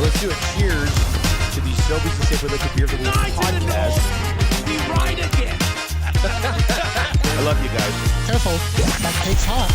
let's do a cheers to the Sobeys and Safe Liquid Beer for the podcast. Be right again. I love you guys. Careful, that cake's hot.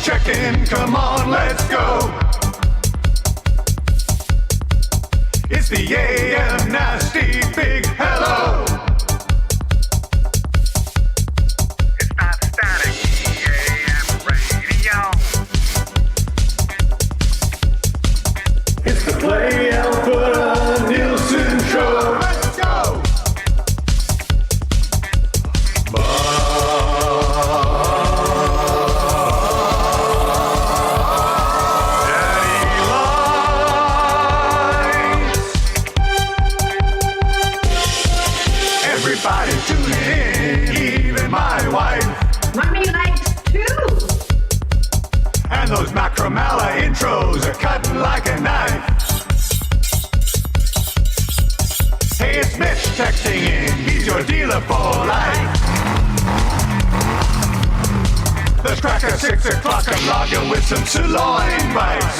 Check-in, come on, let's go. It's the AM Nasty Big Hello. It's not static, AM radio. It's the Play Alpha Nielson Show. Let's go. Those Macromala intros are cutting like a knife. Hey, it's Mitch texting in. He's your dealer for life. Let's crack at 6 o'clock. I'm logging with some sirloin bites.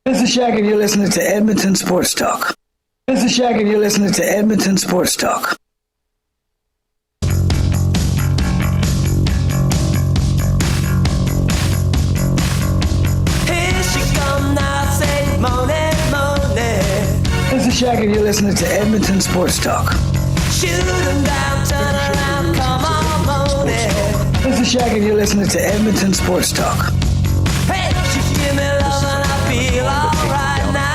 This is Shaq and you're listening to Edmonton Sports Talk. This is Shaq and you're listening to Edmonton Sports Talk. Here she come now, say moaning, moaning. This is Shaq and you're listening to Edmonton Sports Talk. Shoot 'em down, turn around, come on, moaning. This is Shaq and you're listening to Edmonton Sports Talk. Hey, she give me love and I feel alright now.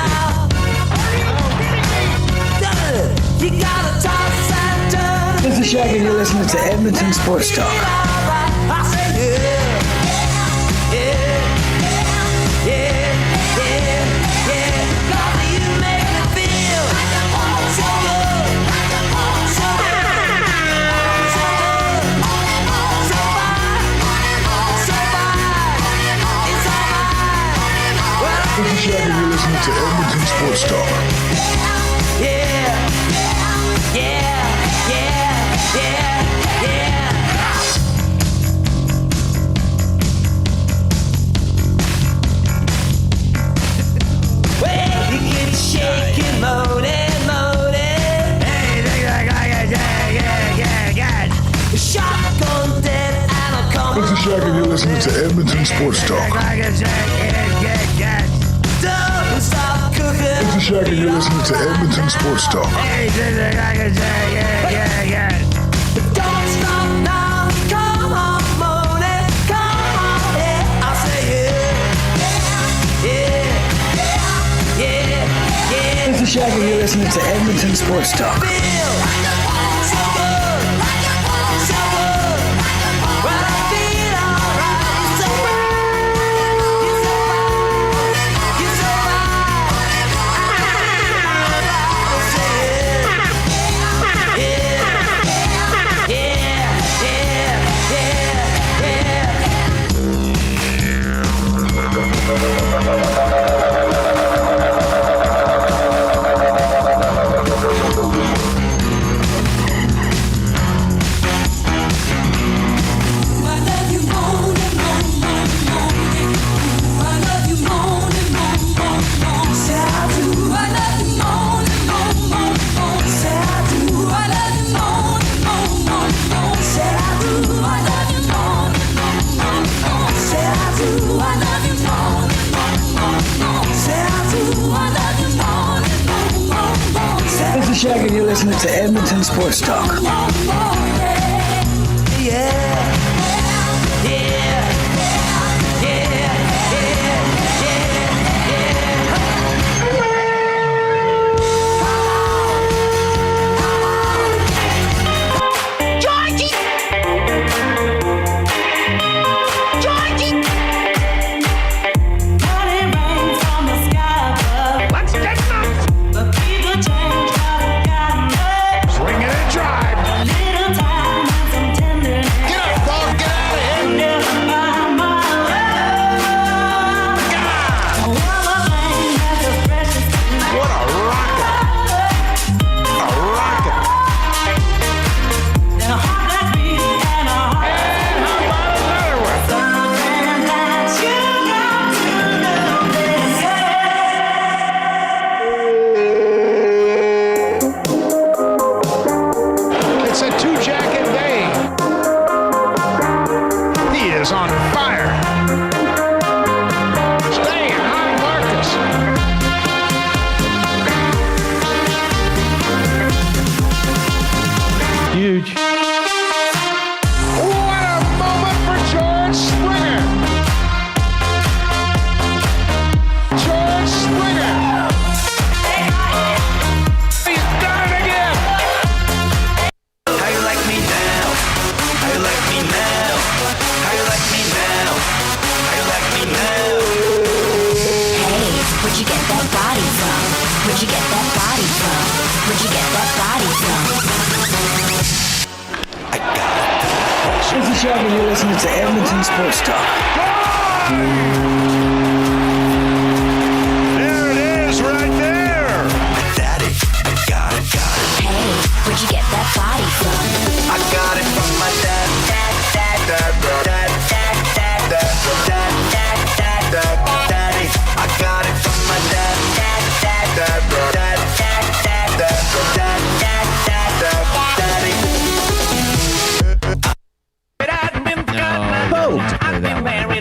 You gotta toss and turn. This is Shaq and you're listening to Edmonton Sports Talk. I say yeah, yeah, yeah, yeah, yeah. 'Cause you make me feel so good, so good, so good, so fine, so fine. It's alright. This is Shaq and you're listening to Edmonton Sports Talk. Yeah, yeah, yeah, yeah, yeah. Well, you get shaking, moaning, moaning. Hey, yeah. Shotgun dead and I'll come. This is Shaq and you're listening to Edmonton Sports Talk. Don't stop cooking. This is Shaq and you're listening to Edmonton Sports Talk. Don't stop now. Come on, moaning. Come on, yeah. I'll say yeah. This is Shaq and you're listening to Edmonton Sports Talk. Feel so good, so good. Well, I feel alright. So you're so fine, you're so fine. I'll say is Shaq, and you're listening to Edmonton Sports Talk. This is Shaq, and you're listening to Edmonton Sports Talk. There it is, right there. Daddy, I got it. Hey, where'd you get that body from? I got it from my dad. Daddy, I got it from my dad.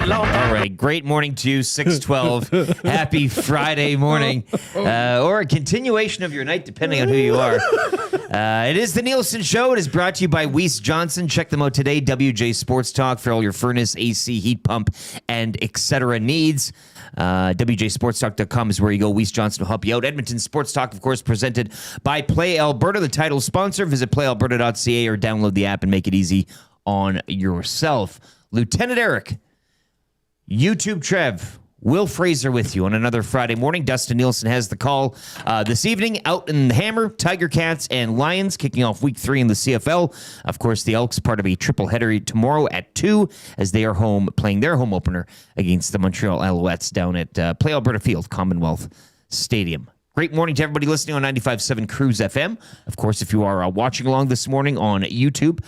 All right, great morning to you, 6:12. Happy Friday morning, or a continuation of your night, depending on who you are. It is the Nielson Show. It is brought to you by Johnston. Check them out today, WJ Sports Talk, for all your furnace, AC, heat pump, and etc. needs. WJSportsTalk.com is where you go. Johnston will help you out. Edmonton Sports Talk, of course, presented by Play Alberta, the title sponsor. Visit playalberta.ca or download the app and make it easy on yourself. Lieutenant Eric, YouTube Trev, Will Fraser with you on another Friday morning. Dustin Nielsen has the call this evening out in the Hammer. Tiger Cats and Lions kicking off week 3 in the CFL. Of course, the Elks part of a triple header tomorrow at 2 as they are home playing their home opener against the Montreal Alouettes down at Play Alberta Field, Commonwealth Stadium. Great morning to everybody listening on 95.7 Cruise FM. Of course, if you are watching along this morning on YouTube,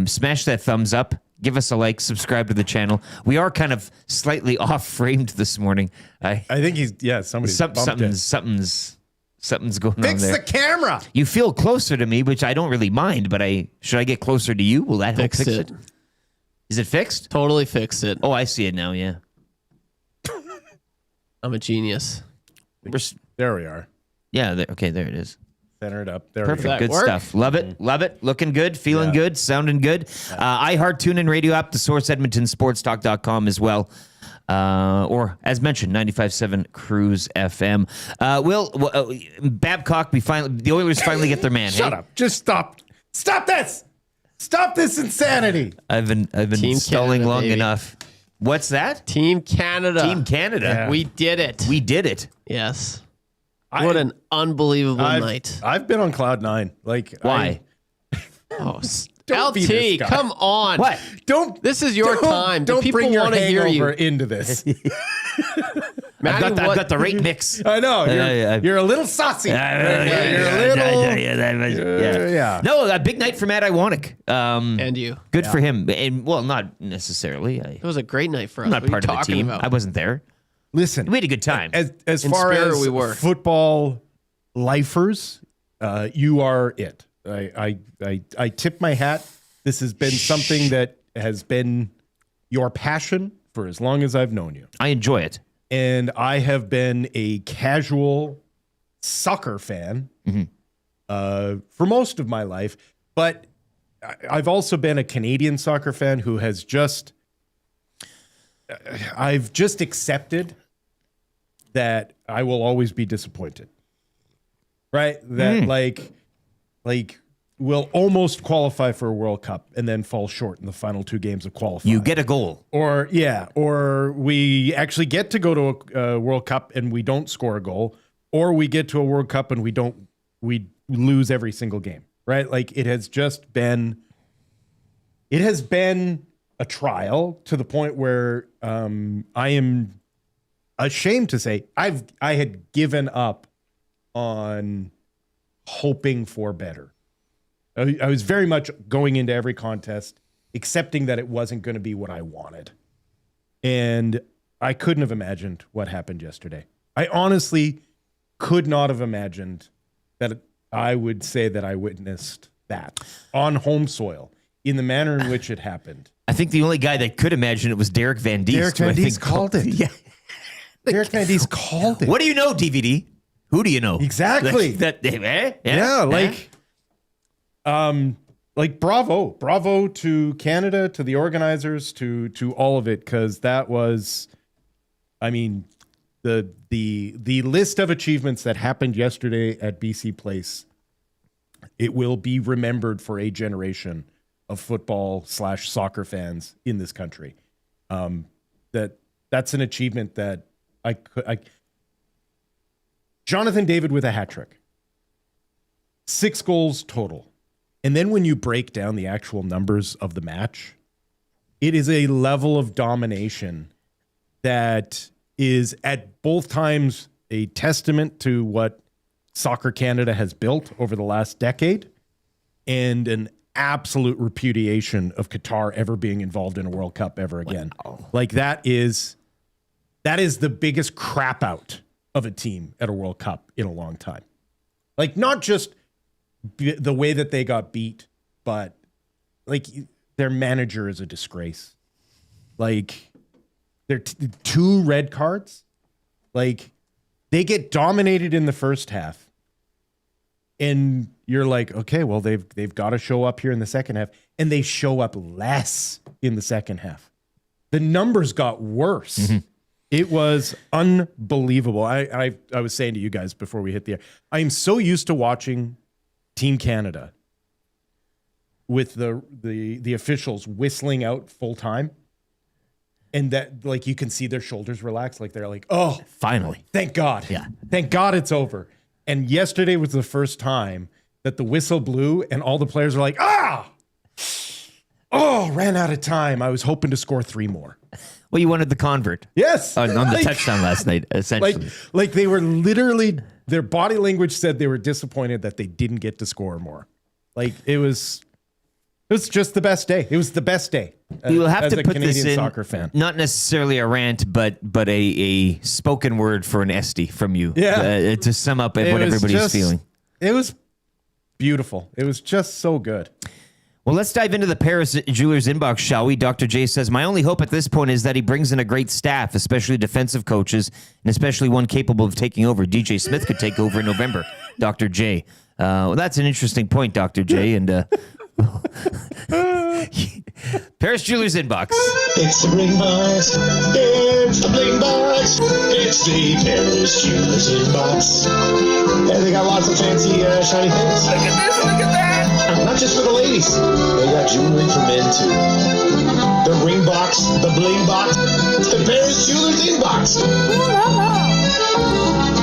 smash that thumbs up. Give us a like, subscribe to the channel. We are kind of slightly off-framed this morning. I think somebody's something's going on there. Fix the camera. You feel closer to me, which I don't really mind, but should I get closer to you? Will that help fix it? Is it fixed? Totally fixed it. Oh, I see it now, yeah. I'm a genius. There we are. Yeah, okay, there it is. Center it up. There Perfect. Good work? stuff. Love it. Love it. Looking good. Feeling good. Sounding good. iHeart, TuneIn Radio app, the source, EdmontonSportsTalk.com as well. Or, as mentioned, 95.7 Cruise FM. Babcock, the Oilers finally get their man. Shut up. Just stop. Stop this. Stop this insanity. I've been stalling Canada, long baby. enough. What's that? Team Canada. Team Canada. Yeah. We did it. We did it. Yes. What an unbelievable night. I've been on cloud 9. Why? Don't be this LT, guy. come on. What? This is your time. Don't People bring your want to hear you. hangover into this. I've got the right mix. I know. You're a little saucy. You're a little. Yeah. No, a big night for Matt Iwanek. And you. Good for him. And not necessarily. It was a great night for us. I'm not What are part you of the talking team. about? I wasn't there. Listen, We had a good time. As In far spirit, as we were. football lifers, you are it. I tip my hat. This has been something that has been your passion for as long as I've known you. I enjoy it. And I have been a casual soccer fan for most of my life. But I've also been a Canadian soccer fan who has I've just accepted that I will always be disappointed. Right? That like will almost qualify for a World Cup and then fall short in the final 2 games of qualifying. You get a goal. Or we actually get to go to a World Cup and we don't score a goal, or we get to a World Cup and we lose every single game, right? Like it has been a trial to the point where I am ashamed to say I had given up on hoping for better. I was very much going into every contest accepting that it wasn't going to be what I wanted. And I couldn't have imagined what happened yesterday. I honestly could not have imagined that I would say that I witnessed that on home soil in the manner in which it happened. I think the only guy that could imagine it was Derek Van Diest. Derek Van Diest called it. Yeah. Derek Van Diest called it. What do you know, DVD? Who do you know? Exactly. Bravo to Canada, to the organizers, to all of it, because that was, I mean, the list of achievements that happened yesterday at BC Place. It will be remembered for a generation of football/soccer fans in this country. That's an achievement that Jonathan David with a hat trick, 6 goals total. And then when you break down the actual numbers of the match, it is a level of domination that is at both times a testament to what Soccer Canada has built over the last decade and an absolute repudiation of Qatar ever being involved in a World Cup ever again. Wow. Like that is the biggest crap out of a team at a World Cup in a long time. Like not just the way that they got beat, but like their manager is a disgrace. Like they're 2 red cards. Like they get dominated in the first half, and you're like, okay, well they've got to show up here in the second half, and they show up less in the second half. The numbers got worse. Mm-hmm. It was unbelievable. I was saying to you guys before we hit the air, I am so used to watching Team Canada with the officials whistling out full time, and that like you can see their shoulders relax, like they're like, oh, finally, thank God, thank God it's over. And yesterday was the first time that the whistle blew, and all the players are like, ran out of time. I was hoping to score 3 more. Well, you wanted the convert. Yes, on the touchdown last night, essentially. Like they were literally. Their body language said they were disappointed that they didn't get to score more. Like it was just the best day. It was the best day. We will have to put Canadian this in, soccer fan. Not necessarily a rant, but a spoken word for an Esty from you. Yeah, to sum up what everybody's feeling. It was beautiful. It was just so good. Well, let's dive into the Paris Jewelers inbox, shall we? Dr. J says, my only hope at this point is that he brings in a great staff, especially defensive coaches, and especially one capable of taking over. DJ Smith could take over in November, Dr. J. Well, that's an interesting point, Dr. J. And Paris Jewelers inbox. It's the bling box. It's the bling box. It's the Paris Jewelers inbox. And they got lots of fancy shiny things. Look at this, look at that. Not just for the ladies. They got jewelry for men too. The ring box, the bling box, the Paris Jewelers inbox.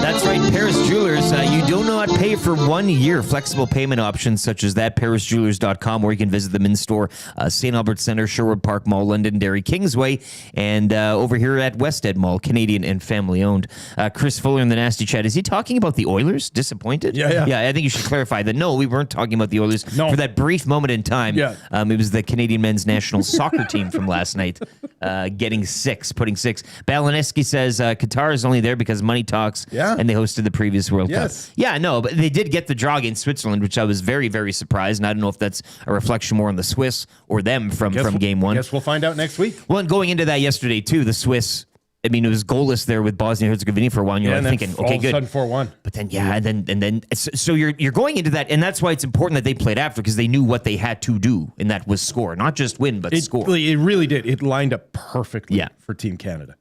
That's right, Paris Jewelers. You do not pay for 1 year. Flexible payment options such as that, parisjewelers.com, where you can visit them in store. St. Albert Centre, Sherwood Park Mall, Londonderry, Kingsway, and over here at West Ed Mall, Canadian and family owned. Chris Fuller in the Nasty Chat, is he talking about the Oilers? Disappointed? Yeah. I think you should clarify that. No, we weren't talking about the Oilers. No. For that brief moment in time, it was the Canadian men's national soccer team from last night putting 6. Balaneski says Qatar is only there because money talks. Yeah. And they hosted the previous World Cup. Yes. Yeah, no, but they did get the draw against Switzerland, which I was very, very surprised. And I don't know if that's a reflection more on the Swiss or them from game one. Guess we'll find out next week. Well, and going into that yesterday, too, the Swiss I mean, it was goalless there with Bosnia Herzegovina for a while. And you're like thinking, okay, good. 4-1. But then, and then, so you're going into that, and that's why it's important that they played after, because they knew what they had to do, and that was score, not just win, but score. It really did. It lined up perfectly Yeah. for Team Canada.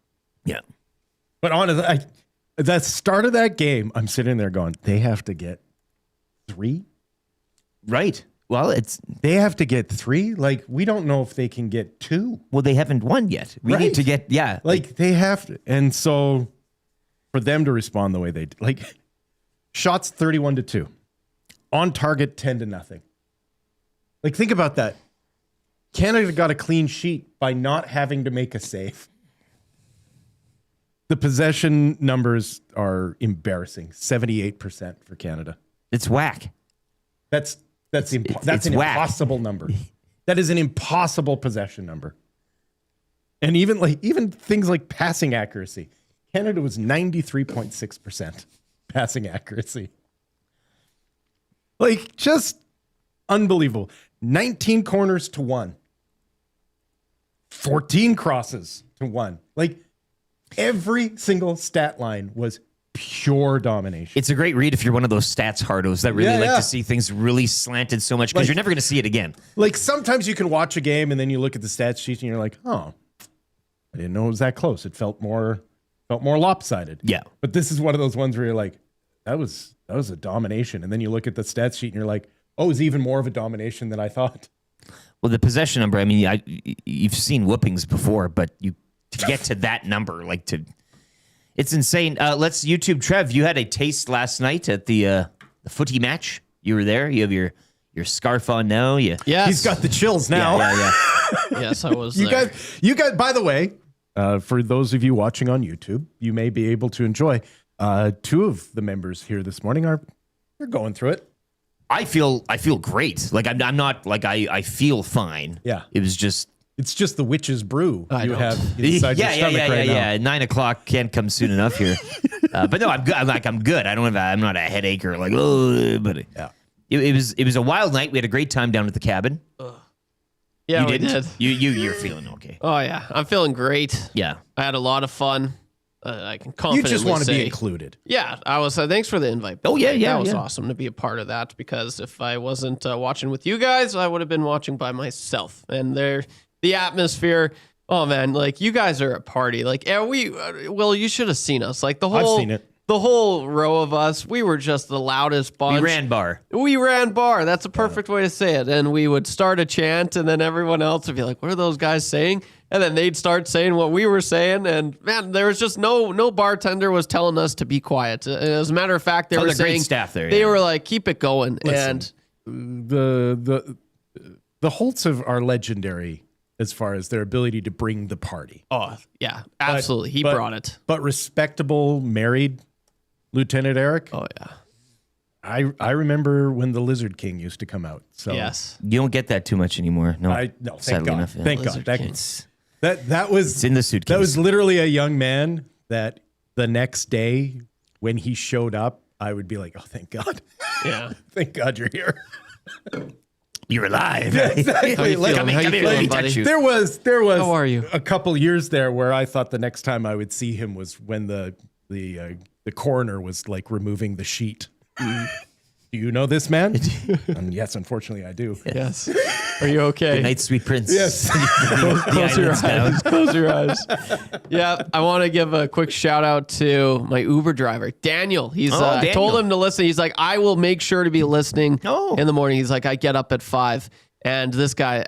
Yeah. But honestly, the start of that game, I'm sitting there going, they have to get 3. Right. Well, they have to get 3. Like, we don't know if they can get 2. Well, they haven't won yet. We need to get, Like, they have to. And so for them to respond the way they did, like, shots 31-2, on target 10-0. Like, think about that. Canada got a clean sheet by not having to make a save. The possession numbers are embarrassing. 78% for Canada. It's whack. That's an whack. impossible number. That is an impossible possession number. And even things like passing accuracy. Canada was 93.6% passing accuracy. Like, just unbelievable. 19 corners to 1. 14 crosses to 1. Like, every single stat line was pure domination. It's a great read if you're one of those stats hardos that really like to see things really slanted so much, because you're never going to see it again. Like, sometimes you can watch a game and then you look at the stats sheet and you're like, oh, I didn't know it was that close. It felt more lopsided. Yeah. But this is one of those ones where you're like, that was a domination. And then you look at the stats sheet and you're like, oh, it was even more of a domination than I thought. Well, the possession number, I mean, you've seen whoopings before, but to get to that number, it's insane. Let's YouTube Trev. You had a taste last night at the footy match. You were there. You have your scarf on now. Yes. He's got the chills now. Yeah. Yes, I was You there. guys, by the way, for those of you watching on YouTube, you may be able to enjoy 2 of the members here this morning they're going through it. I feel great. Like I'm not like I feel fine. Yeah. It was just. It's just the witch's brew I you don't. have inside your stomach right now. 9 o'clock can't come soon enough here. But no, I'm good. I'm good. I'm not a headache or like, oh, but Yeah. It was a wild night. We had a great time down at the cabin. Yeah, You we didn't? did. You're feeling okay. Oh, yeah. I'm feeling great. Yeah. I had a lot of fun. I can You confidently just want to say, be included. Yeah, I was. Thanks for the invite. Oh, yeah, That was yeah. awesome to be a part of that, because if I wasn't watching with you guys, I would have been watching by myself. And the atmosphere. Oh man, like, you guys are a party. Like, well, you should have seen us. Like, I've seen it. The whole row of us, we were just the loudest bunch. We ran bar. That's a perfect way to say it. And we would start a chant, and then everyone else would be like, what are those guys saying? And then they'd start saying what we were saying. And man, there was just no bartender was telling us to be quiet. As a matter of fact, they were great saying staff there. They were like, keep it going. Listen, and the Holtz are legendary as far as their ability to bring the party. oh yeah, absolutely. He brought it. But respectable married Lieutenant Eric. Oh yeah. I remember when the Lizard King used to come out. So Yes. You don't get that too much anymore. No. thank sadly God. enough, yeah. Thank Lizard God. King. That was It's in the suitcase. That was literally a young man that the next day when he showed up, I would be like, oh, thank God. Yeah. Thank God you're here. You're alive. Exactly. How you feeling? Come How you here, feeling, let me buddy? touch you. There was How are you? a couple years there where I thought the next time I would see him was when the coroner was like removing the sheet. Do you know this man? Yes, unfortunately I do. Yes. Are you okay? Good night, sweet prince. Yes. Close your eyes. Close your eyes. Yeah, I want to give a quick shout out to my Uber driver, Daniel. I Daniel. told him to listen. He's like, I will make sure to be listening in the morning. He's like, I get up at 5. And this guy,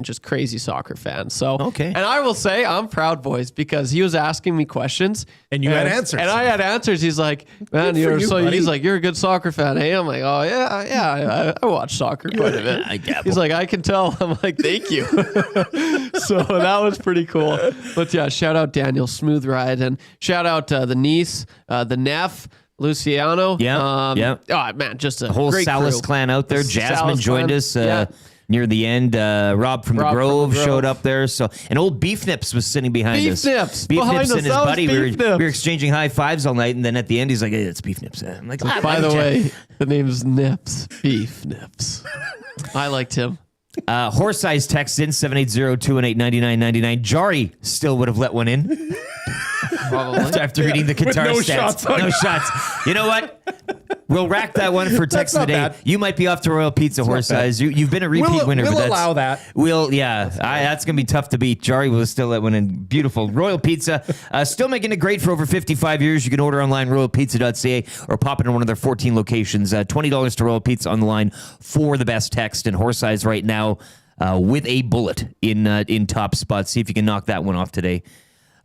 just crazy soccer fan. So, Okay. And I will say, I'm proud, boys, because he was asking me questions. And you had answers. And I had answers. He's like, man, Good for you, buddy. he's like, you're a good soccer fan. Hey, I'm like, oh, yeah, I watch soccer quite a bit. I dabble. He's like, I can tell. I'm like, thank you. So that was pretty cool. But yeah, shout out Daniel, smooth ride. And shout out the niece, the nephew, Luciano. Yeah. Oh, man, just a The whole great Salas crew. clan out there. The Jasmine Salas joined clan. us Yeah. near the end. Rob from the Rob from Grove the Grove. showed up there. So, and old Beef Nips was sitting behind Beef us. Nips Beef behind Nips us. and his That was buddy. Beef We were Nips. exchanging high fives all night, and then at the end, he's like, "Hey, it's Beef Nips." I'm like, By the way, the name's Nips. Beef Nips. I liked him. Horse Eyes text in 780-218-9999. Jari still would have let one in. Probably. After reading the Qatar no stats. shots on No shots. You know what? We'll rack that one for text of the day. not bad. You might be off to Royal Pizza, Horse Eyes. You've been a repeat winner. We'll but that's, allow that. That's going to be tough to beat. Jari will still let one in. Beautiful. Royal Pizza, still making it great for over 55 years. You can order online, royalpizza.ca, or pop into one of their 14 locations. $20 to Royal Pizza on the line for the best text. And Horse Eyes right now with a bullet in top spot. See if you can knock that one off today.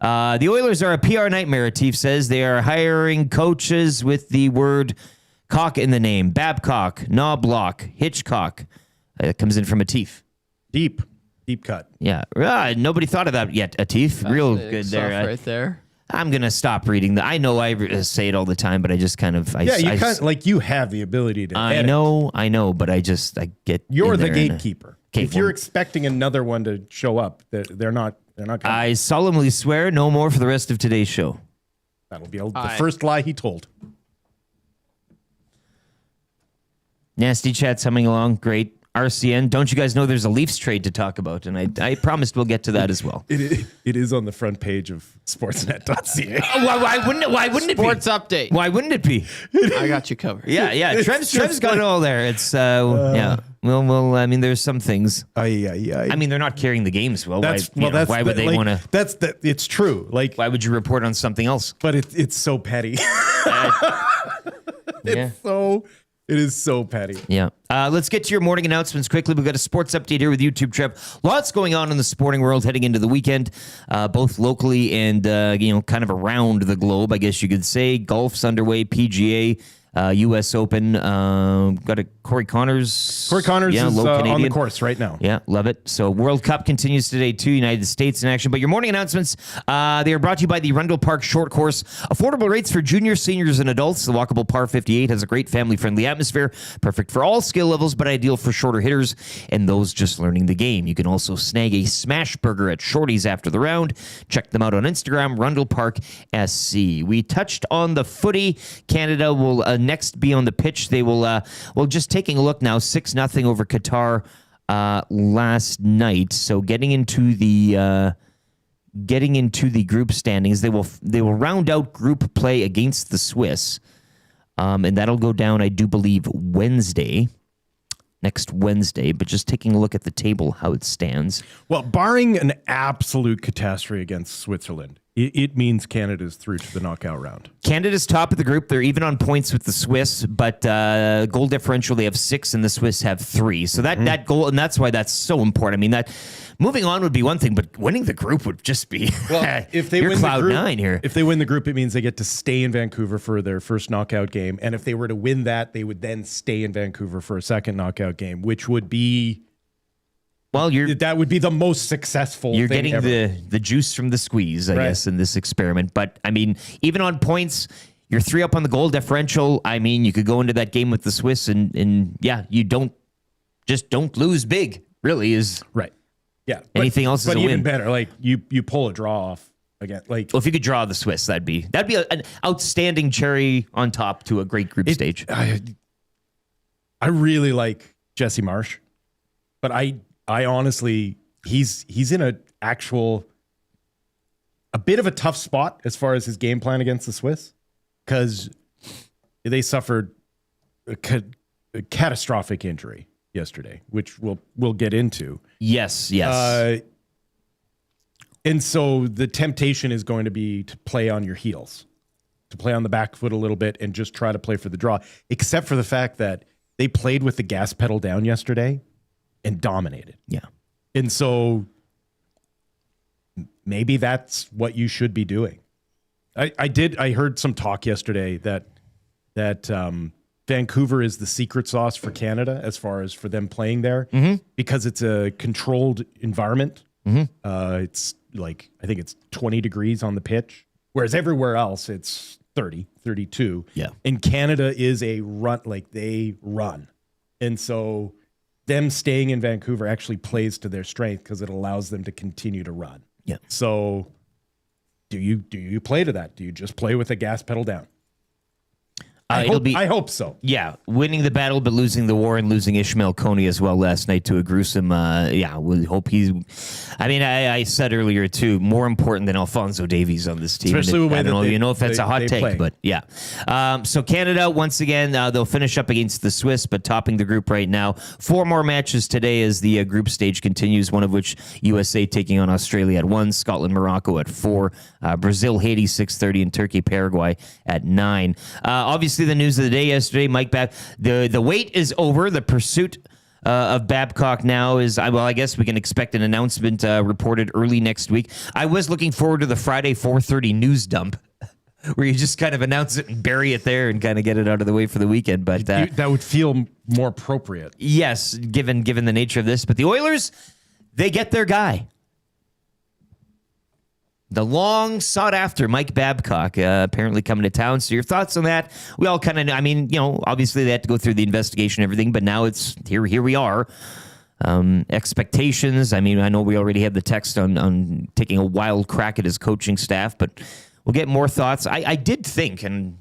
The Oilers are a PR nightmare, Atif says. They are hiring coaches with the word cock in the name. Babcock, Knobloch, Hitchcock. It comes in from Atif. Deep cut. Yeah. Nobody thought of that yet, Atif. Real good there. Right there. I'm going to stop reading that. I know I say it all the time, but I just kind of... you have the ability to I edit. know, but I get... You're in the there gatekeeper. Okay, if you're expecting another one to show up, they're not coming. I solemnly swear no more for the rest of today's show. That'll be the first lie he told. Nasty chat's humming along. Great. RCN. Don't you guys know there's a Leafs trade to talk about? And I promised we'll get to that as well. It is on the front page of sportsnet.ca. Why wouldn't it be? Sports update. Why wouldn't it be? I got you covered. Yeah. Trev's got it all there. It's yeah. Well. I mean, there's some things. I mean, they're not carrying the games well. Why would they want to? It's true. Like, why would you report on something else? But it's so petty. Yeah. It is so petty. Yeah. Let's get to your morning announcements quickly. We've got a sports update here with YouTube, Trev. Lots going on in the sporting world heading into the weekend, both locally and, kind of around the globe, I guess you could say. Golf's underway, PGA, U.S. Open. Got a Corey Connors. Corey Connors is on the course right now. Yeah, love it. So World Cup continues today too. United States in action. But your morning announcements, they are brought to you by the Rundle Park Short Course. Affordable rates for juniors, seniors, and adults. The walkable par 58 has a great family-friendly atmosphere. Perfect for all skill levels, but ideal for shorter hitters and those just learning the game. You can also snag a smash burger at Shorty's after the round. Check them out on Instagram, Rundle Park SC. We touched on the footy. Canada will next be on the pitch. They will, just taking a look now, 6-0 over Qatar last night. So getting into the group standings, they will round out group play against the Swiss, and that'll go down, I do believe, next Wednesday. But just taking a look at the table, how it stands. Well, barring an absolute catastrophe against Switzerland, it means Canada's through to the knockout round. Canada's top of the group. They're even on points with the Swiss, but goal differential, they have 6 and the Swiss have 3. So that goal, and that's why that's so important. I mean, that moving on would be one thing, but winning the group would just be if they win cloud the group, 9 here. If they win the group, it means they get to stay in Vancouver for their first knockout game. And if they were to win that, they would then stay in Vancouver for a second knockout game, which would be... Well, that would be the most successful. You're thing getting ever. the juice from the squeeze, I guess, in this experiment. But I mean, even on points, you're 3 up on the goal differential. I mean, you could go into that game with the Swiss, and you don't lose big. Really is right. Yeah. Anything else is a win. But even better, like you pull a draw off again. Like, well, if you could draw the Swiss, that'd be an outstanding cherry on top to a great group stage. I really like Jesse Marsh, but I honestly, he's in a bit of a tough spot as far as his game plan against the Swiss, because they suffered a catastrophic injury yesterday, which we'll get into. Yes. And so the temptation is going to be to play on your heels, to play on the back foot a little bit and just try to play for the draw, except for the fact that they played with the gas pedal down yesterday and dominated. Yeah. And so maybe that's what you should be doing. I heard some talk yesterday that Vancouver is the secret sauce for Canada as far as for them playing there, because it's a controlled environment. It's like, I think it's 20 degrees on the pitch, whereas everywhere else it's 30, 32. Yeah. And Canada is a run, like they run. And so them staying in Vancouver actually plays to their strength because it allows them to continue to run. Yeah. So do you play to that? Do you just play with the gas pedal down? I hope so. Yeah, winning the battle but losing the war and losing Ishmael Coney as well last night to a gruesome. We hope he's. I mean, I said earlier too, more important than Alphonso Davies on this team. Especially the way I don't know, that if that's a hot take, play. but yeah. So Canada once again they'll finish up against the Swiss, but topping the group right now. 4 more matches today as the group stage continues. One of which USA taking on Australia at 1, Scotland, Morocco at 4, Brazil, Haiti 6:30, and Turkey, Paraguay at 9. Obviously, the news of the day yesterday, Mike Babcock, the wait is over. The pursuit of Babcock now is, well, I guess we can expect an announcement reported early next week. I was looking forward to the Friday 4:30 news dump where you just kind of announce it and bury it there and kind of get it out of the way for the weekend. But that would feel more appropriate. Yes, given the nature of this. But the Oilers, they get their guy. The long sought after Mike Babcock apparently coming to town. So your thoughts on that? We all kind of, obviously they had to go through the investigation and everything, but now it's here we are. Expectations. I mean, I know we already have the text on taking a wild crack at his coaching staff, but we'll get more thoughts. I did think, and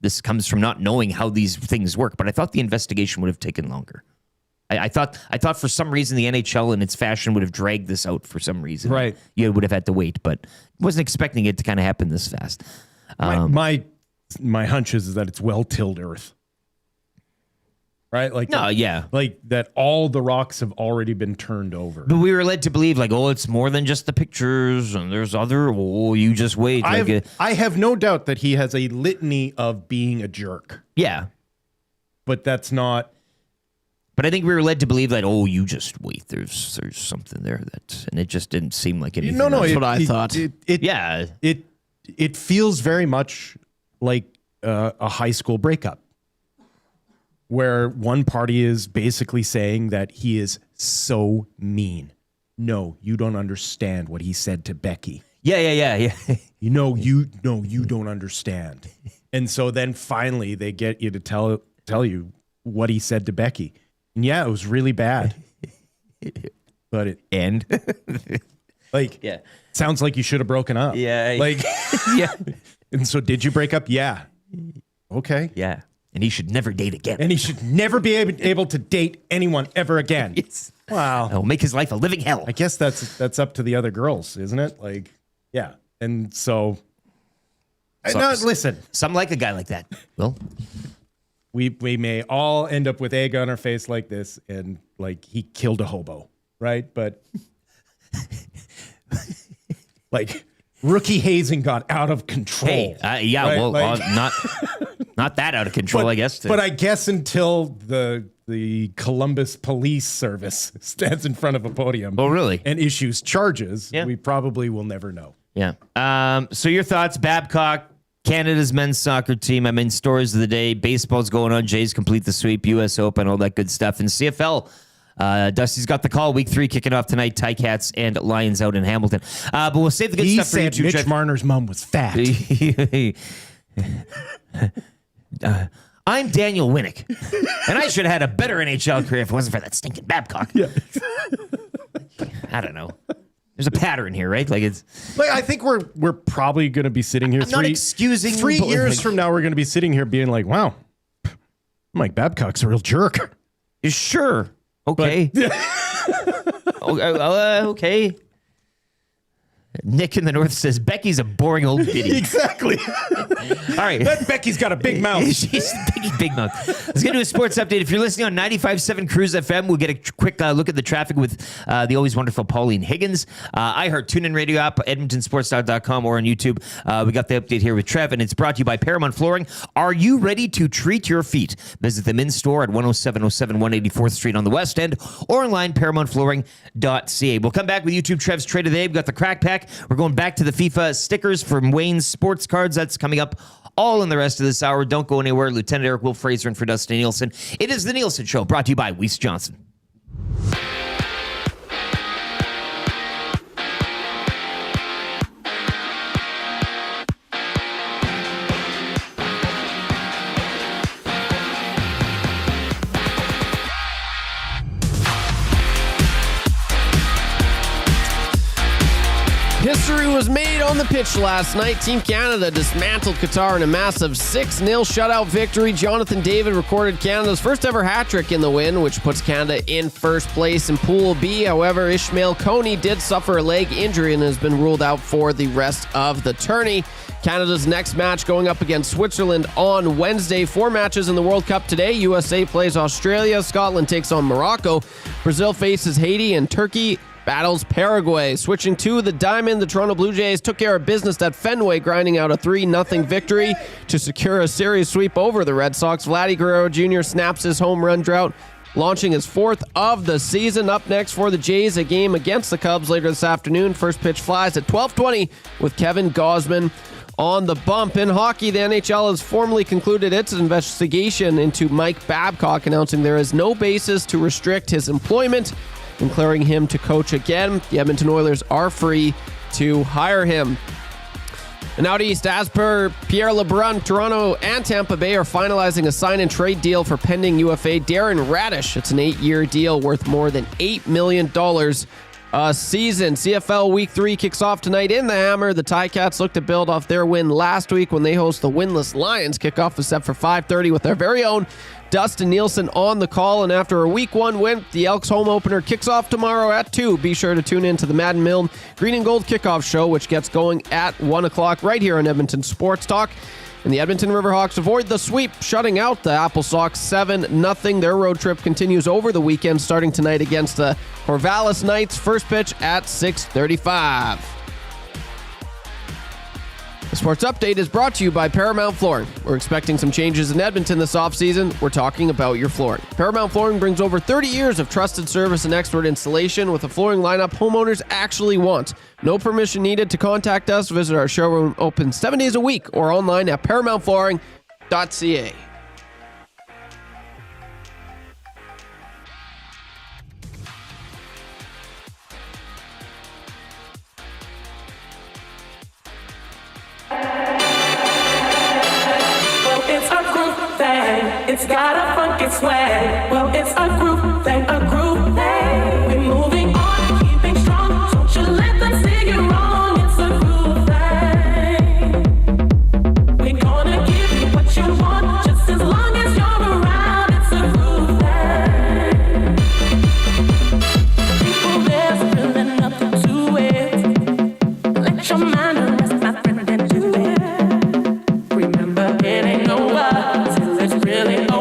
this comes from not knowing how these things work, but I thought the investigation would have taken longer. I thought for some reason the NHL in its fashion would have dragged this out for some reason. Right. You would have had to wait, but wasn't expecting it to kind of happen this fast. My hunch is that it's well-tilled earth. Right? Like that all the rocks have already been turned over. But we were led to believe it's more than just the pictures and there's other, you just wait. I have no doubt that he has a litany of being a jerk. Yeah. But that's not. But I think we were led to believe that, you just wait. There's something there and it just didn't seem like anything. No, That's what I thought. It feels very much like a high school breakup, where one party is basically saying that he is so mean. No, you don't understand what he said to Becky. Yeah. you don't understand. And so then finally they get you to tell you what he said to Becky. And yeah, it was really bad. But sounds like you should have broken up. Yeah. Yeah. And so did you break up? Yeah. Okay. Yeah. And he should never date again. And he should never be able to date anyone ever again. Wow. It'll make his life a living hell. I guess that's up to the other girls, isn't it? Yeah. And so listen. Some like a guy like that. Well, we may all end up with egg on our face like this and he killed a hobo, right? But rookie hazing got out of control. Hey, not that out of control, I guess. But I guess until the Columbus Police Service stands in front of a podium, really, and issues charges, we probably will never know. Yeah. So your thoughts, Babcock, Canada's men's soccer team. Stories of the day. Baseball's going on. Jays complete the sweep. U.S. Open, all that good stuff. And CFL. Dusty's got the call. Week 3 kicking off tonight. Ticats and Lions out in Hamilton. But we'll save the good stuff for you two. Mitch Marner's mom was fat. I'm Daniel Winnick, and I should have had a better NHL career if it wasn't for that stinking Babcock. Yeah. I don't know. There's a pattern here, right? I think we're probably going to be sitting here. I'm not excusing. 3 years from now, we're going to be sitting here being like, "Wow, Mike Babcock's a real jerk." Sure. Okay. Okay. Nick in the North says, Becky's a boring old idiot. Exactly. All right. That Becky's got a big mouth. She's a big mouth. Let's get to a sports update. If you're listening on 95.7 Cruise FM, we'll get a quick look at the traffic with the always wonderful Pauline Higgins. I heard TuneIn Radio app, edmontonsportstalk.com, or on YouTube. We got the update here with Trev, and it's brought to you by Paramount Flooring. Are you ready to treat your feet? Visit them in store at 10707 184th Street on the West End, or online, paramountflooring.ca. We'll come back with YouTube Trev's trade of the day. We've got the crack pack. We're going back to the FIFA stickers from Wayne's Sports Cards. That's coming up all in the rest of this hour. Don't go anywhere. Lieutenant Eric Will Fraser and for Dustin Nielsen. It is the Nielsen Show, brought to you by Weiss Johnson. history was made on the pitch last night. Team Canada dismantled Qatar in a massive 6-0 shutout victory. Jonathan David recorded Canada's first ever hat-trick in the win, which puts Canada in first place in Pool B. However, Ishmael Coney did suffer a leg injury and has been ruled out for the rest of the tourney. Canada's next match going up against Switzerland on Wednesday. 4 matches in the World Cup today. USA plays Australia. Scotland takes on Morocco. Brazil faces Haiti, and Turkey battles Paraguay. Switching to the diamond, the Toronto Blue Jays took care of business at Fenway, grinding out a 3-0 victory to secure a series sweep over the Red Sox. Vladdy Guerrero Jr. snaps his home run drought, launching his 4th of the season. Up next for the Jays, a game against the Cubs later this afternoon. First pitch flies at 12:20 with Kevin Gausman on the bump. In hockey, the NHL has formally concluded its investigation into Mike Babcock, announcing there is no basis to restrict his employment and clearing him to coach again. The Edmonton Oilers are free to hire him. And out east, as per Pierre LeBrun, Toronto and Tampa Bay are finalizing a sign-and-trade deal for pending UFA Darren Radish. It's an 8-year deal worth more than $8 million a season. CFL Week 3 kicks off tonight in the Hammer. The Ticats look to build off their win last week when they host the winless Lions. Kickoff is set for 5:30 with their very own Dustin Nielson on the call. And after a Week 1 win, the Elks home opener kicks off tomorrow at 2. Be sure to tune in to the Madden Milne Green and Gold Kickoff Show, which gets going at 1 o'clock right here on Edmonton Sports Talk. And the Edmonton Riverhawks avoid the sweep, shutting out the Apple Sox 7-0. Their road trip continues over the weekend, starting tonight against the Corvallis Knights. First pitch at 6:35. The Sports Update is brought to you by Paramount Flooring. We're expecting some changes in Edmonton this offseason. We're talking about your flooring. Paramount Flooring brings over 30 years of trusted service and expert installation with a flooring lineup homeowners actually want. No permission needed to contact us. Visit our showroom, open 7 days a week, or online at paramountflooring.ca. It's got a funky swag. Well, it's a group thing, a group thing. We're moving on, keeping strong. Don't you let them say you're wrong. It's a group thing. We're gonna give you what you want, just as long as you're around. It's a group thing. People, there's really nothing to it. Let your mind rest, my friend, and do it. Remember, it ain't over till it's really over.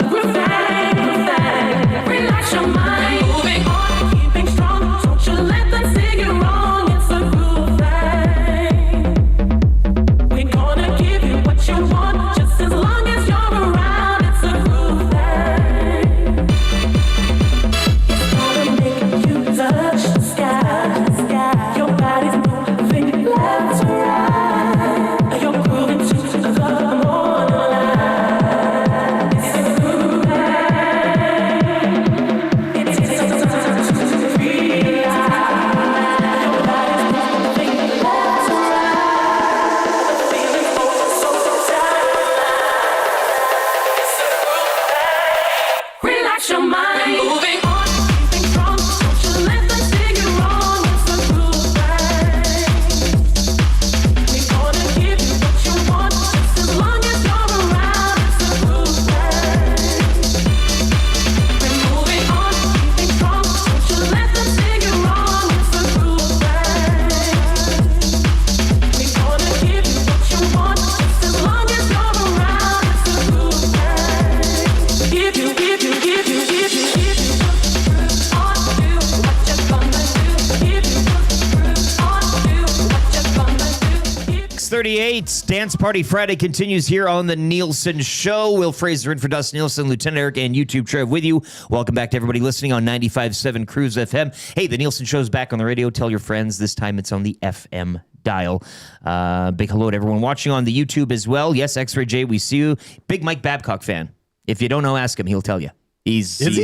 Groove thing, relax your mind. Moving on, keeping strong. Don't you let them say you're wrong. It's a groove thing. We're gonna give you what you want, just as long as you're around. It's a groove thing. It's gonna make you touch the sky. Your body's moving left to right. You're grooving to the morning light. It's a groove thing. It's time to realize. Your body's moving left to right. The feeling's moving so tight. It's a groove thing. Relax your mind. Moving on, keeping strong. Don't you let them say you're wrong. It's a groove thing. We're gonna give you what you want, just as long as you're around. It's a groove thing. We're moving on, keeping strong. Don't you let them say you're wrong. It's a groove thing. We're gonna give you what you want, just as long as you're around. It's a groove thing. Give you. On to what you're gonna do. Give you on to what you're gonna do. 6:38, Dance Party Friday continues here on the Nielson Show. Will Fraser in for Dustin Nielson, Lieutenant Eric, and YouTube Trev with you. Welcome back to everybody listening on 95.7 Cruise FM. Hey, the Nielson Show's back on the radio. Tell your friends. This time it's on the FM dial. Big hello to everyone watching on the YouTube as well. Yes, X-Ray J, we see you. Big Mike Babcock fan. If you don't know, ask him. He'll tell you. He's been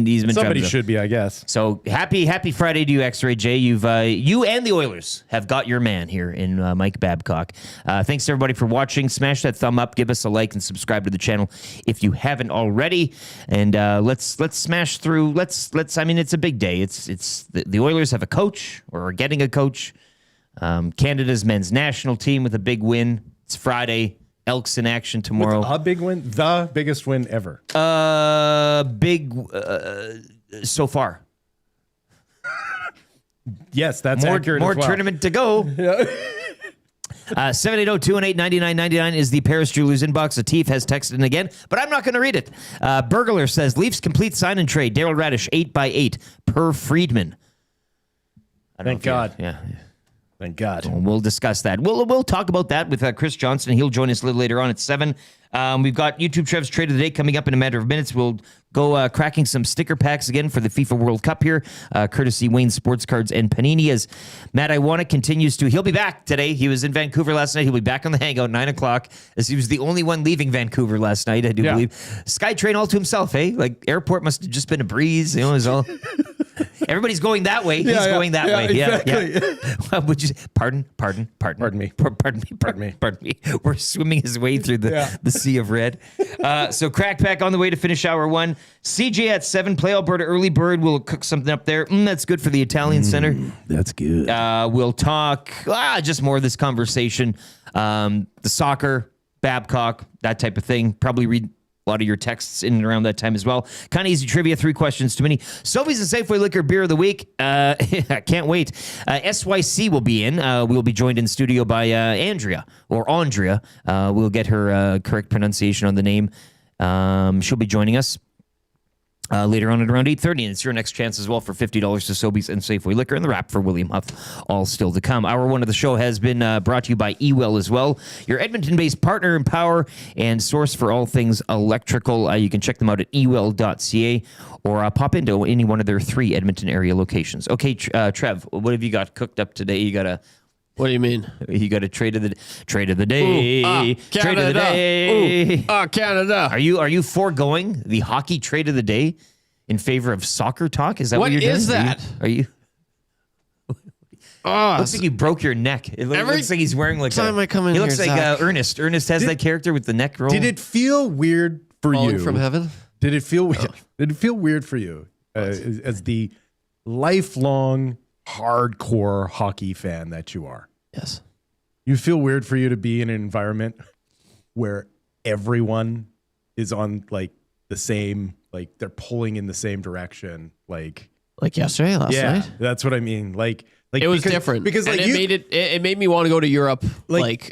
Somebody trying should be, I guess. So happy Friday to you, X-Ray J. You and the Oilers have got your man here in Mike Babcock. Thanks to everybody for watching. Smash that thumb up, give us a like, and subscribe to the channel if you haven't already. And let's smash through. Let's. I mean, it's a big day. It's the Oilers have a coach or are getting a coach. Canada's men's national team with a big win. It's Friday. Elks in action tomorrow. A big win, the biggest win ever. So far. Yes, that's accurate. More as well. tournament to go. 780-218-9999 is the Paris Jewelers inbox. Atif has texted in again, but I'm not going to read it. Burglar says, Leafs complete sign and trade. Daryl Radish, 8x8 per Friedman. Thank God. Yeah. Thank God. We'll discuss that. We'll talk about that with Chris Johnston. He'll join us a little later on at 7. We've got YouTube Trev's Trade of the Day coming up in a matter of minutes. We'll go cracking some sticker packs again for the FIFA World Cup here, courtesy Wayne Sports Cards and Panini. As Matt Iwanek continues to, he'll be back today. He was in Vancouver last night. He'll be back on the Hangout 9 o'clock, as he was the only one leaving Vancouver last night, I do believe. Skytrain all to himself, eh? Like, airport must have just been a breeze. You know, it was all... Everybody's going that way. He's going that way. Exactly. Yeah. Would you say, pardon me. We're swimming his way through the sea of red. So crack pack on the way to finish hour 1. CJ at 7. Play Alberta early bird. We'll cook something up there. That's good for the Italian Center. That's good. We'll talk just more of this conversation. The soccer, Babcock, that type of thing. Probably read a lot of your texts in and around that time as well. Kind of easy trivia, 3 questions too many. Sophie's and Safeway Liquor Beer of the Week. I can't wait. SYC will be in. We'll be joined in studio by Andrea. We'll get her correct pronunciation on the name. She'll be joining us later on at around 8:30, and it's your next chance as well for $50 to Sobeys and Safeway Liquor, and the wrap for William Huff, all still to come. Hour 1 of the show has been brought to you by Ewell as well, your Edmonton-based partner in power and source for all things electrical. You can check them out at ewell.ca or pop into any one of their 3 Edmonton area locations. Okay, Trev, what have you got cooked up today? You got a... What do you mean? You got a trade of the day. Trade of the Canada. day. Canada. Are you foregoing the hockey trade of the day in favor of soccer talk? Is that what you're doing? What is that? Are you? Looks like you broke your neck. It looks like he's wearing like time I come in he looks here, like Zach. Ernest. Ernest has that character with the neck roll. Did it feel weird for Falling you? from heaven? Did it feel weird? Did it feel weird for you as the lifelong hardcore hockey fan that you are? Yes. You feel weird for you to be in an environment where everyone is on like the same, like they're pulling in the same direction, like yesterday, last night. That's what I mean. Like it was different because like and it made me want to go to Europe.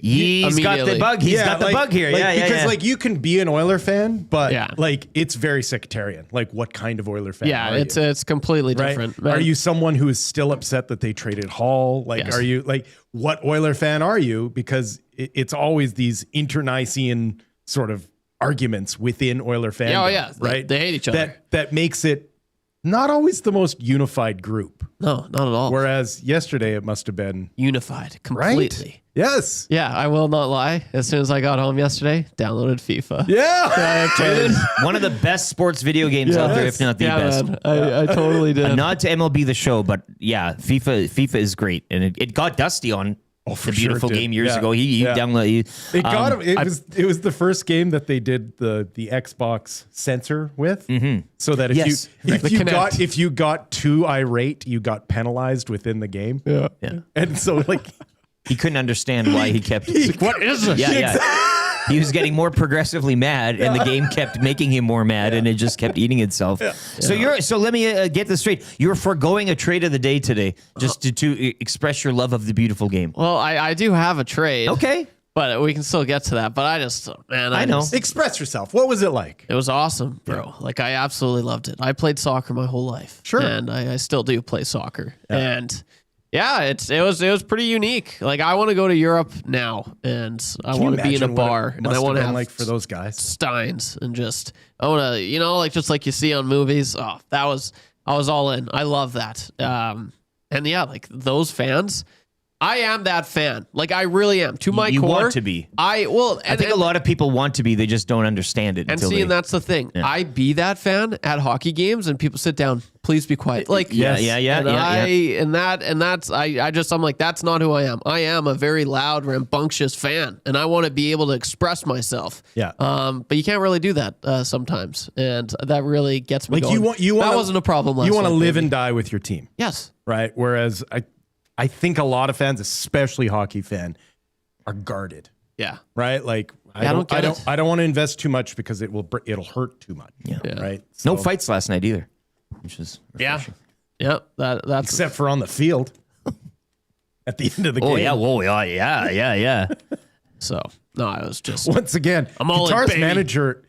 He's got the bug. He's got the bug here. Because like you can be an Oiler fan, but Yeah. like it's very sectarian. Like what kind of Oiler fan? Yeah, are you? it's completely Right? different. Are you someone who is still upset that they traded Hall? Like, Yes. are you like what Oiler fan are you? Because it's always these internecine sort of arguments within Oiler fandom. Yeah, oh, yeah. Right. They hate each other. That makes it not always the most unified group. No, not at all. Whereas yesterday it must have been Unified completely. right. Yes. Yeah, I will not lie. As soon as I got home yesterday, downloaded FIFA. Yeah. Dude, one of the best sports video games out there, if not the best. Man, I totally did. Not to MLB the show, but yeah, FIFA is great, and it got Dusty on for the beautiful sure, dude. game years Yeah. ago. He Yeah. downloaded. It got him. It was the first game that they did the Xbox sensor with, so that Yes. if you got too irate, you got penalized within the game. Yeah. And so like He couldn't understand why he kept. What is this? Yeah. He was getting more progressively mad, and the game kept making him more mad, and it just kept eating itself. So let me get this straight. You're foregoing a trade of the day today just to express your love of the beautiful game. Well, I do have a trade. Okay. But we can still get to that. But I know. express yourself. What was it like? It was awesome, bro. Like, I absolutely loved it. I played soccer my whole life. Sure. And I still do play soccer. And yeah, it was pretty unique. Like, I want to go to Europe now, and I want to be in a bar, and I want to have like for those guys. steins, and just I want to, like just like you see on movies. Oh, I was all in. I love that. And yeah, like those fans. I am that fan. Like, I really am. To my You core. want to be. I think a lot of people want to be. They just don't understand it. And see, and that's the thing. Yeah. I be that fan at hockey games, and people sit down. Please be quiet. Like, Yeah. I'm like, that's not who I am. I am a very loud, rambunctious fan, and I want to be able to express myself. Yeah. But you can't really do that sometimes, and that really gets me Like going. you want that wasn't a problem last You want to night, live baby. and die with your team. Yes. Right. Whereas I think a lot of fans, especially hockey fan, are guarded. Yeah. Right? Like I I don't don't get I don't want to invest too much because it'll hurt too much. Yeah. Right? No So- fights last night either, which is refreshing. Yeah. That's except for on the field at the end of the game. Oh yeah, whoa, yeah. so. No, it was just Once again, I'm all in, Qatar's baby. manager,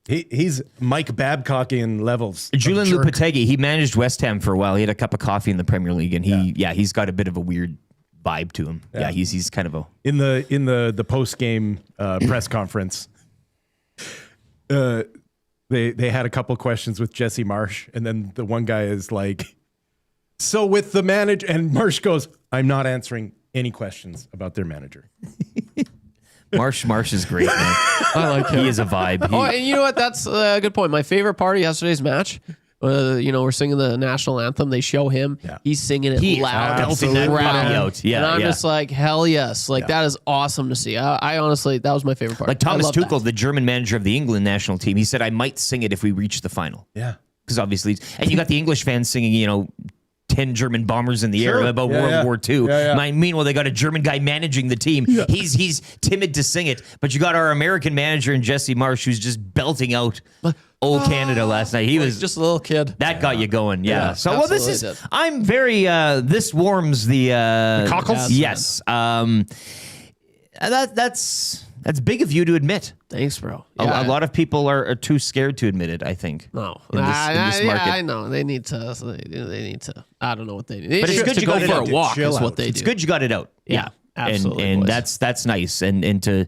he's Mike Babcockian levels. of Julian jerk. Lopetegui, he managed West Ham for a while. He had a cup of coffee in the Premier League, and he's got a bit of a weird vibe to him. Yeah, he's kind of a in the post game press conference. They had a couple questions with Jesse Marsh, and then the one guy is like, "So with the manager," and Marsh goes, "I'm not answering any questions about their manager." Marsh is great, man. I like him. He is a vibe. Oh, and you know what? That's a good point. My favorite part of yesterday's match, we're singing the national anthem. They show him. Yeah. He's singing it loud. belting that Incredible. body out. Yeah, and I'm yeah. just like, hell yes. Like, that is awesome to see. I honestly, that was my favorite part. Like Thomas I love Tuchel, that. the German manager of the England national team, he said, I might sing it if we reach the final. Yeah. Because obviously, and you got the English fans singing, 10 German bombers in the air about World War II. Meanwhile, they got a German guy managing the team. Yeah. He's timid to sing it. But you got our American manager in Jesse Marsh, who's just belting out old Canada last night. He was just a little kid. That got you going. Yeah. So, this is, did. I'm very, this warms the cockles? Yes. That's big of you to admit. Thanks, bro. A lot of people are too scared to admit it, I think. No, in this market. Yeah, I know. They need to. They need to. I don't know what they need. But it's good to you go got it for out. a walk. Chill Is out. what they do. It's good you got it out. Yeah, absolutely, And boys. that's nice. And to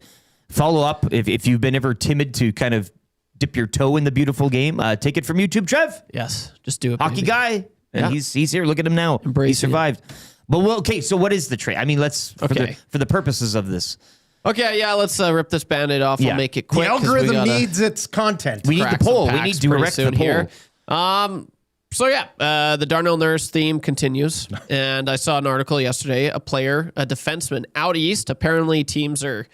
follow up, if you've been ever timid to kind of dip your toe in the beautiful game, take it from YouTube, Trev. Yes, just do it. Hockey baby. guy. And Yeah. he's here. Look at him now. Embrace he it. survived. But okay, so what is the trade? I mean, for the purposes of this. Okay, yeah, let's rip this Band-Aid off. Yeah. I'll make it quick. The 'cause we algorithm gotta needs its content. We need the crack some poll. We packs need to pretty erect the soon poll. here. The Darnell Nurse theme continues. And I saw an article yesterday, a defenseman out east. Apparently teams are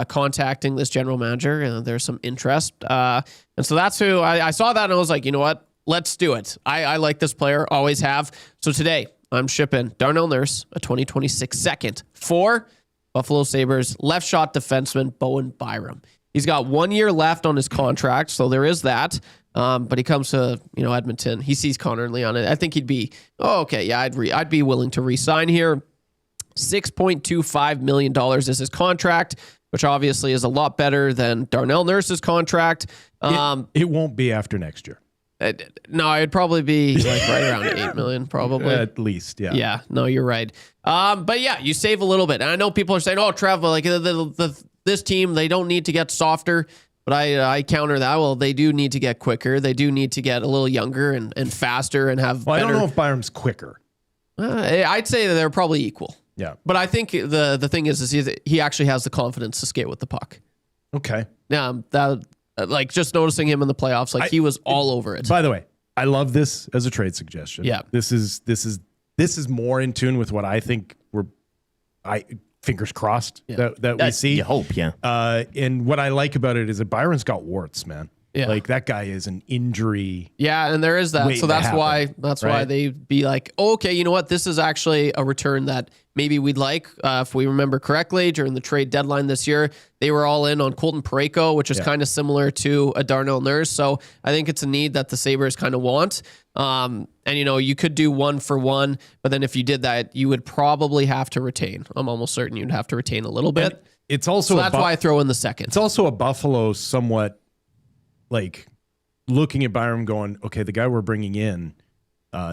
contacting this general manager and there's some interest. And so that's who I saw that and I was like, you know what? Let's do it. I like this player, always have. So today I'm shipping Darnell Nurse, a 2026 second for Buffalo Sabres left shot defenseman Bowen Byram. He's got 1 year left on his contract, so there is that. But he comes to Edmonton. He sees Connor and Leon. I think he'd be I'd be willing to re-sign here. $6.25 million is his contract, which obviously is a lot better than Darnell Nurse's contract. It won't be after next year. No, it'd probably be like right around 8 million, probably. At least, yeah. Yeah, no, you're right. But yeah, you save a little bit. And I know people are saying, "Oh, Trev, like this team, they don't need to get softer." But I counter that. Well, they do need to get quicker. They do need to get a little younger and faster and have. Well, better. I don't know if Byram's quicker. I'd say that they're probably equal. Yeah. But I think the thing is he actually has the confidence to skate with the puck. Okay. Like just noticing him in the playoffs, like he was all over it. By the way, I love this as a trade suggestion. Yeah. This is more in tune with what I think fingers crossed that we see. You hope, yeah. And what I like about it is that Byron's got warts, man. Yeah. Like that guy is an injury. Yeah, and there is that. waiting So to that's happen, why right? they'd be like, oh, okay, you know what? This is actually a return that maybe we'd like. If we remember correctly, during the trade deadline this year, they were all in on Colton Parayko, which is kind of similar to a Darnell Nurse. So I think it's a need that the Sabres kind of want. And you could do 1 for 1, but then if you did that, you would probably have to retain. I'm almost certain you'd have to retain a little bit. And it's also So that's why I throw in the second. It's also a Buffalo somewhat like looking at Byram going, okay, the guy we're bringing in,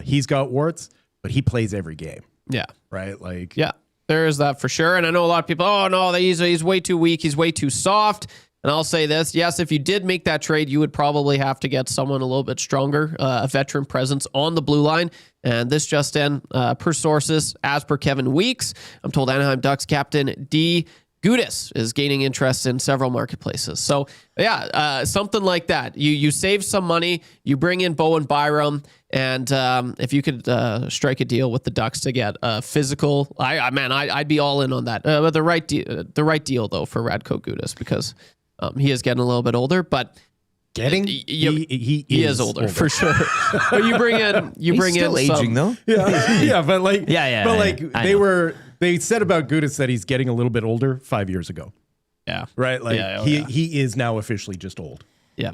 he's got warts, but he plays every game. Yeah. Right? Like, yeah, there is that for sure. And I know a lot of people, oh no, he's way too weak. He's way too soft. And I'll say this, yes, if you did make that trade, you would probably have to get someone a little bit stronger, a veteran presence on the blue line. And this just in, per sources, as per Kevin Weeks, I'm told Anaheim Ducks captain D. Gudis is gaining interest in several marketplaces. So yeah, something like that. You save some money, you bring in Bowen Byram, and if you could strike a deal with the Ducks to get physical, I'd be all in on that. But the right deal though for Radko Gudis, because he is getting a little bit older. But getting. He is older for sure. But you bring in He's still in aging though. Yeah, but like Yeah, they said about Gudas that he's getting a little bit older 5 years ago. Yeah. Right? Like he is now officially just old. Yeah.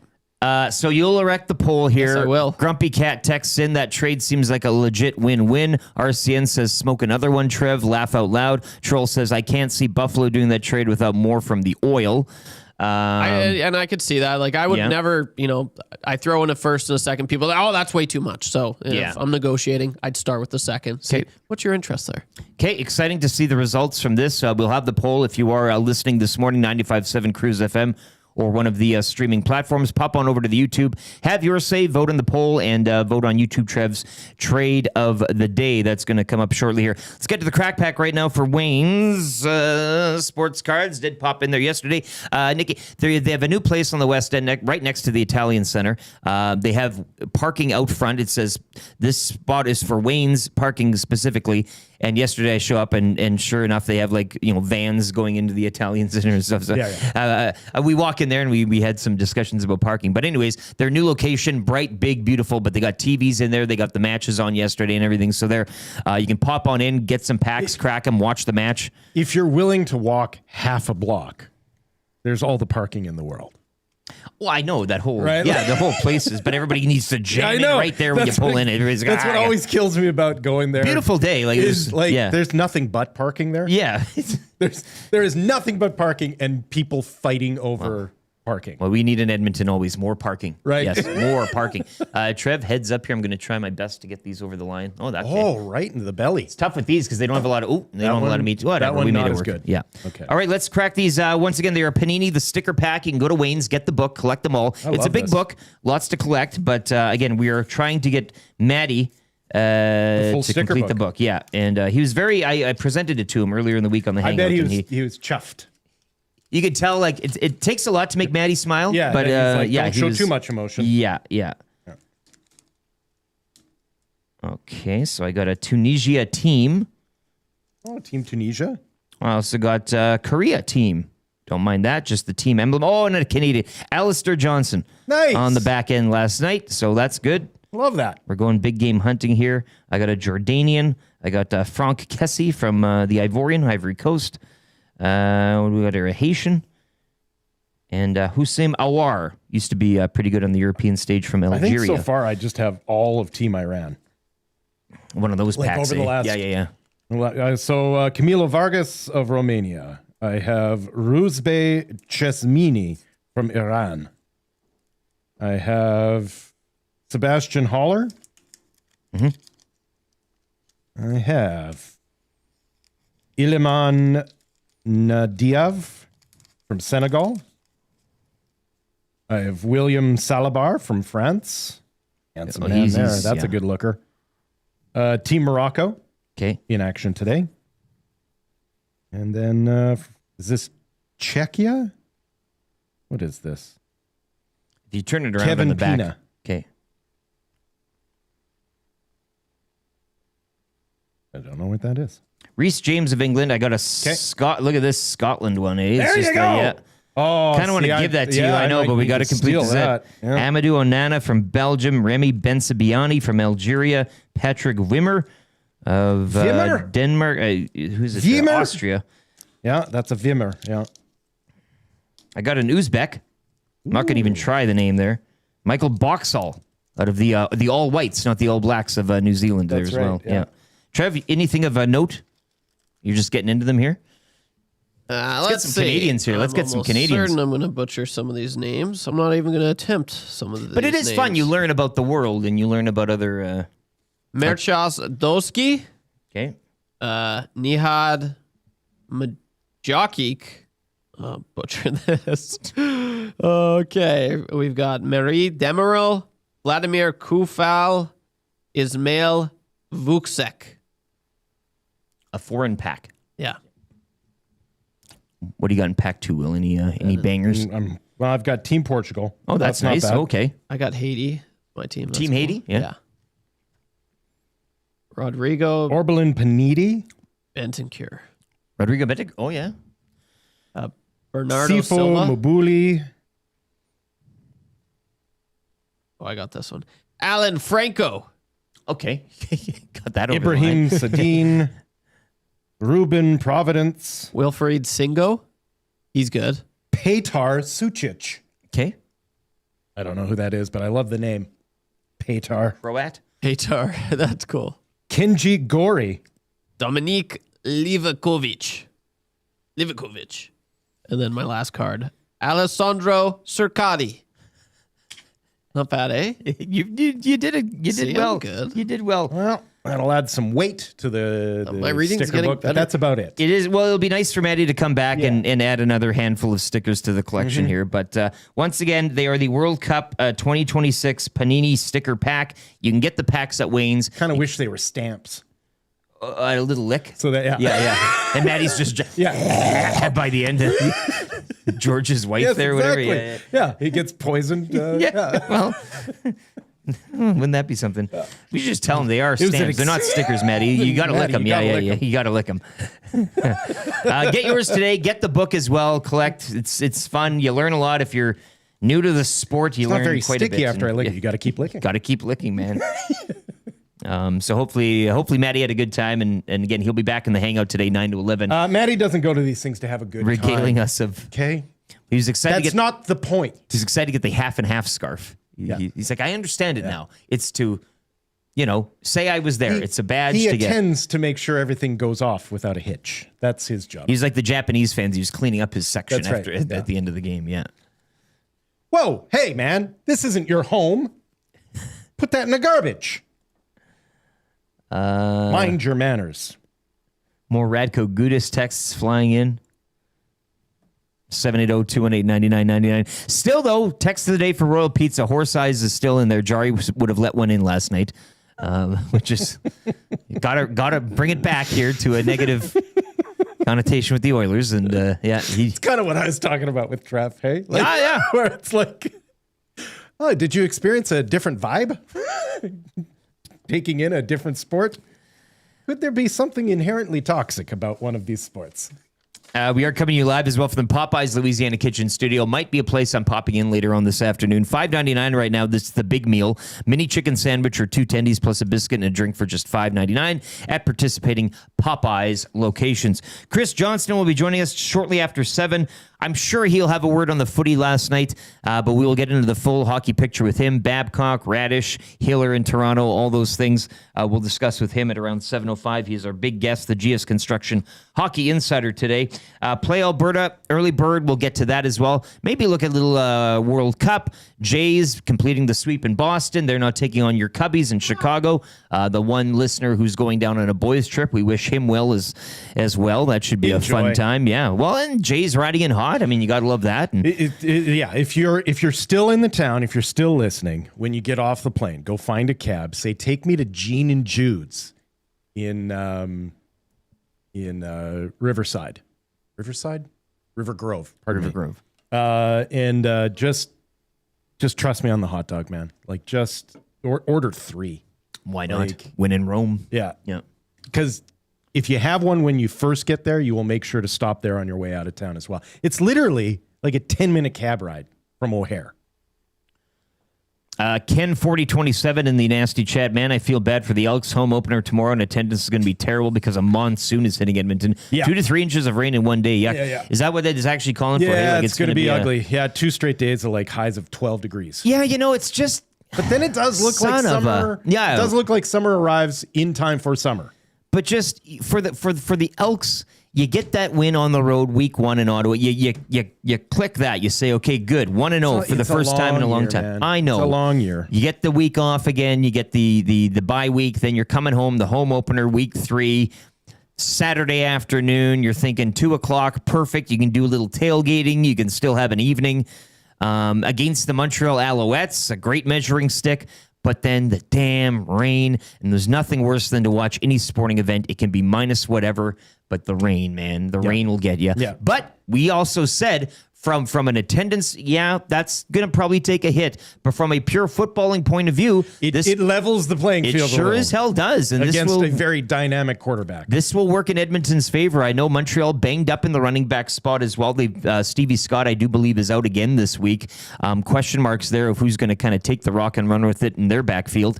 So you'll erect the poll here. Yes, I will. Grumpy Cat texts in that trade seems like a legit win-win. RCN says smoke another one, Trev. Laugh out loud. Troll says I can't see Buffalo doing that trade without more from the oil. And I could see that. Like I would never, I throw in a first and a second. People, that's way too much. So if I'm negotiating, I'd start with the second. See, what's your interest there? Okay, exciting to see the results from this. We'll have the poll if you are listening this morning, 95.7 Cruise FM. Or one of the streaming platforms. Pop on over to the YouTube. Have your say. Vote in the poll and vote on YouTube Trev's trade of the day. That's going to come up shortly here. Let's get to the crack pack right now for Wayne's sports cards. Did pop in there yesterday. Nikki, they have a new place on the West End, right next to the Italian Center. They have parking out front. It says this spot is for Wayne's parking specifically. And yesterday I show up and sure enough they have vans going into the Italian Center and stuff. So we walk in there and we had some discussions about parking. But anyways, their new location, bright, big, beautiful. But they got TVs in there. They got the matches on yesterday and everything. So there, you can pop on in, get some packs, crack them, watch the match. If you're willing to walk half a block, there's all the parking in the world. Well, I know that whole the whole place is, but everybody needs to jam in right there when you pull in. That's what always kills me about going there. Beautiful day, there's nothing but parking there. Yeah, there is nothing but parking and people fighting over parking. Well, we need in Edmonton always more parking. Right. Yes, more parking. Trev, heads up here. I'm going to try my best to get these over the line. Right into the belly. It's tough with these because they don't have a lot of meat. Whatever. That one we made not it as work. good. Yeah. Okay. All right, let's crack these. Once again, they are Panini, the sticker pack. You can go to Wayne's, get the book, collect them all. It's a big book, lots to collect. But again, we are trying to get Maddie to complete the book. Yeah, and he was I presented it to him earlier in the week on the Hangout. I bet he was chuffed. You could tell, it takes a lot to make Maddie smile. Yeah, but don't show too much emotion. Yeah. Okay, so I got a Tunisia team. Oh, Team Tunisia. I also got Korea team. Don't mind that, just the team emblem. Oh, and a Canadian. Alistair Johnston. Nice. On the back end last night, so that's good. Love that. We're going big game hunting here. I got a Jordanian. I got Franck Kessie from the Ivory Coast. We got a Haitian. And Hussein Awar used to be pretty good on the European stage from Algeria. I think so far I just have all of Team Iran. One of those packs. Over the last, yeah. So Camilo Vargas of Romania. I have Ruzbe Chesmini from Iran. I have Sebastian Haller. Mm-hmm. I have Iliman Nadiav from Senegal. I have William Salabar from France. Handsome man there. That's a good looker. Team Morocco. Okay. In action today. And then, is this Czechia? What is this? If you turn it around Kevin in the back. Pina. Okay. I don't know what that is. Reece James of England. I got a look at this Scotland one. Eh? There you go. Oh, kind of want to give that to you. I know, but we got to complete the set. Yeah. Amadou Onana from Belgium. Remy Bensebaini from Algeria. Patrick Wimmer of Denmark. Who's it? Austria. Yeah, that's a Wimmer. Yeah. I got an Uzbek. I'm not going to even try the name there. Michael Boxall out of the All Whites, not the All Blacks of New Zealand there as well. Yeah. Trev, anything of a note? You're just getting into them here? Let's get some Canadians here. Let's get some Canadians. I'm going to butcher some of these names. I'm not even going to attempt some of these. But it is fun. You learn about the world and you learn about other. Merchas Doski. Okay. Nihad Majokic. Butcher this. Okay. We've got Marie Demeril, Vladimir Kufal, Ismail Vuksek. A foreign pack. Yeah. What do you got in pack 2, Will? Any bangers? Well, I've got Team Portugal. Oh, that's nice. Okay. I got Haiti. My team. Team cool. Haiti? Yeah. Rodrigo. Orbelin Panidi. Bentancur. Rodrigo Bentancur. Oh, yeah. Bernardo Sifo Silva. Mabuli. Oh, I got this one. Alan Franco. Okay. Got that over Ibrahim the line. Sadine, Ruben Providence, Wilfried Singo. He's good. Petar Sucic. Okay. I don't know who that is, but I love the name. Petar. Croat. Petar. That's cool. Kenji Gori. Dominik Livakovic. And then my last card. Alessandro Cercati. Not bad, eh? You did well. Good. You did well. Well, that'll add some weight to the My reading's sticker getting book, but better. that's about it. It is. Well, it'll be nice for Maddie to come back Yeah. and add another handful of stickers to the collection here. But once again, they are the World Cup 2026 Panini sticker pack. You can get the packs at Wayne's. Kind of wish they were stamps. A little lick. So that, Yeah. And Maddie's just by the end of George's wife Yes, there, whatever. exactly. Yeah. He gets poisoned. Well, wouldn't that be something? We should just tell them they are was an stamps. They're not stickers, Maddie. You got to lick Maddie, them. you gotta lick Yeah. 'em. You got to lick them. Get yours today. Get the book as well. Collect. It's fun. You learn a lot. If you're new to the sport, you It's learn not very quite a bit. sticky after I lick it. You got to keep licking. Got to keep licking, man. So hopefully Maddie had a good time, and again, he'll be back in the hangout today, 9 to 11, Maddie doesn't go to these things to have a good regaling time. us of. Okay. He was excited. That's not the point. He's excited to get the half and half scarf. He's like, I understand it now. It's to, say I was there. It's a badge He to get. attends to make sure everything goes off without a hitch. That's his job. He's like the Japanese fans. He was cleaning up his section That's right, at the end of the game. Yeah. Whoa, hey, man, this isn't your home. Put that in the garbage. Mind your manners. More Radko Gudis texts flying in. 780-218-9999. Still, though, text of the day for Royal Pizza. Horse Eyes is still in there. Jari would have let one in last night, which is gotta bring it back here to a negative connotation with the Oilers. And It's kind of what I was talking about with Trev, hey? Yeah. Where it's like, oh, did you experience a different vibe? Taking in a different sport? Could there be something inherently toxic about one of these sports? We are coming to you live as well from the Popeyes Louisiana Kitchen Studio. Might be a place I'm popping in later on this afternoon. $5.99 right now. This is the big meal. Mini chicken sandwich or 2 tendies plus a biscuit and a drink for just $5.99 at participating Popeyes locations. Chris Johnston will be joining us shortly after 7. I'm sure he'll have a word on the footy last night, but we will get into the full hockey picture with him. Babcock, Radish, Hiller in Toronto, all those things we'll discuss with him at around 7:05. He is our big guest, the GS Construction Hockey Insider today. Play Alberta, early bird, we'll get to that as well. Maybe look at a little World Cup. Jays completing the sweep in Boston. They're not taking on your Cubbies in Chicago. The one listener who's going down on a boys trip, we wish him well as well. That should be a fun time. Yeah. Well, and Jays riding in hot. I mean, you got to love that. And If you're still in the town, if you're still listening, when you get off the plane, go find a cab. Say, take me to Gene and Jude's in Riverside. River Grove. River Grove. And just trust me on the hot dog, man. Like, just order 3. Why not? Win in Rome. Yeah. Yeah. Because if you have one when you first get there, you will make sure to stop there on your way out of town as well. It's literally like a 10-minute cab ride from O'Hare. Ken 4027 in the nasty chat. Man, I feel bad for the Elks home opener tomorrow, and attendance is going to be terrible because a monsoon is hitting Edmonton. Yeah. 2 to 3 inches of rain in one day. Yeah. Is that what that is actually calling for? Yeah, Hey, it's going to be ugly. Yeah, 2 straight days of like highs of 12 degrees. Yeah, it's just. But then it does look like summer. It does look like summer arrives in time for summer. But just for the Elks, you get that win on the road week 1 in Ottawa. You click that. You say, okay, good, 1-0 for the first time in a long time. Man. I know. It's a long year. You get the week off again. You get the bye week. Then you're coming home. The home opener, week 3, Saturday afternoon. You're thinking 2:00, perfect. You can do a little tailgating. You can still have an evening against the Montreal Alouettes. A great measuring stick. But then the damn rain, and there's nothing worse than to watch any sporting event. It can be minus whatever, but the rain, man, the rain will get you. Yeah. But we also said From an attendance, yeah, that's going to probably take a hit. But from a pure footballing point of view, it levels the playing field. It sure as hell does. And against a very dynamic quarterback. This will work in Edmonton's favor. I know Montreal banged up in the running back spot as well. Stevie Scott, I do believe, is out again this week. Question marks there of who's going to kind of take the rock and run with it in their backfield.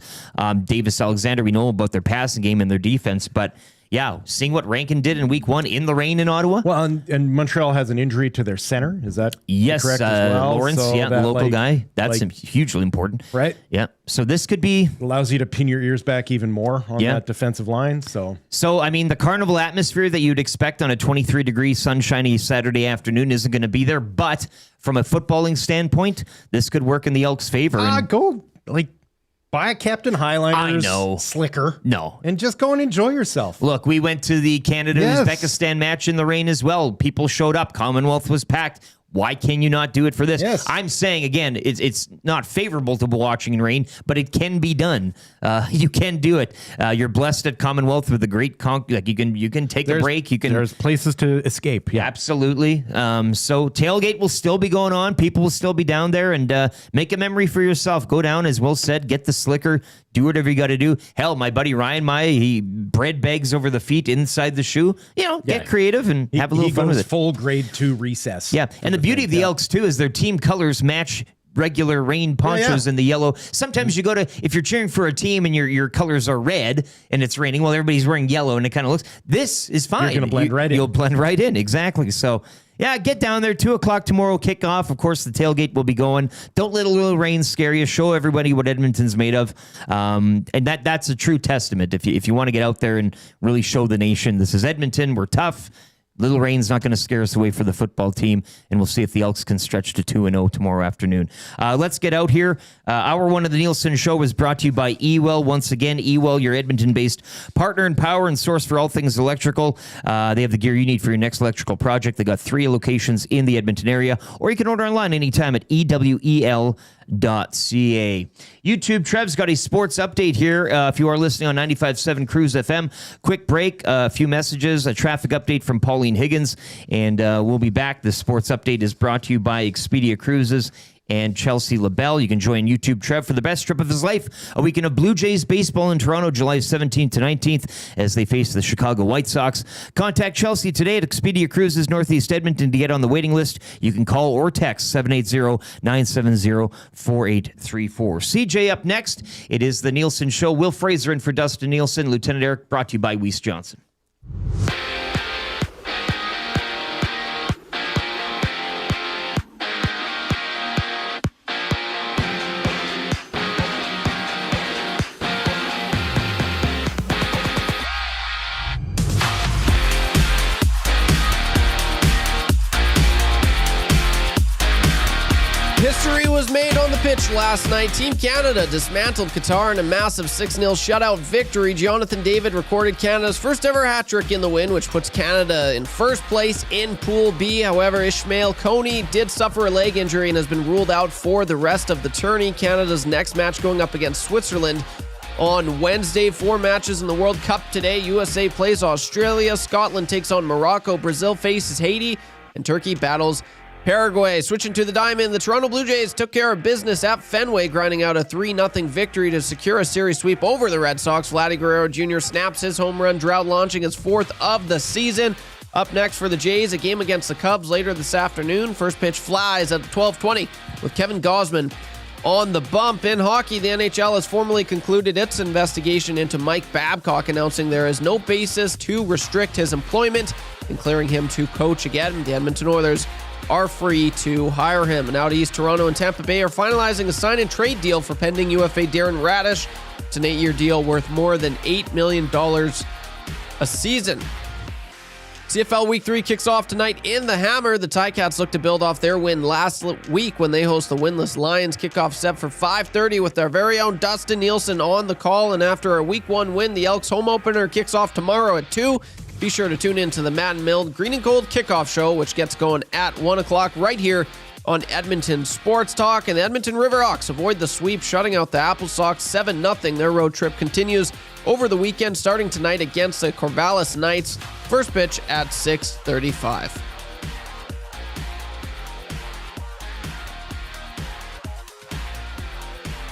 Davis Alexander, we know about their passing game and their defense, but yeah, seeing what Rankin did in week 1 in the rain in Ottawa. Well, and Montreal has an injury to their center. Is that correct as well? Lawrence, so the local guy. That's hugely important. Right? Yeah. So this could be... allows you to pin your ears back even more on that defensive line. So, I mean, the carnival atmosphere that you'd expect on a 23-degree sunshiny Saturday afternoon isn't going to be there. But from a footballing standpoint, this could work in the Elks' favor. Buy a Captain Highliners slicker. No. And just go and enjoy yourself. Look, we went to the Canada-Uzbekistan match in the rain as well. People showed up. Commonwealth was packed. Why can you not do it for this? Yes. I'm saying, again, it's not favorable to watching in rain, but it can be done. You can do it. You're blessed at Commonwealth with a great you can take a break. There's places to escape. Yeah, absolutely. So tailgate will still be going on. People will still be down there, and make a memory for yourself. Go down, as Will said, get the slicker, do whatever you got to do. Hell, my buddy Ryan he bread bags over the feet inside the shoe. Get creative and have a little fun with it. Full grade 2 recess. Yeah, and the beauty of the Elks too is their team colors match regular rain ponchos in the yellow. Sometimes you go to, if you're cheering for a team and your colors are red and it's raining, well, everybody's wearing yellow and it kind of looks, this is fine. You're going to blend right in. You'll blend right in, exactly. So, yeah, get down there. 2:00 tomorrow, kickoff. Of course, the tailgate will be going. Don't let a little rain scare you. Show everybody what Edmonton's made of. And that's a true testament. If you want to get out there and really show the nation, this is Edmonton. We're tough. Little rain's not going to scare us away for the football team, and we'll see if the Elks can stretch to 2-0 tomorrow afternoon. Let's get out here. Hour 1 of the Nielson Show was brought to you by Ewell. Once again, Ewell, your Edmonton-based partner in power and source for all things electrical. They have the gear you need for your next electrical project. They got 3 locations in the Edmonton area, or you can order online anytime at ewel.ca. YouTube, Trev's got a sports update here. If you are listening on 95.7 Cruise FM, quick break, a few messages, a traffic update from Pauline Higgins, and we'll be back. The sports update is brought to you by Expedia Cruises and Chelsea LaBelle. You can join YouTube Trev for the best trip of his life. A weekend of Blue Jays baseball in Toronto, July 17th to 19th, as they face the Chicago White Sox. Contact Chelsea today at Expedia Cruises, Northeast Edmonton, to get on the waiting list. You can call or text 780-970-4834. CJ up next. It is the Nielsen Show. Will Fraser in for Dustin Nielsen. Lieutenant Eric, brought to you by Weiss Johnson. History was made on the pitch last night. Team Canada dismantled Qatar in a massive 6-0 shutout victory. Jonathan David recorded Canada's first ever hat-trick in the win, which puts Canada in first place in Pool B. However, Ishmael Coney did suffer a leg injury and has been ruled out for the rest of the tourney. Canada's next match going up against Switzerland on Wednesday. 4 matches in the World Cup today. USA plays Australia, Scotland takes on Morocco, Brazil faces Haiti, and Turkey battles Paraguay. Switching to the diamond, the Toronto Blue Jays took care of business at Fenway, grinding out a 3-0 victory to secure a series sweep over the Red Sox. Vladdy Guerrero Jr. snaps his home run drought, launching his 4th of the season. Up next for the Jays, a game against the Cubs later this afternoon. First pitch flies at 12:20 with Kevin Gausman on the bump. In hockey, the NHL has formally concluded its investigation into Mike Babcock, announcing there is no basis to restrict his employment and clearing him to coach again. The Edmonton Oilers are free to hire him. And out east, Toronto and Tampa Bay are finalizing a sign-and-trade deal for pending UFA Darren Radish. It's an 8-year deal worth more than $8 million a season. CFL Week 3 kicks off tonight in the Hammer. The Ticats look to build off their win last week when they host the winless Lions. Kickoff set for 5:30 with our very own Dustin Nielsen on the call. And after a Week 1 win, the Elks home opener kicks off tomorrow at 2. Be sure to tune in to the Matt and Mild Green and Gold Kickoff Show, which gets going at 1 o'clock right here on Edmonton Sports Talk. And the Edmonton Riverhawks avoid the sweep, shutting out the Apple Sox 7-0. Their road trip continues over the weekend, starting tonight against the Corvallis Knights. First pitch at 6:35.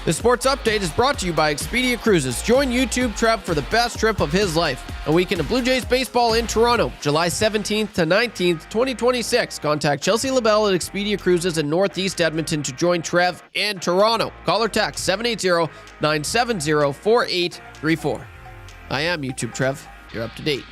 The Sports Update is brought to you by Expedia Cruises. Join YouTube Trev for the best trip of his life. A weekend of Blue Jays baseball in Toronto, July 17th to 19th, 2026. Contact Chelsea LaBelle at Expedia Cruises in Northeast Edmonton to join Trev in Toronto. Call or text 780-970-4834. I am YouTube Trev. You're up to date.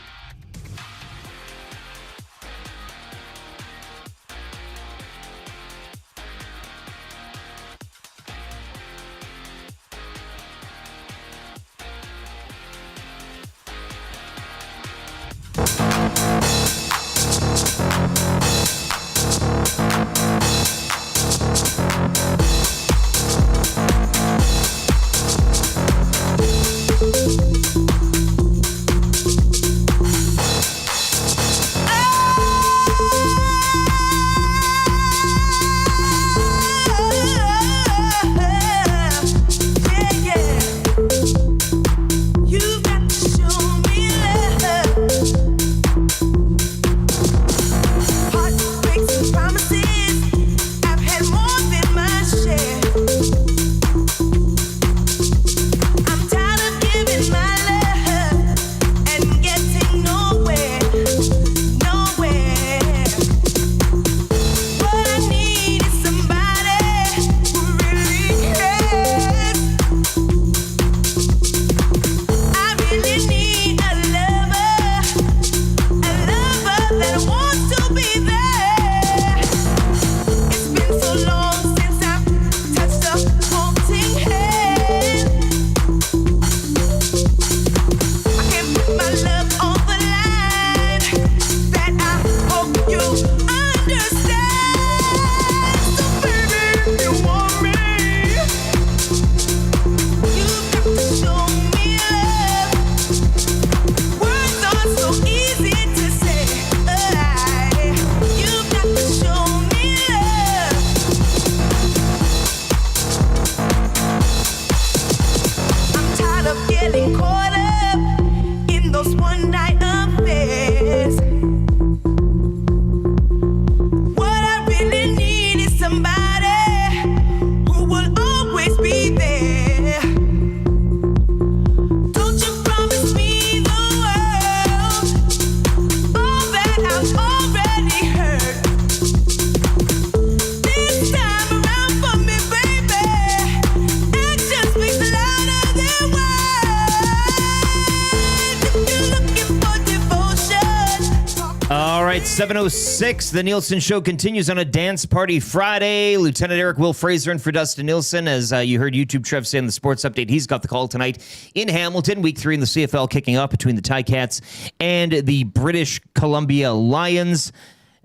right, 7:06. The Nielson Show continues on a Dance Party Friday. Lieutenant Eric Will Fraser in for Dustin Nielsen. As you heard YouTube Trev say in the sports update, he's got the call tonight in Hamilton. Week 3 in the CFL kicking off between the Ticats and the British Columbia Lions.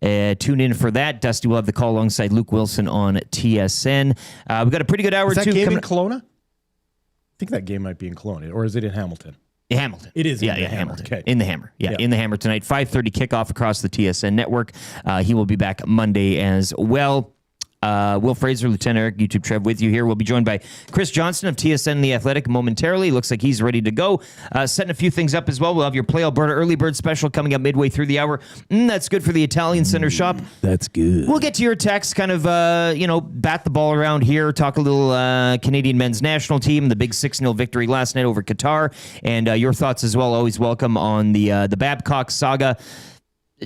Tune in for that. Dusty will have the call alongside Luke Wilson on TSN. We've got a pretty good hour or two. Is that game in Kelowna? I think that game might be in Kelowna, or is it in Hamilton? Hamilton. It is. Yeah, in the Hamilton. Okay. In the Hammer. Yeah, in the Hammer tonight. 5:30 kickoff across the TSN network. He will be back Monday as well. Will Fraser, Lieutenant Eric, YouTube Trev with you here. We'll be joined by Chris Johnston of TSN The Athletic momentarily. Looks like he's ready to go. Setting a few things up as well. We'll have your Play Alberta Early Bird special coming up midway through the hour. That's good for the Italian Center shop. That's good. We'll get to your text, kind of, bat the ball around here, talk a little Canadian men's national team, the big 6-0 victory last night over Qatar, and your thoughts as well. Always welcome on the Babcock saga.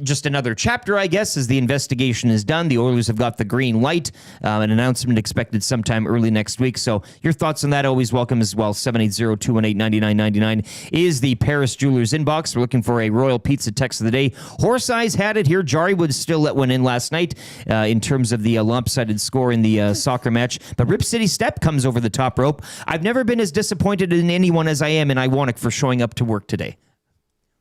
Just another chapter, I guess, as the investigation is done. The Oilers have got the green light. An announcement expected sometime early next week. So your thoughts on that always welcome as well. 780-218-9999 is the Paris Jewelers inbox. We're looking for a Royal Pizza text of the day. Horse Eyes had it here. Jari would still let one in last night in terms of the lopsided score in the soccer match. But Rip City Step comes over the top rope. I've never been as disappointed in anyone as I am in Iwanic for showing up to work today.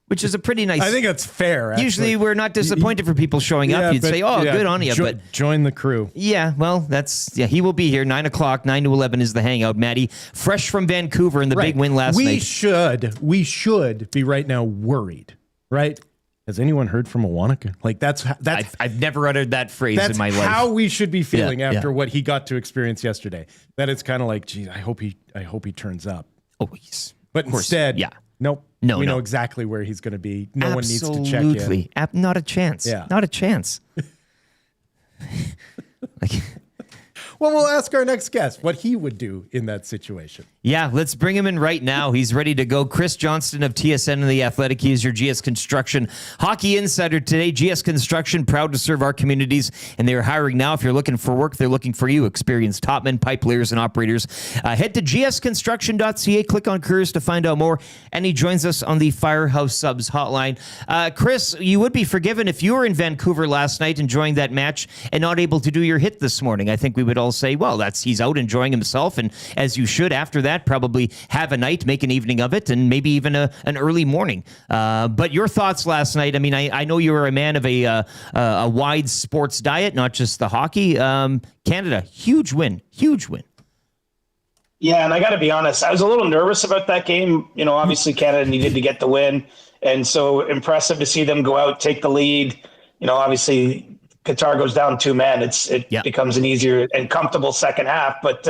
Which is a pretty nice... I think that's fair, actually. Usually we're not disappointed for people showing up. You'd say, good on you. But join the crew. Yeah, well, he will be here. 9 o'clock, 9 to 11 is the hangout. Maddie, fresh from Vancouver in the big win last night. We should be right now worried, right? Has anyone heard from Iwanic? Like that's I've never uttered that phrase in my life. That's how we should be feeling after what he got to experience yesterday. That it's kind of like, geez, I hope he turns up. Oh, yes. But instead, nope. No, we know exactly where he's going to be. No one needs to check in. Absolutely. Not a chance. Yeah. Not a chance. Well, we'll ask our next guest what he would do in that situation. Yeah, let's bring him in right now. He's ready to go. Chris Johnston of TSN and The Athletic. He is your GS Construction hockey insider today. GS Construction, proud to serve our communities, and they're hiring now. If you're looking for work, they're looking for you. Experienced top men, pipe layers, and operators. Head to gsconstruction.ca, click on careers to find out more, and he joins us on the Firehouse Subs hotline. Chris, you would be forgiven if you were in Vancouver last night enjoying that match and not able to do your hit this morning. I think we would all say, well, he's out enjoying himself, and as you should after that, probably have a night, make an evening of it, and maybe even an early morning. But your thoughts last night? I mean, I know you were a man of a wide sports diet, not just the hockey. Canada, huge win. Yeah, and I got to be honest, I was a little nervous about that game. You know, obviously Canada needed to get the win, and so impressive to see them go out, take the lead. You know, obviously Qatar goes down 2-man. It becomes an easier and comfortable second half, but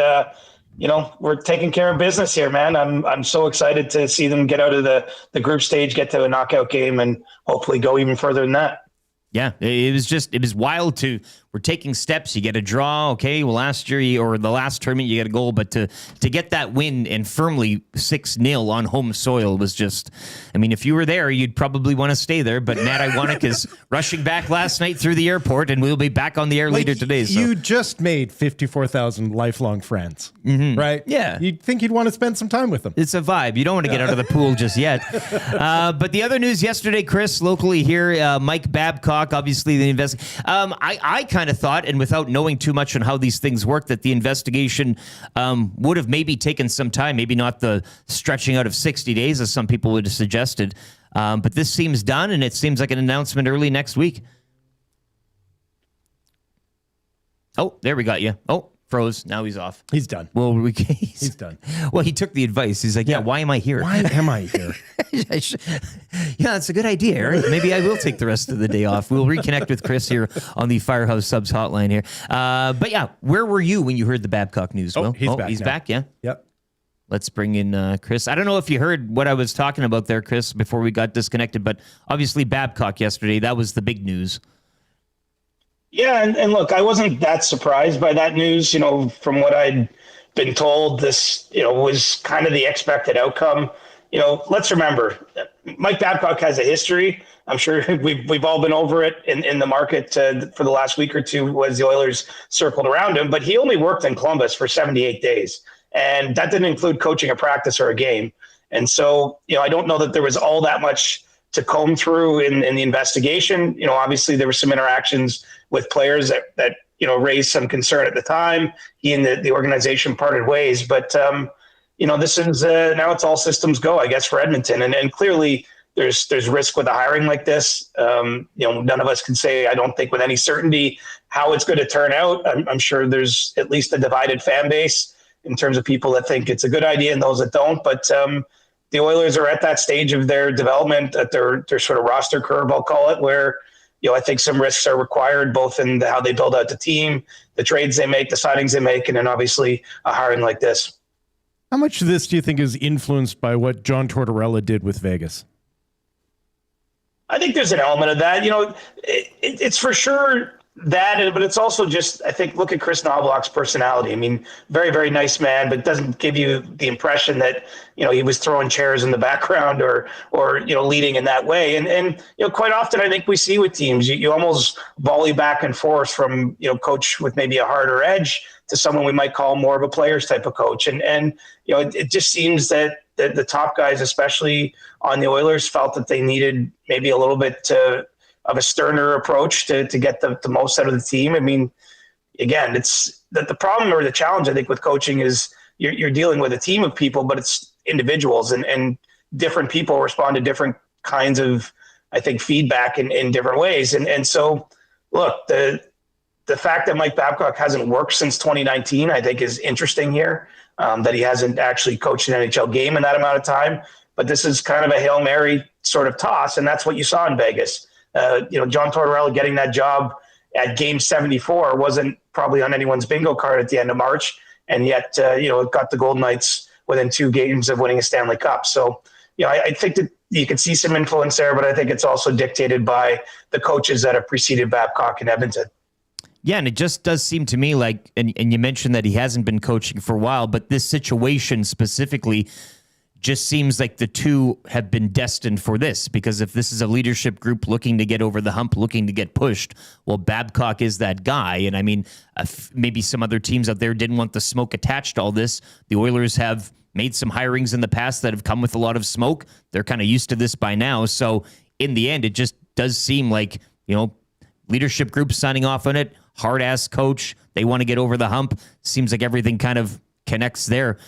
you know, we're taking care of business here, man. I'm so excited to see them get out of the group stage, get to a knockout game, and hopefully go even further than that. Yeah, it was wild we're taking steps. You get a draw. Okay, well, last year or the last tournament, you get a goal, but to get that win and firmly 6-0 on home soil was just, I mean, if you were there, you'd probably want to stay there. But Matt Iwanek is rushing back last night through the airport, and we'll be back on the air later today. So. You just made 54,000 lifelong friends, right? Yeah. You'd think you'd want to spend some time with them. It's a vibe. You don't want to get out of the pool just yet. But the other news yesterday, Chris, locally here, Mike Babcock, obviously the I kind of thought, and without knowing too much on how these things work, that the investigation would have maybe taken some time, maybe not the stretching out of 60 days as some people would have suggested. But this seems done, and it seems like an announcement early next week. Oh, there we got you. Oh, froze. Now he's off. He's done. Well, he's done. Well, he took the advice. He's like, yeah, why am I here? Why am I here? Yeah, it's a good idea, Eric. Maybe I will take the rest of the day off. We'll reconnect with Chris here on the Firehouse Subs hotline here. But yeah, where were you when you heard the Babcock news? Oh, he's back. He's back, yeah? Yep. Let's bring in Chris. I don't know if you heard what I was talking about there, Chris, before we got disconnected, but obviously Babcock yesterday, that was the big news. Yeah, and look, I wasn't that surprised by that news. You know, from what I'd been told, this, you know, was kind of the expected outcome. You know, let's remember, Mike Babcock has a history. I'm sure we've all been over it in the market for the last week or two as the Oilers circled around him, but he only worked in Columbus for 78 days. And that didn't include coaching a practice or a game. And so, you know, I don't know that there was all that much to comb through in the investigation. You know, obviously there were some interactions with players that you know, raised some concern at the time. He and the organization parted ways, but you know, this is now it's all systems go, I guess, for Edmonton. And clearly there's risk with a hiring like this. You know, none of us can say, I don't think with any certainty, how it's going to turn out. I'm sure there's at least a divided fan base in terms of people that think it's a good idea and those that don't. But the Oilers are at that stage of their development, at their sort of roster curve, I'll call it, where, you know, I think some risks are required, both in how they build out the team, the trades they make, the signings they make, and then obviously a hiring like this. How much of this do you think is influenced by what John Tortorella did with Vegas? I think there's an element of that. You know, it's for sure that, but it's also just, I think, look at Chris Knobloch's personality. I mean, very, very nice man, but doesn't give you the impression that, you know, he was throwing chairs in the background or you know, leading in that way. And you know, quite often I think we see with teams, you almost volley back and forth from, you know, coach with maybe a harder edge to someone we might call more of a players type of coach. And you know, it just seems that the top guys, especially on the Oilers, felt that they needed maybe a little bit of a sterner approach to get the most out of the team. I mean, again, it's the problem or the challenge, I think, with coaching is you're dealing with a team of people, but it's individuals, and different people respond to different kinds of, I think, feedback in different ways. And so, look, the fact that Mike Babcock hasn't worked since 2019, I think, is interesting here, that he hasn't actually coached an NHL game in that amount of time. But this is kind of a Hail Mary sort of toss, and that's what you saw in Vegas. You know, John Tortorella getting that job at game 74 wasn't probably on anyone's bingo card at the end of March. And yet, you know, it got the Golden Knights within 2 games of winning a Stanley Cup. So, you know, I think that you can see some influence there, but I think it's also dictated by the coaches that have preceded Babcock in Edmonton. Yeah, and it just does seem to me like, and you mentioned that he hasn't been coaching for a while, but this situation specifically just seems like the two have been destined for this, because if this is a leadership group looking to get over the hump, looking to get pushed, well, Babcock is that guy. And I mean, maybe some other teams out there didn't want the smoke attached to all this. The Oilers have made some hirings in the past that have come with a lot of smoke. They're kind of used to this by now. So in the end, it just does seem like, leadership group signing off on it, hard-ass coach, they want to get over the hump. Seems like everything kind of connects there.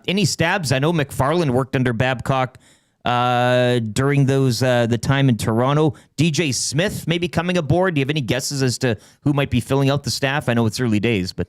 Any stabs? I know McFarland worked under Babcock during the time in Toronto. DJ Smith maybe coming aboard. Do you have any guesses as to who might be filling out the staff? I know it's early days, but...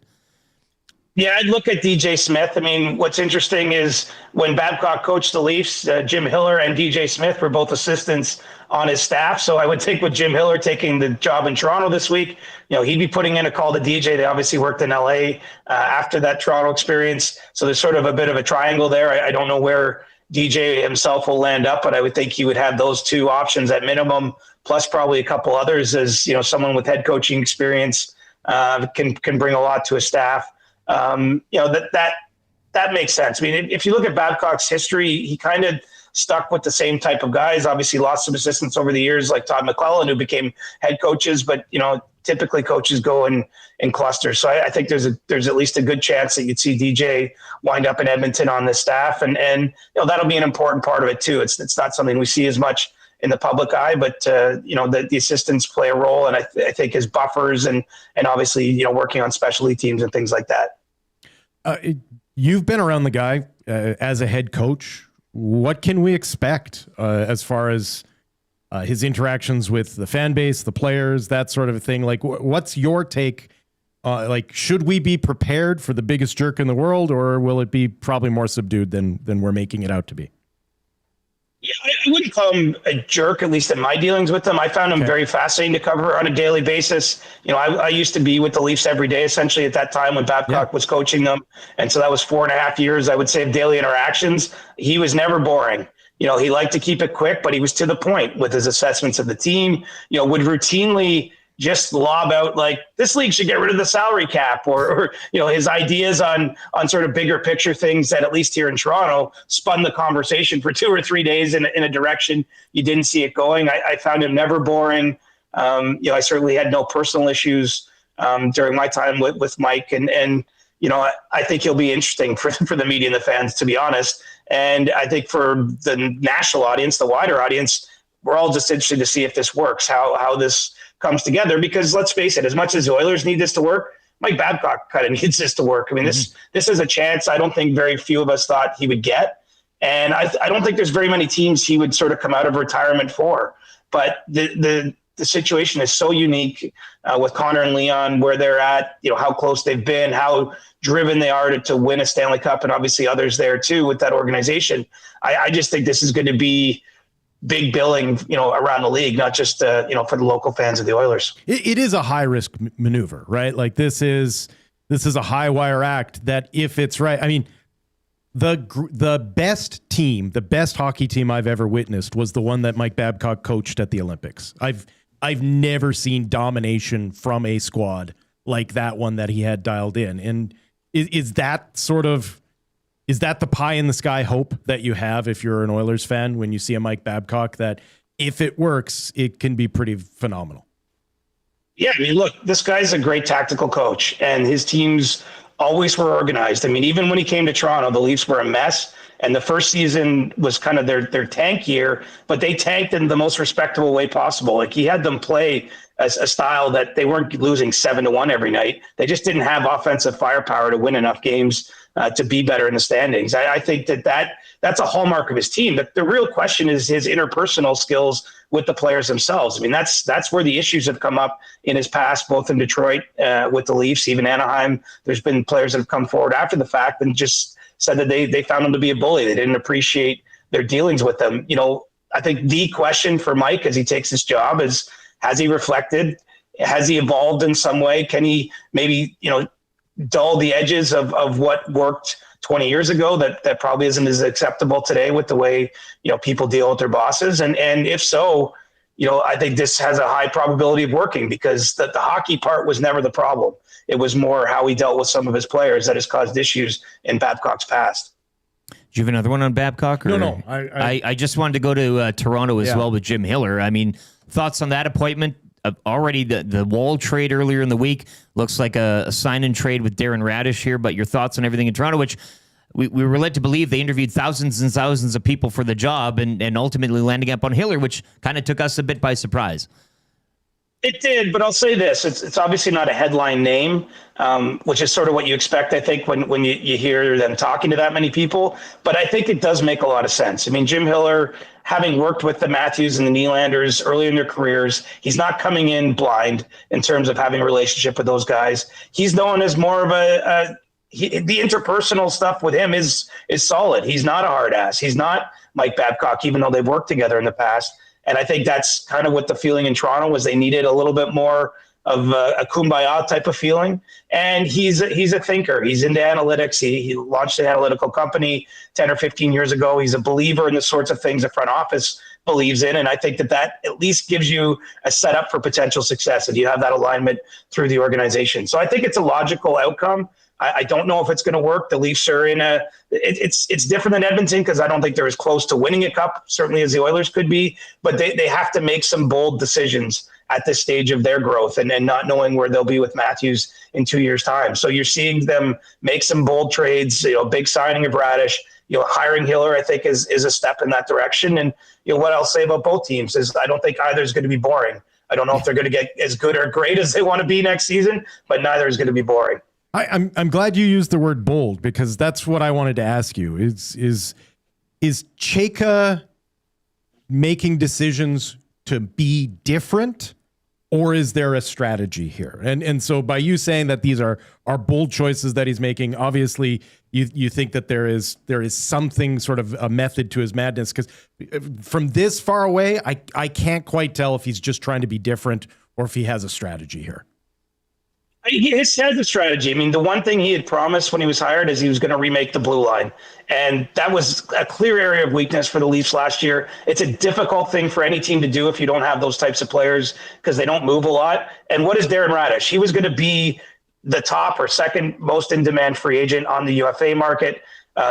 Yeah, I'd look at DJ Smith. I mean, what's interesting is when Babcock coached the Leafs, Jim Hiller and DJ Smith were both assistants on his staff. So I would think with Jim Hiller taking the job in Toronto this week, he'd be putting in a call to DJ. They obviously worked in LA after that Toronto experience. So there's sort of a bit of a triangle there. I don't know where DJ himself will land up, but I would think he would have those two options at minimum, plus probably a couple others as, someone with head coaching experience can bring a lot to a staff. That makes sense. I mean, if you look at Babcock's history, he kind of stuck with the same type of guys. Obviously lost some assistants over the years, like Todd McClellan, who became head coaches, but typically coaches go in clusters. So I think there's at least a good chance that you'd see DJ wind up in Edmonton on this staff. And that'll be an important part of it too. It's not something we see as much in the public eye, but the assistants play a role. And I think as buffers and obviously, working on specialty teams and things like that. You've been around the guy as a head coach. What can we expect as far as his interactions with the fan base, the players, that sort of thing? Like, what's your take? Should we be prepared for the biggest jerk in the world, or will it be probably more subdued than we're making it out to be? Yeah, I wouldn't call him a jerk, at least in my dealings with him. I found him very fascinating to cover on a daily basis. I used to be with the Leafs every day, essentially, at that time when Babcock was coaching them. And so that was 4.5 years, I would say, of daily interactions. He was never boring. He liked to keep it quick, but he was to the point with his assessments of the team, would routinely just lob out like, this league should get rid of the salary cap, or his ideas on sort of bigger picture things that, at least here in Toronto, spun the conversation for 2 or 3 days in a direction you didn't see it going. I found him never boring. I certainly had no personal issues during my time with Mike, and I think he'll be interesting for the media and the fans, to be honest. And I think for the national audience, the wider audience, we're all just interested to see if this works, how this comes together, because let's face it, as much as the Oilers need this to work, Mike Babcock kind of needs this to work. I mean, this is a chance I don't think very few of us thought he would get. And I don't think there's very many teams he would sort of come out of retirement for. But the situation is so unique with Connor and Leon, where they're at, how close they've been, how driven they are to win a Stanley Cup, and obviously others there too with that organization. I just think this is going to be big billing, around the league, not just, for the local fans of the Oilers. It is a high risk maneuver, right? Like this is a high wire act that, if it's right, I mean, the best team, the best hockey team I've ever witnessed was the one that Mike Babcock coached at the Olympics. I've never seen domination from a squad like that one that he had dialed in. And is that the pie in the sky hope that you have if you're an Oilers fan when you see a Mike Babcock, that if it works, it can be pretty phenomenal? Yeah, I mean, look, this guy's a great tactical coach, and his teams always were organized. I mean, even when he came to Toronto, the Leafs were a mess, and the first season was kind of their tank year, but they tanked in the most respectable way possible. Like, he had them play a style that they weren't losing 7-1 every night. They just didn't have offensive firepower to win enough games to be better in the standings. I think that's a hallmark of his team. The real question is his interpersonal skills with the players themselves. I mean, that's where the issues have come up in his past, both in Detroit with the Leafs, even Anaheim. There's been players that have come forward after the fact and just said that they found him to be a bully. They didn't appreciate their dealings with him. I think the question for Mike as he takes this job is, has he reflected? Has he evolved in some way? Can he maybe, dull the edges of what worked 20 years ago that probably isn't as acceptable today with the way, people deal with their bosses? And if so, I think this has a high probability of working because the hockey part was never the problem. It was more how he dealt with some of his players that has caused issues in Babcock's past. Do you have another one on Babcock? Or? No. I just wanted to go to Toronto as well with Jim Hiller. I mean, thoughts on that appointment? Already the Wall trade earlier in the week looks like a sign-and trade with Darren Radish here, but your thoughts on everything in Toronto, which we were led to believe they interviewed thousands and thousands of people for the job and ultimately landing up on Hiller, which kind of took us a bit by surprise. It did, but I'll say this. It's obviously not a headline name, which is sort of what you expect, I think, when you hear them talking to that many people. But I think it does make a lot of sense. I mean, Jim Hiller, having worked with the Matthews and the Nylanders early in their careers, he's not coming in blind in terms of having a relationship with those guys. He's known as more of the interpersonal stuff with him is solid. He's not a hard ass. He's not Mike Babcock, even though they've worked together in the past. And I think that's kind of what the feeling in Toronto was. They needed a little bit more of a kumbaya type of feeling. And he's a thinker. He's into analytics. He launched an analytical company 10 or 15 years ago. He's a believer in the sorts of things the front office believes in. And I think that at least gives you a setup for potential success if you have that alignment through the organization. So I think it's a logical outcome. I don't know if it's going to work. The Leafs are it's different than Edmonton because I don't think they're as close to winning a cup, certainly as the Oilers could be, but they have to make some bold decisions at this stage of their growth and not knowing where they'll be with Matthews in 2 years' time. So you're seeing them make some bold trades, big signing of Radish, hiring Hiller, I think is a step in that direction. And what I'll say about both teams is I don't think either is going to be boring. I don't know if they're going to get as good or great as they want to be next season, but neither is going to be boring. I'm glad you used the word bold because that's what I wanted to ask you. Is Chayka making decisions to be different, or is there a strategy here? And so by you saying that these are bold choices that he's making, obviously you think that there is something sort of a method to his madness, because from this far away, I can't quite tell if he's just trying to be different or if he has a strategy here. He has a strategy. I mean, the one thing he had promised when he was hired is he was going to remake the blue line. And that was a clear area of weakness for the Leafs last year. It's a difficult thing for any team to do if you don't have those types of players because they don't move a lot. And what is Darren Radish? He was going to be the top or second most in-demand free agent on the UFA market.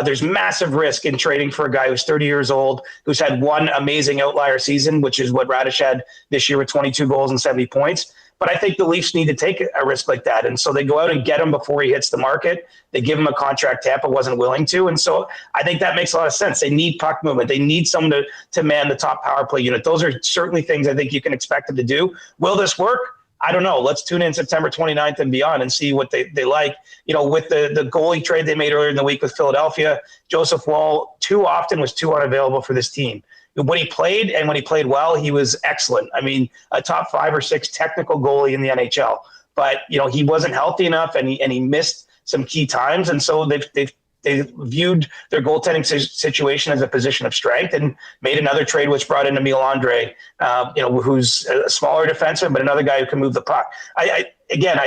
There's massive risk in trading for a guy who's 30 years old, who's had one amazing outlier season, which is what Radish had this year with 22 goals and 70 points. But I think the Leafs need to take a risk like that. And so they go out and get him before he hits the market. They give him a contract Tampa wasn't willing to. And so I think that makes a lot of sense. They need puck movement. They need someone to man the top power play unit. Those are certainly things I think you can expect them to do. Will this work? I don't know. Let's tune in September 29th and beyond and see what they like. With the goalie trade they made earlier in the week with Philadelphia, Joseph Woll too often was too unavailable for this team. When he played and when he played well, he was excellent. I mean, a top 5 or 6 technical goalie in the NHL. But, he wasn't healthy enough and he missed some key times. And so they've viewed their goaltending situation as a position of strength and made another trade, which brought in Emil Andre, who's a smaller defenseman, but another guy who can move the puck. I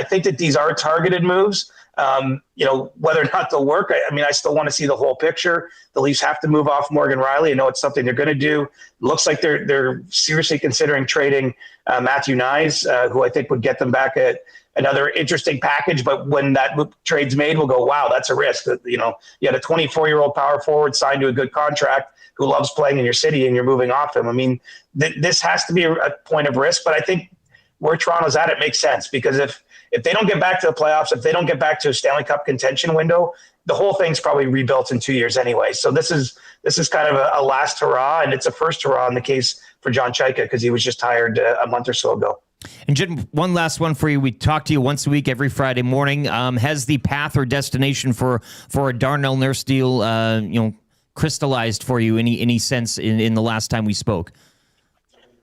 think that these are targeted moves. Whether or not they'll work, I still want to see the whole picture. The Leafs have to move off Morgan Riley. I know it's something they're going to do. Looks like they're seriously considering trading Matthew Nyes, who I think would get them back at another interesting package. But when that trade's made, we'll go, wow, that's a risk. You had a 24-year-old power forward signed to a good contract who loves playing in your city and you're moving off him. I mean, this has to be a point of risk, but I think where Toronto's at, it makes sense because if they don't get back to the playoffs, if they don't get back to a Stanley Cup contention window, the whole thing's probably rebuilt in 2 years anyway. So this is kind of a last hurrah, and it's a first hurrah in the case for John Chayka because he was just hired a month or so ago. And Jim, one last one for you. We talk to you once a week, every Friday morning. Has the path or destination for a Darnell Nurse deal, crystallized for you any sense in the last time we spoke?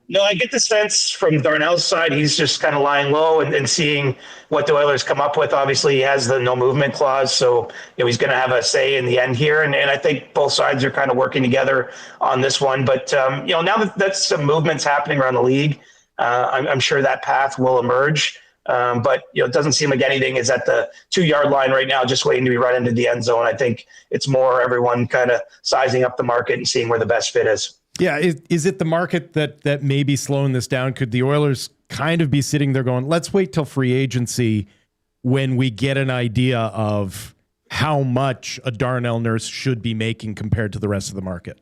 No, I get the sense from Darnell's side, he's just kind of lying low and seeing what the Oilers come up with. Obviously, he has the no movement clause, so he's going to have a say in the end here. And I think both sides are kind of working together on this one. But, now that some movement's happening around the league, I'm sure that path will emerge. But, it doesn't seem like anything is at the 2-yard line right now, just waiting to be run into the end zone. I think it's more everyone kind of sizing up the market and seeing where the best fit is. Yeah, is it the market that may be slowing this down? Could the Oilers kind of be sitting there going, let's wait till free agency when we get an idea of how much a Darnell Nurse should be making compared to the rest of the market?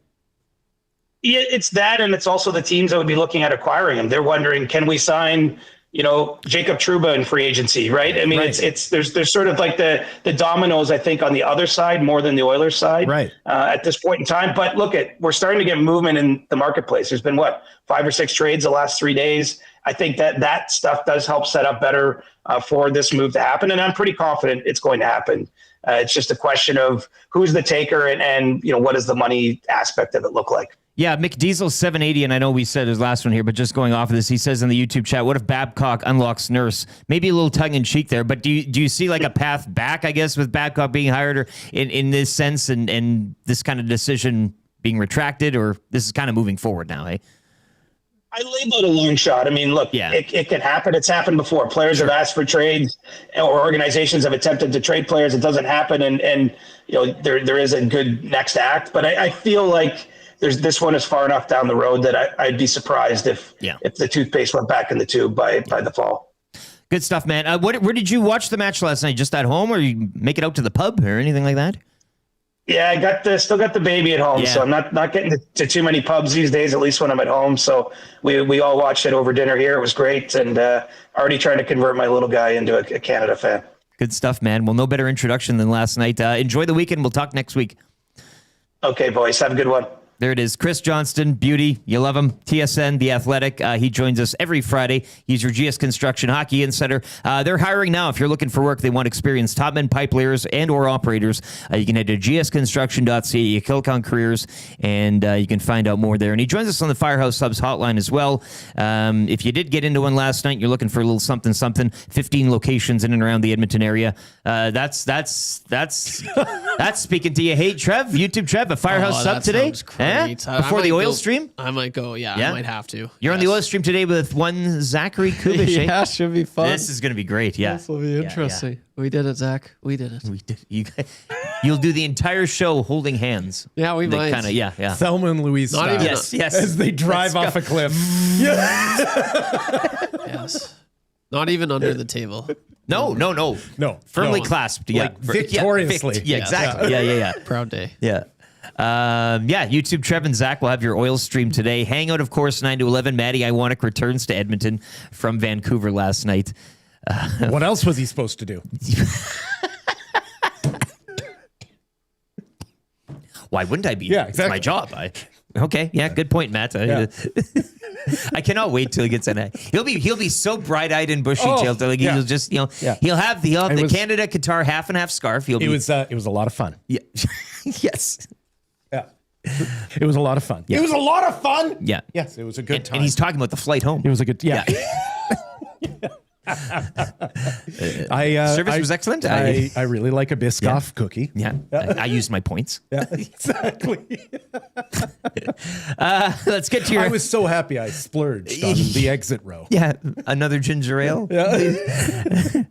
Yeah, it's that, and it's also the teams that would be looking at acquiring him. They're wondering, can we sign, Jacob Trouba in free agency, right? I mean, Right. there's sort of like the dominoes, I think, on the other side more than the Oilers side, Right. At this point in time. But look, we're starting to get movement in the marketplace. There's been 5 or 6 trades the last 3 days. I think that stuff does help set up better for this move to happen, and I'm pretty confident it's going to happen. It's just a question of who's the taker and what does the money aspect of it look like. Yeah, Mick Diesel 780, and I know we said his last one here, but just going off of this, he says in the YouTube chat, what if Babcock unlocks Nurse? Maybe a little tongue-in-cheek there, but do you see like a path back, I guess, with Babcock being hired or in this sense and this kind of decision being retracted, or this is kind of moving forward now, eh? I label it a long shot. I mean, look, it can happen. It's happened before. Players have asked for trades, or organizations have attempted to trade players. It doesn't happen, and there is a good next act. But I feel like this one is far enough down the road that I'd be surprised if the toothpaste went back in the tube by the fall. Good stuff, man. Where did you watch the match last night? Just at home, or you make it out to the pub or anything like that? Yeah, I still got the baby at home, so I'm not getting to too many pubs these days, at least when I'm at home. So we all watched it over dinner here. It was great, and already trying to convert my little guy into a Canada fan. Good stuff, man. Well, no better introduction than last night. Enjoy the weekend. We'll talk next week. Okay, boys. Have a good one. There it is. Chris Johnston, beauty. You love him. TSN, The Athletic. He joins us every Friday. He's your GS Construction Hockey Insider. They're hiring now. If you're looking for work, they want experienced top men, pipe layers, and or operators. You can head to gsconstruction.ca. You click on careers, and you can find out more there. And he joins us on the Firehouse Subs hotline as well. If you did get into one last night, you're looking for a little something, 15 locations in and around the Edmonton area. That's speaking to you. Hey, Trev, YouTube Trev, a Firehouse Sub today? Before the oil stream? I might go, I might have to. You're on the oil stream today with one Zachary Kubish. Yeah, should be fun. This is going to be great, yeah. This will be interesting. Yeah. We did it, Zach. We did it. You'll do the entire show holding hands. Yeah, we might. Kinda, yeah. Thelma and Louise Not style. even Yes. As they drive off a cliff. Yes. Not even under the table. No. Firmly clasped. Yeah. Like victoriously. Yeah, exactly. Yeah. Proud day. Yeah. YouTube, Trev and Zach will have your oil stream today. Hangout, of course, 9 to 11. Matty Iwanek returns to Edmonton from Vancouver last night. What else was he supposed to do? Why wouldn't I be? Yeah, exactly. It's my job. Okay, good point, Matt. I cannot wait till he gets in. He'll be so bright-eyed and bushy-tailed. He'll just he'll have the Canada Qatar half and half scarf. It was a lot of fun. Yeah. Yes. Yeah. It was a lot of fun. Yeah. It was a lot of fun. Yeah. Yes, it was a good time. And he's talking about the flight home. It was a good Service was excellent. I really like a Biscoff cookie. Yeah. I used my points. Yeah, exactly. Let's get to your... I was so happy I splurged on the exit row. Yeah. Another ginger ale. Yeah.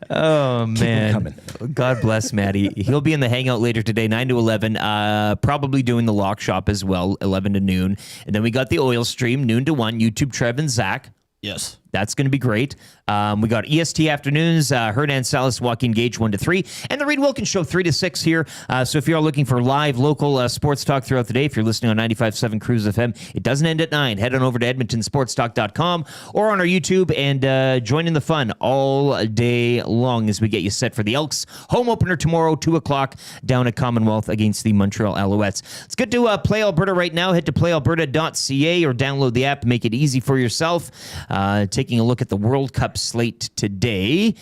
Oh, man. Coming. God bless Matty. He'll be in the hangout later today, 9 to 11, probably doing the lock shop as well, 11 to noon. And then we got the oil stream, noon to 1, YouTube, Trev and Zach. Yes. That's going to be great. We got EST afternoons, Hernan Salas, Joaquin Gage, 1 to 3, and the Reed Wilkins Show, 3 to 6 here. So if you're looking for live local sports talk throughout the day, if you're listening on 95.7 Cruise FM, it doesn't end at 9. Head on over to EdmontonSportsTalk.com or on our YouTube and join in the fun all day long as we get you set for the Elks home opener tomorrow, 2 o'clock, down at Commonwealth against the Montreal Alouettes. It's good to play Alberta right now. Head to playalberta.ca or download the app to make it easy for yourself. Taking a look at the World Cup slate today.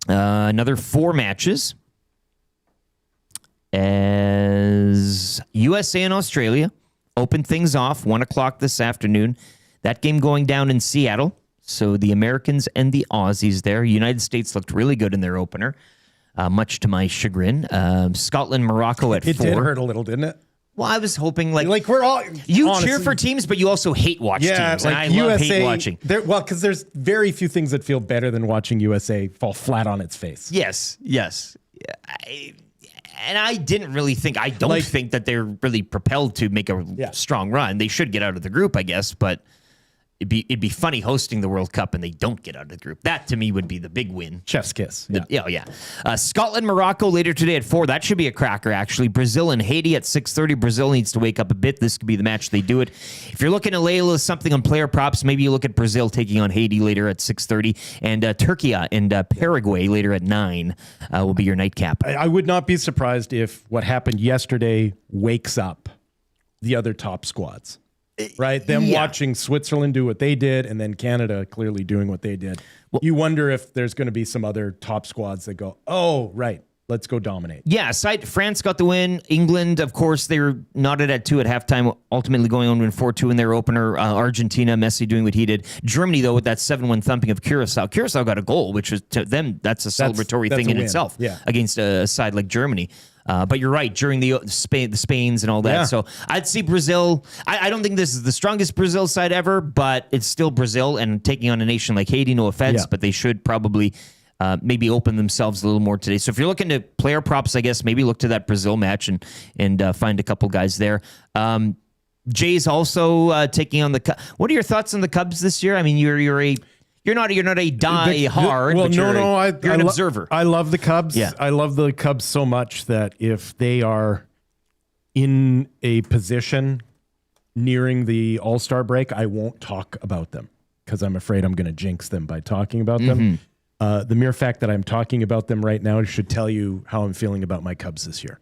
Another 4 matches as USA and Australia open things off 1 o'clock this afternoon. That game going down in Seattle. So the Americans and the Aussies there. United States looked really good in their opener, much to my chagrin. Scotland, Morocco at 4. It did hurt a little, didn't it? Well, I was hoping like we're all cheer for teams, but you also hate watch teams. Like and I USA, love hate watching. Because there's very few things that feel better than watching USA fall flat on its face. Yes. And I didn't really think, I don't think that they're really propelled to make a strong run. They should get out of the group, I guess, but it'd be funny hosting the World Cup and they don't get out of the group. That to me would be the big win. Chef's kiss. Yeah. Scotland, Morocco later today at 4. That should be a cracker, actually. Brazil and Haiti at 6:30. Brazil needs to wake up a bit. This could be the match they do it. If you're looking to lay something on player props, maybe you look at Brazil taking on Haiti later at 6:30. And Turkey and Paraguay later at 9 will be your nightcap. I would not be surprised if what happened yesterday wakes up the other top squads. Right? Them watching Switzerland do what they did and then Canada clearly doing what they did. Well, you wonder if there's going to be some other top squads that go, oh, right, let's go dominate. Yeah, France got the win. England, of course, they were knotted at 2 at halftime, ultimately going on to win 4-2 in their opener. Argentina, Messi doing what he did. Germany, though, with that 7-1 thumping of Curacao. Curacao got a goal, which was to them, that's a celebratory thing in itself against a side like Germany. But you're right, during the Spains and all that. Yeah. So I'd see Brazil. I don't think this is the strongest Brazil side ever, but it's still Brazil and taking on a nation like Haiti, no offense, but they should probably maybe open themselves a little more today. So if you're looking to player props, I guess maybe look to that Brazil match and find a couple guys there. Jay's also taking on the Cubs. What are your thoughts on the Cubs this year? I mean, You're not a die-hard, but you're an observer. I love the Cubs. Yeah. I love the Cubs so much that if they are in a position nearing the All-Star break, I won't talk about them because I'm afraid I'm going to jinx them by talking about them. The mere fact that I'm talking about them right now should tell you how I'm feeling about my Cubs this year.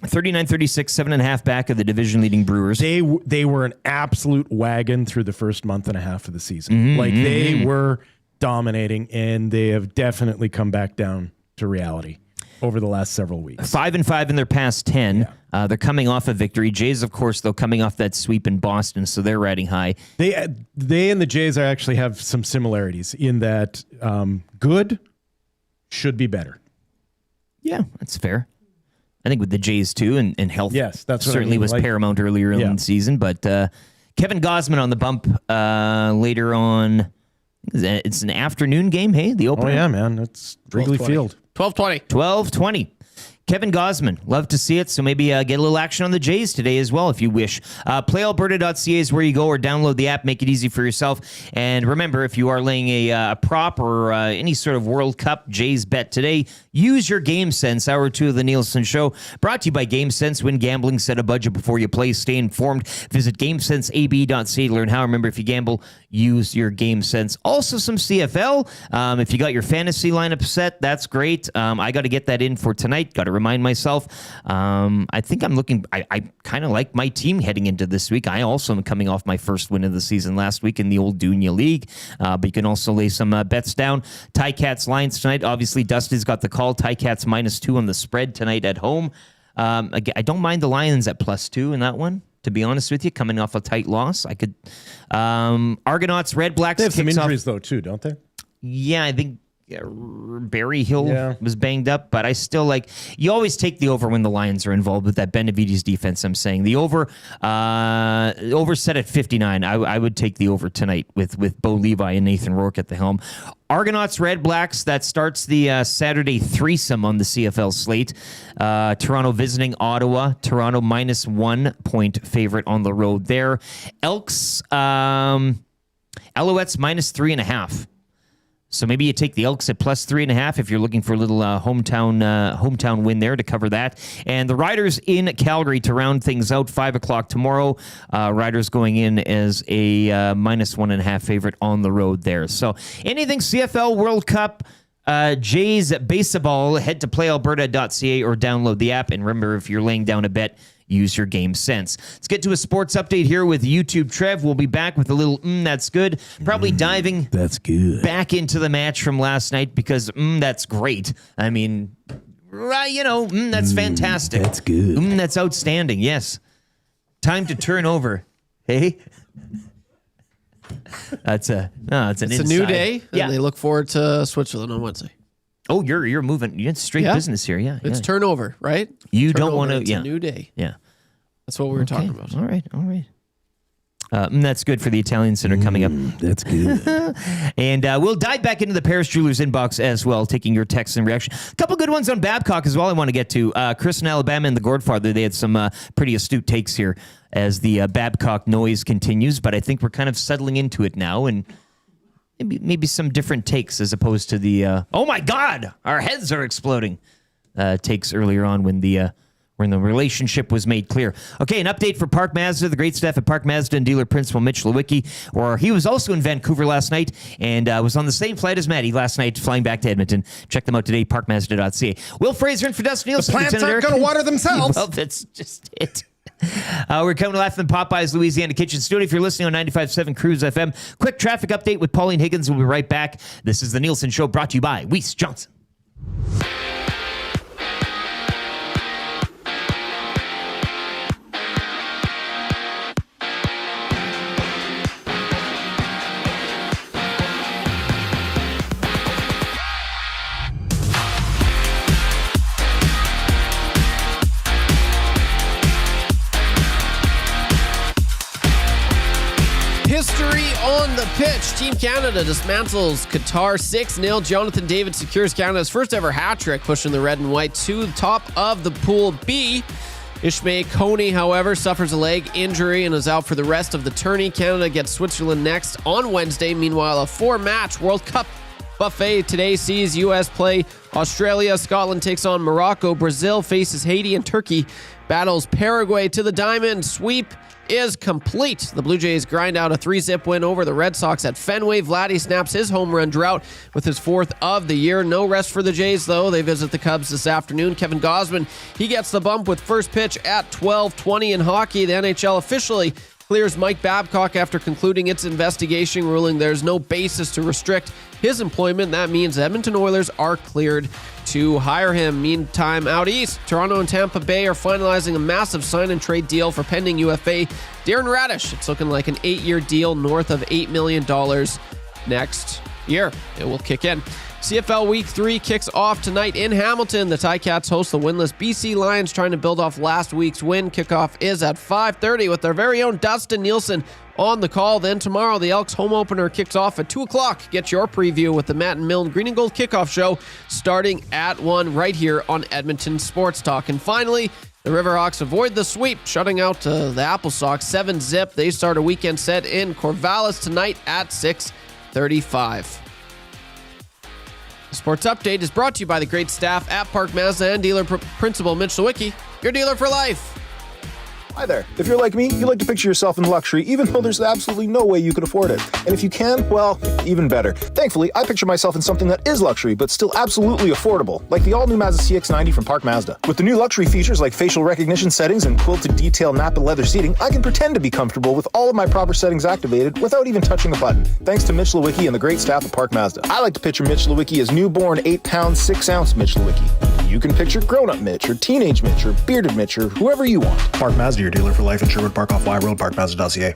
39-36, 7.5 back of the division-leading Brewers. They were an absolute wagon through the first month and a half of the season. They were dominating, and they have definitely come back down to reality over the last several weeks. 5-5 in their past 10. Yeah. They're coming off a victory. Jays, of course, though, coming off that sweep in Boston, so they're riding high. They and the Jays actually have some similarities in that good should be better. Yeah, that's fair. I think with the Jays too, and health that's certainly was paramount earlier in the season. But Kevin Gausman on the bump later on. It's an afternoon game, hey? The opener? Oh, yeah, man. It's Wrigley Field. 12:20. 12:20. Kevin Gausman, love to see it. So maybe get a little action on the Jays today as well, if you wish. PlayAlberta.ca is where you go, or download the app. Make it easy for yourself. And remember, if you are laying a prop or any sort of World Cup Jays bet today, use your Game Sense. Hour 2 of the Nielsen Show, brought to you by Game Sense. When gambling, set a budget before you play. Stay informed. Visit GameSenseAB.ca to learn how. Remember, if you gamble, use your Game Sense. Also, some CFL. If you got your fantasy lineup set, that's great. I got to get that in for tonight. Got to remind myself. I think I'm looking. I kind of like my team heading into this week. I also am coming off my first win of the season last week in the old Dunya League. But you can also lay some bets down. Ticats Lions tonight. Obviously, Dusty's got the call. Ticats -2 on the spread tonight at home. I don't mind the Lions at +2 in that one. To be honest with you, coming off a tight loss, I could. Argonauts, Red Blacks. They have some injuries though too, don't they? Yeah, I think Barry Hill was banged up, but I still like. You always take the over when the Lions are involved with that Benavides defense. I'm saying the over set at 59. I would take the over tonight with Bo Levi and Nathan Rourke at the helm. Argonauts, Red Blacks, that starts the Saturday threesome on the CFL slate. Toronto visiting Ottawa. Toronto -1 point favorite on the road there. Elks, Alouettes -3.5. So maybe you take the Elks at +3.5 if you're looking for a little hometown win there to cover that. And the Riders in Calgary to round things out, 5 o'clock tomorrow. Riders going in as a -1.5 favorite on the road there. So anything CFL World Cup, Jays baseball, head to playalberta.ca or download the app. And remember, if you're laying down a bet, use your Game Sense. Let's get to a sports update here with YouTube Trev. We'll be back with a little that's good. Probably diving that's good back into the match from last night because that's great. I mean, that's fantastic. That's good. That's outstanding. Yes. Time to turn over. Hey. It's a new day. Yeah. And they look forward to Switzerland on Wednesday. Oh, you're moving. You're in straight business here. Yeah. It's turnover, right? You don't want to. It's a new day. Yeah. That's what we were talking about. All right. That's good for the Italian Center coming up. That's good. And we'll dive back into the Paris Jewelers inbox as well, taking your texts and reaction. A couple good ones on Babcock as well I want to get to. Chris in Alabama and the Gordfather, they had some pretty astute takes here as the Babcock noise continues, but I think we're kind of settling into it now, and maybe some different takes as opposed to the, oh my God, our heads are exploding takes earlier on when the relationship was made clear. Okay, an update for Park Mazda, the great staff at Park Mazda and dealer principal Mitch Lewicki, or he was also in Vancouver last night and was on the same flight as Maddie last night, flying back to Edmonton. Check them out today, parkmazda.ca. Will Fraser in for Dustin Nielsen. The plants aren't going to water themselves. Well, that's just it. We're coming to live from the Popeyes Louisiana Kitchen Studio. If you're listening on 95.7 Cruise FM, quick traffic update with Pauline Higgins. We'll be right back. This is the Nielsen Show, brought to you by Weiss Johnson. History on the pitch. Team Canada dismantles Qatar 6-0. Jonathan David secures Canada's first ever hat trick, pushing the red and white to the top of the Pool B. Ishmael Coney, however, suffers a leg injury and is out for the rest of the tourney. Canada gets Switzerland next on Wednesday. Meanwhile, a 4-match World Cup buffet today sees U.S. play Australia. Scotland takes on Morocco. Brazil faces Haiti, and Turkey battles Paraguay to the diamond. Sweep is complete. The Blue Jays grind out a 3-zip win over the Red Sox at Fenway. Vladdy snaps his home run drought with his 4th of the year. No rest for the Jays, though. They visit the Cubs this afternoon. Kevin Gausman, he gets the bump with first pitch at 12:20 in hockey. The NHL officially clears Mike Babcock after concluding its investigation, ruling there's no basis to restrict his employment. That means Edmonton Oilers are cleared to hire him. Meantime, out east, Toronto and Tampa Bay are finalizing a massive sign-and-trade deal for pending UFA Darren Radish. It's looking like an 8-year deal north of $8 million next year. It will kick in. CFL Week 3 kicks off tonight in Hamilton. The Ticats host the winless BC Lions, trying to build off last week's win. Kickoff is at 5:30 with our very own Dustin Nielsen on the call. Then tomorrow, the Elks home opener kicks off at 2 o'clock. Get your preview with the Matt and Milne Green and Gold Kickoff Show starting at 1 right here on Edmonton Sports Talk. And finally, the Riverhawks avoid the sweep, shutting out the Apple Sox 7-zip. They start a weekend set in Corvallis tonight at 6:35. The Sports Update is brought to you by the great staff at Park Mazda and dealer principal Mitch Lewicki, your dealer for life. Hi there. If you're like me, you like to picture yourself in luxury, even though there's absolutely no way you could afford it. And if you can, well, even better. Thankfully, I picture myself in something that is luxury, but still absolutely affordable, like the all-new Mazda CX-90 from Park Mazda. With the new luxury features like facial recognition settings and quilted detail Napa leather seating, I can pretend to be comfortable with all of my proper settings activated without even touching a button. Thanks to Mitch Lewicki and the great staff at Park Mazda. I like to picture Mitch Lewicki as newborn 8-pound, 6-ounce Mitch Lewicki. You can picture grown-up Mitch, or teenage Mitch, or bearded Mitch, or whoever you want. Park Mazda, your dealer for life in Sherwood Park off Y Road, parkmazda.ca.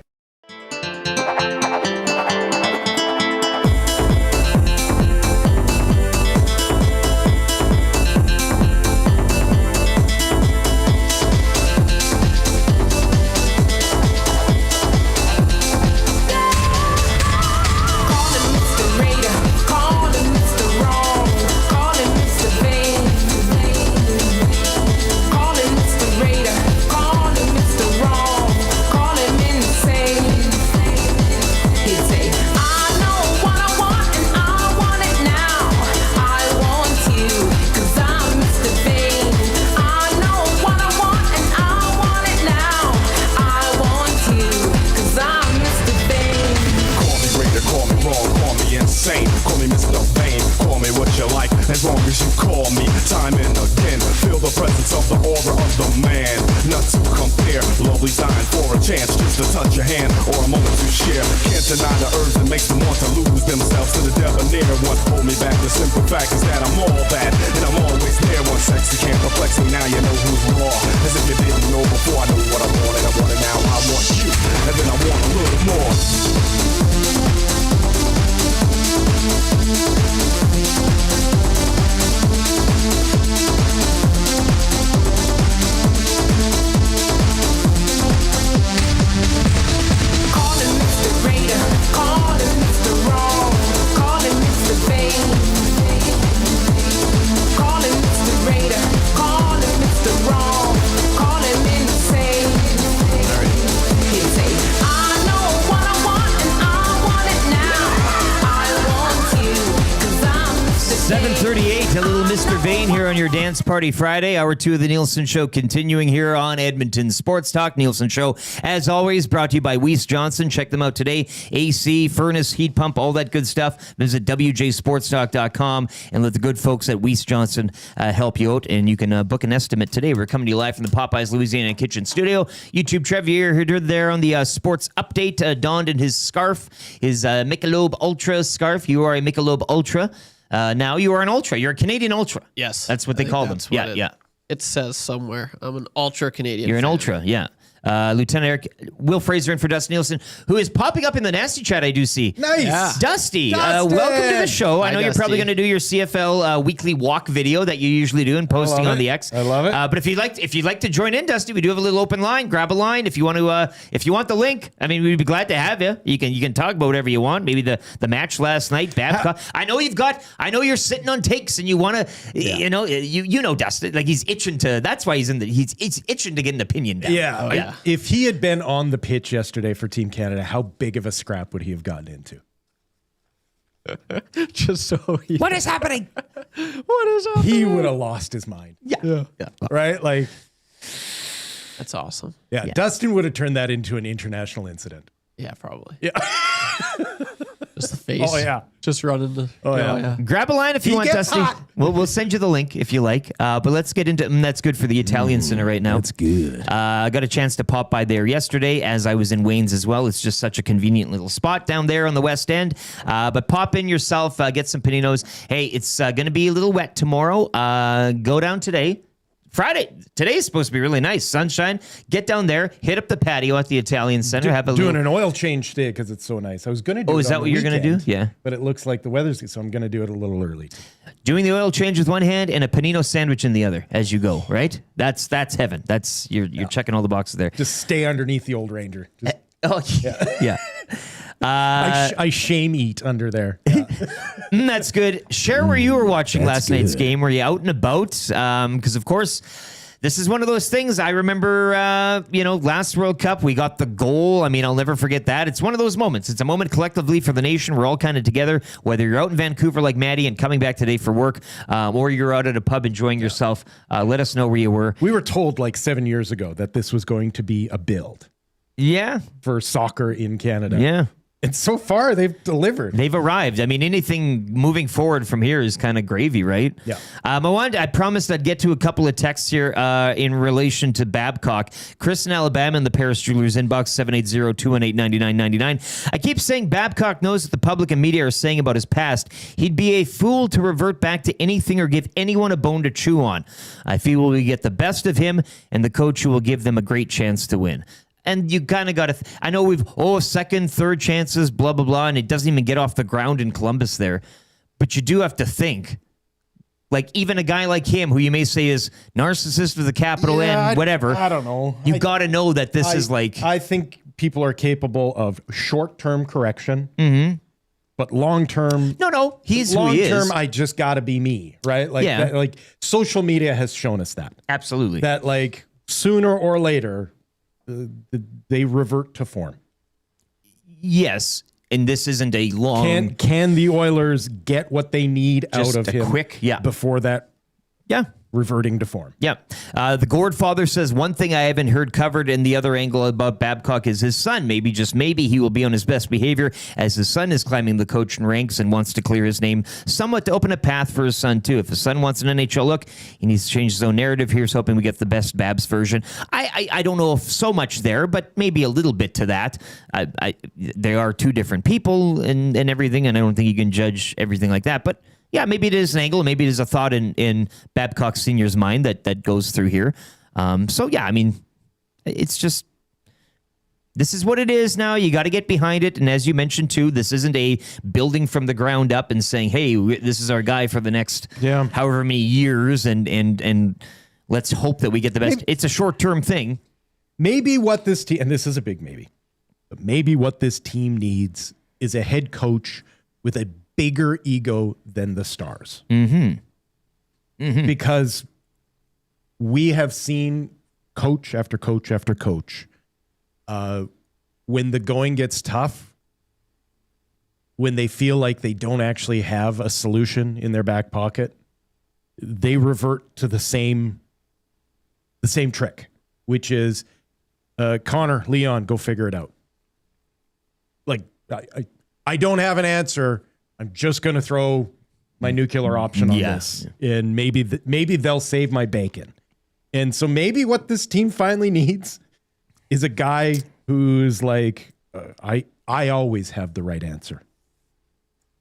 vein here on your Dance Party Friday. Hour 2 of the Nielson Show continuing here on Edmonton Sports Talk. Nielson Show, as always, brought to you by Johnston. Check them out today. AC, furnace, heat pump, all that good stuff. Visit wjsportstalk.com and let the good folks at Johnston help you out. And you can book an estimate today. We're coming to you live from the Popeyes Louisiana Kitchen Studio. YouTube Trev, you're here there on the sports update, donned in his scarf, his Michelob Ultra scarf. You are a Michelob Ultra. Now you are an Ultra. You're a Canadian Ultra. Yes. That's what they call them. Yeah. It says somewhere. I'm an Ultra Canadian. You're an fan. Ultra, yeah. Lieutenant Eric, Will Fraser in for Dusty Nielsen, who is popping up in the Nasty Chat, I do see. Nice. Yeah. Dusty, welcome to the show. I know you're probably going to do your CFL weekly walk video that you usually do and posting on the X. I love it. But if you'd like to join in, Dusty, we do have a little open line. Grab a line if you want to. If you want the link, I mean, we'd be glad to have you. You can talk about whatever you want. Maybe the match last night, Babcock. I know you're sitting on takes and you want to. You know, Dusty, like he's itching to. That's why he's itching to get an opinion down. Yeah. If he had been on the pitch yesterday for Team Canada, how big of a scrap would he have gotten into? Just so What is happening? What is happening? He would have lost his mind. Yeah. Right? Like, that's awesome. Yeah. Dustin would have turned that into an international incident. Yeah, probably. Yeah. Just the face. Oh, yeah. Just running the. Oh, yeah. Grab a line if you want, Dusty. We'll send you the link if you like. But let's get into that's good for the Italian Center right now. That's good. I got a chance to pop by there yesterday as I was in Wayne's as well. It's just such a convenient little spot down there on the West End. But pop in yourself, get some paninos. Hey, it's going to be a little wet tomorrow. Go down today. Friday. Today is supposed to be really nice. Sunshine. Get down there. Hit up the patio at the Italian Center. Doing an oil change today because it's so nice. I was going to do it. Oh, is that what you're going to do? Yeah. But it looks like the weather's, so I'm going to do it a little early. Doing the oil change with one hand and a panino sandwich in the other as you go, right? That's heaven. That's you're checking all the boxes there. Just stay underneath the old Ranger. Yeah. I shame eat under there. That's good. Share where you were watching last night's game. Were you out and about? Because, of course, this is one of those things. I remember, last World Cup, we got the goal. I mean, I'll never forget that. It's one of those moments. It's a moment collectively for the nation. We're all kind of together, whether you're out in Vancouver like Maddie and coming back today for work, or you're out at a pub enjoying yourself. Let us know where you were. We were told like 7 years ago that this was going to be a build. Yeah. For soccer in Canada. Yeah. And so far, they've delivered. They've arrived. I mean, anything moving forward from here is kind of gravy, right? Yeah. I promised I'd get to a couple of texts here in relation to Babcock. Chris in Alabama in the Paris Jewelers inbox, 780-218-9999. I keep saying Babcock knows what the public and media are saying about his past. He'd be a fool to revert back to anything or give anyone a bone to chew on. I feel we get the best of him and the coach who will give them a great chance to win. And you kind of got to, I know second, third chances, blah, blah, blah, and it doesn't even get off the ground in Columbus there. But you do have to think, like even a guy like him, who you may say is narcissist with a capital N, whatever. I don't know. You got to know that this is like. I think people are capable of short-term correction. Mm-hmm. But long-term. No, he's who he is. Long-term, I just got to be me, right? Like, like social media has shown us that. Absolutely. That like sooner or later, they revert to form. Yes, and this isn't a long. Can the Oilers get what they need out of him? Quick, before that. Yeah. Reverting to form. Yeah. The Gourd father says, one thing I haven't heard covered in the other angle about Babcock is his son. Maybe, just maybe, he will be on his best behavior as his son is climbing the coaching ranks and wants to clear his name somewhat to open a path for his son, too. If his son wants an NHL look, he needs to change his own narrative. Here's hoping we get the best Babs version. I don't know if so much there, but maybe a little bit to that. They are two different people and everything, and I don't think you can judge everything like that. But yeah, maybe it is an angle. Maybe it is a thought in Babcock Sr.'s mind that goes through here. So, yeah, I mean, it's just, this is what it is now. You got to get behind it. And as you mentioned, too, this isn't a building from the ground up and saying, hey, this is our guy for the next however many years. And let's hope that we get the best. It's a short-term thing. Maybe what this team, and this is a big maybe, but maybe what this team needs is a head coach with a bigger ego than the Stars. Mm-hmm. Mm-hmm. Because we have seen coach after coach after coach, when the going gets tough, when they feel like they don't actually have a solution in their back pocket, they revert to the same trick, which is Connor, Leon, go figure it out. Like, I don't have an answer. I'm just going to throw my nuclear option on this. And maybe they'll save my bacon. And so maybe what this team finally needs is a guy who's like, I always have the right answer.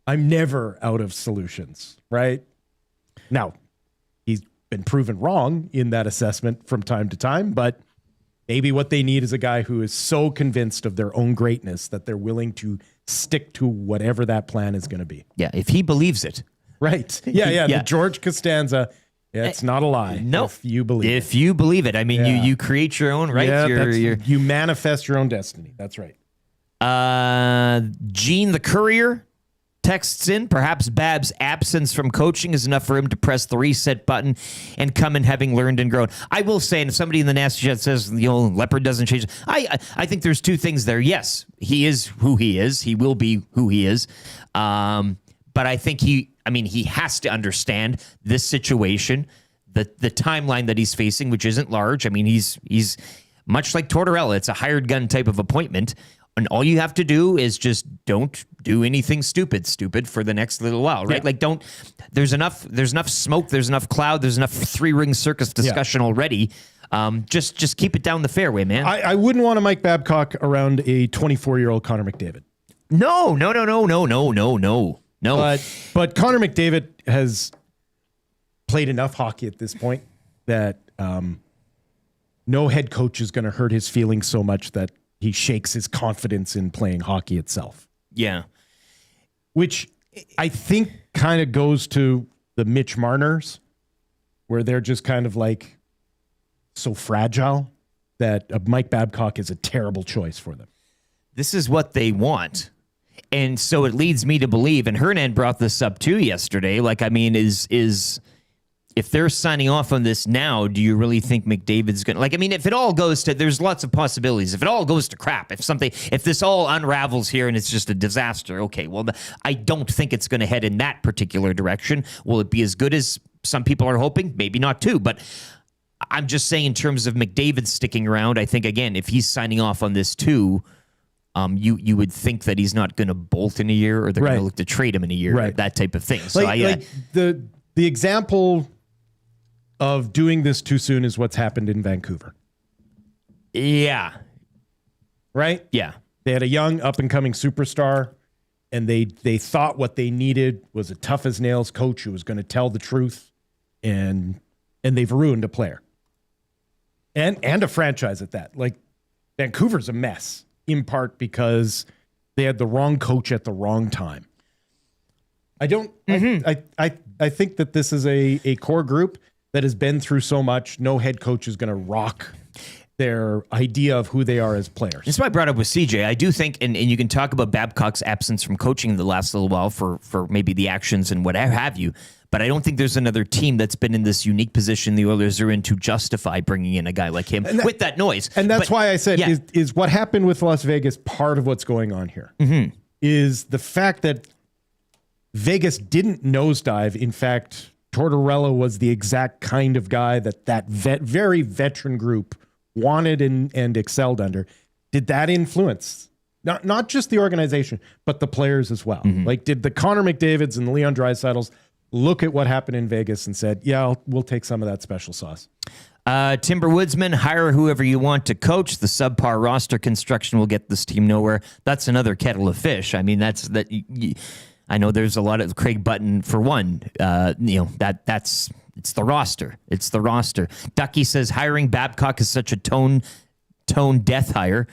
I'm never out of solutions, right? Now, he's been proven wrong in that assessment from time to time, but maybe what they need is a guy who is so convinced of their own greatness that they're willing to stick to whatever that plan is going to be. Yeah, if he believes it. Right. Yeah. The George Costanza, it's not a lie. No. If you believe it. If you believe it. I mean, you create your own, right? Yeah, you manifest your own destiny. That's right. Gene the Courier texts in, perhaps Bab's absence from coaching is enough for him to press the reset button and come in having learned and grown. I will say, and if somebody in the Nasty Chat says, Leopard doesn't change, I think there's two things there. Yes, he is who he is. He will be who he is. But I think he has to understand this situation, the timeline that he's facing, which isn't large. I mean, he's much like Tortorella. It's a hired gun type of appointment. And all you have to do is just don't do anything stupid for the next little while, right? Yeah. Like there's enough smoke, there's enough cloud, there's enough three-ring circus discussion already. Just keep it down the fairway, man. I wouldn't want a Mike Babcock around a 24-year-old Connor McDavid. No. But Connor McDavid has played enough hockey at this point that no head coach is going to hurt his feelings so much that he shakes his confidence in playing hockey itself. Yeah. Which I think kind of goes to the Mitch Marners, where they're just kind of like so fragile that Mike Babcock is a terrible choice for them. This is what they want. And so it leads me to believe, and Hernan brought this up too yesterday, like, I mean, is if they're signing off on this now, do you really think McDavid's going to... Like, I mean, if it all goes to... There's lots of possibilities. If it all goes to crap, if this all unravels here and it's just a disaster, okay, well, I don't think it's going to head in that particular direction. Will it be as good as some people are hoping? Maybe not too, but I'm just saying in terms of McDavid sticking around, I think, again, if he's signing off on this too... You would think that he's not going to bolt in a year, or they're going to look to trade him in a year, that type of thing. So like the example of doing this too soon is what's happened in Vancouver. Yeah. Right? Yeah. They had a young up-and-coming superstar, and they thought what they needed was a tough-as-nails coach who was going to tell the truth, and they've ruined a player. And a franchise at that. Like, Vancouver's a mess, in part because they had the wrong coach at the wrong time. I think that this is a core group that has been through so much. No head coach is going to rock their idea of who they are as players. That's why I brought up with CJ. I do think, and you can talk about Babcock's absence from coaching in the last little while for maybe the actions and what have you, but I don't think there's another team that's been in this unique position the Oilers are in to justify bringing in a guy like him with that noise. And that's why I said, is what happened with Las Vegas part of what's going on here? Mm-hmm. Is the fact that Vegas didn't nosedive. In fact, Tortorella was the exact kind of guy that very veteran group wanted and excelled under. Did that influence not just the organization, but the players as well? Mm-hmm. Like, did the Connor McDavids and the Leon Draisaitl's look at what happened in Vegas and said, yeah, we'll take some of that special sauce? Timber Woodsman, hire whoever you want to coach. The subpar roster construction will get this team nowhere. That's another kettle of fish. I mean, I know there's a lot of Craig Button for one. It's the roster. It's the roster. Ducky says hiring Babcock is such a tone death hire.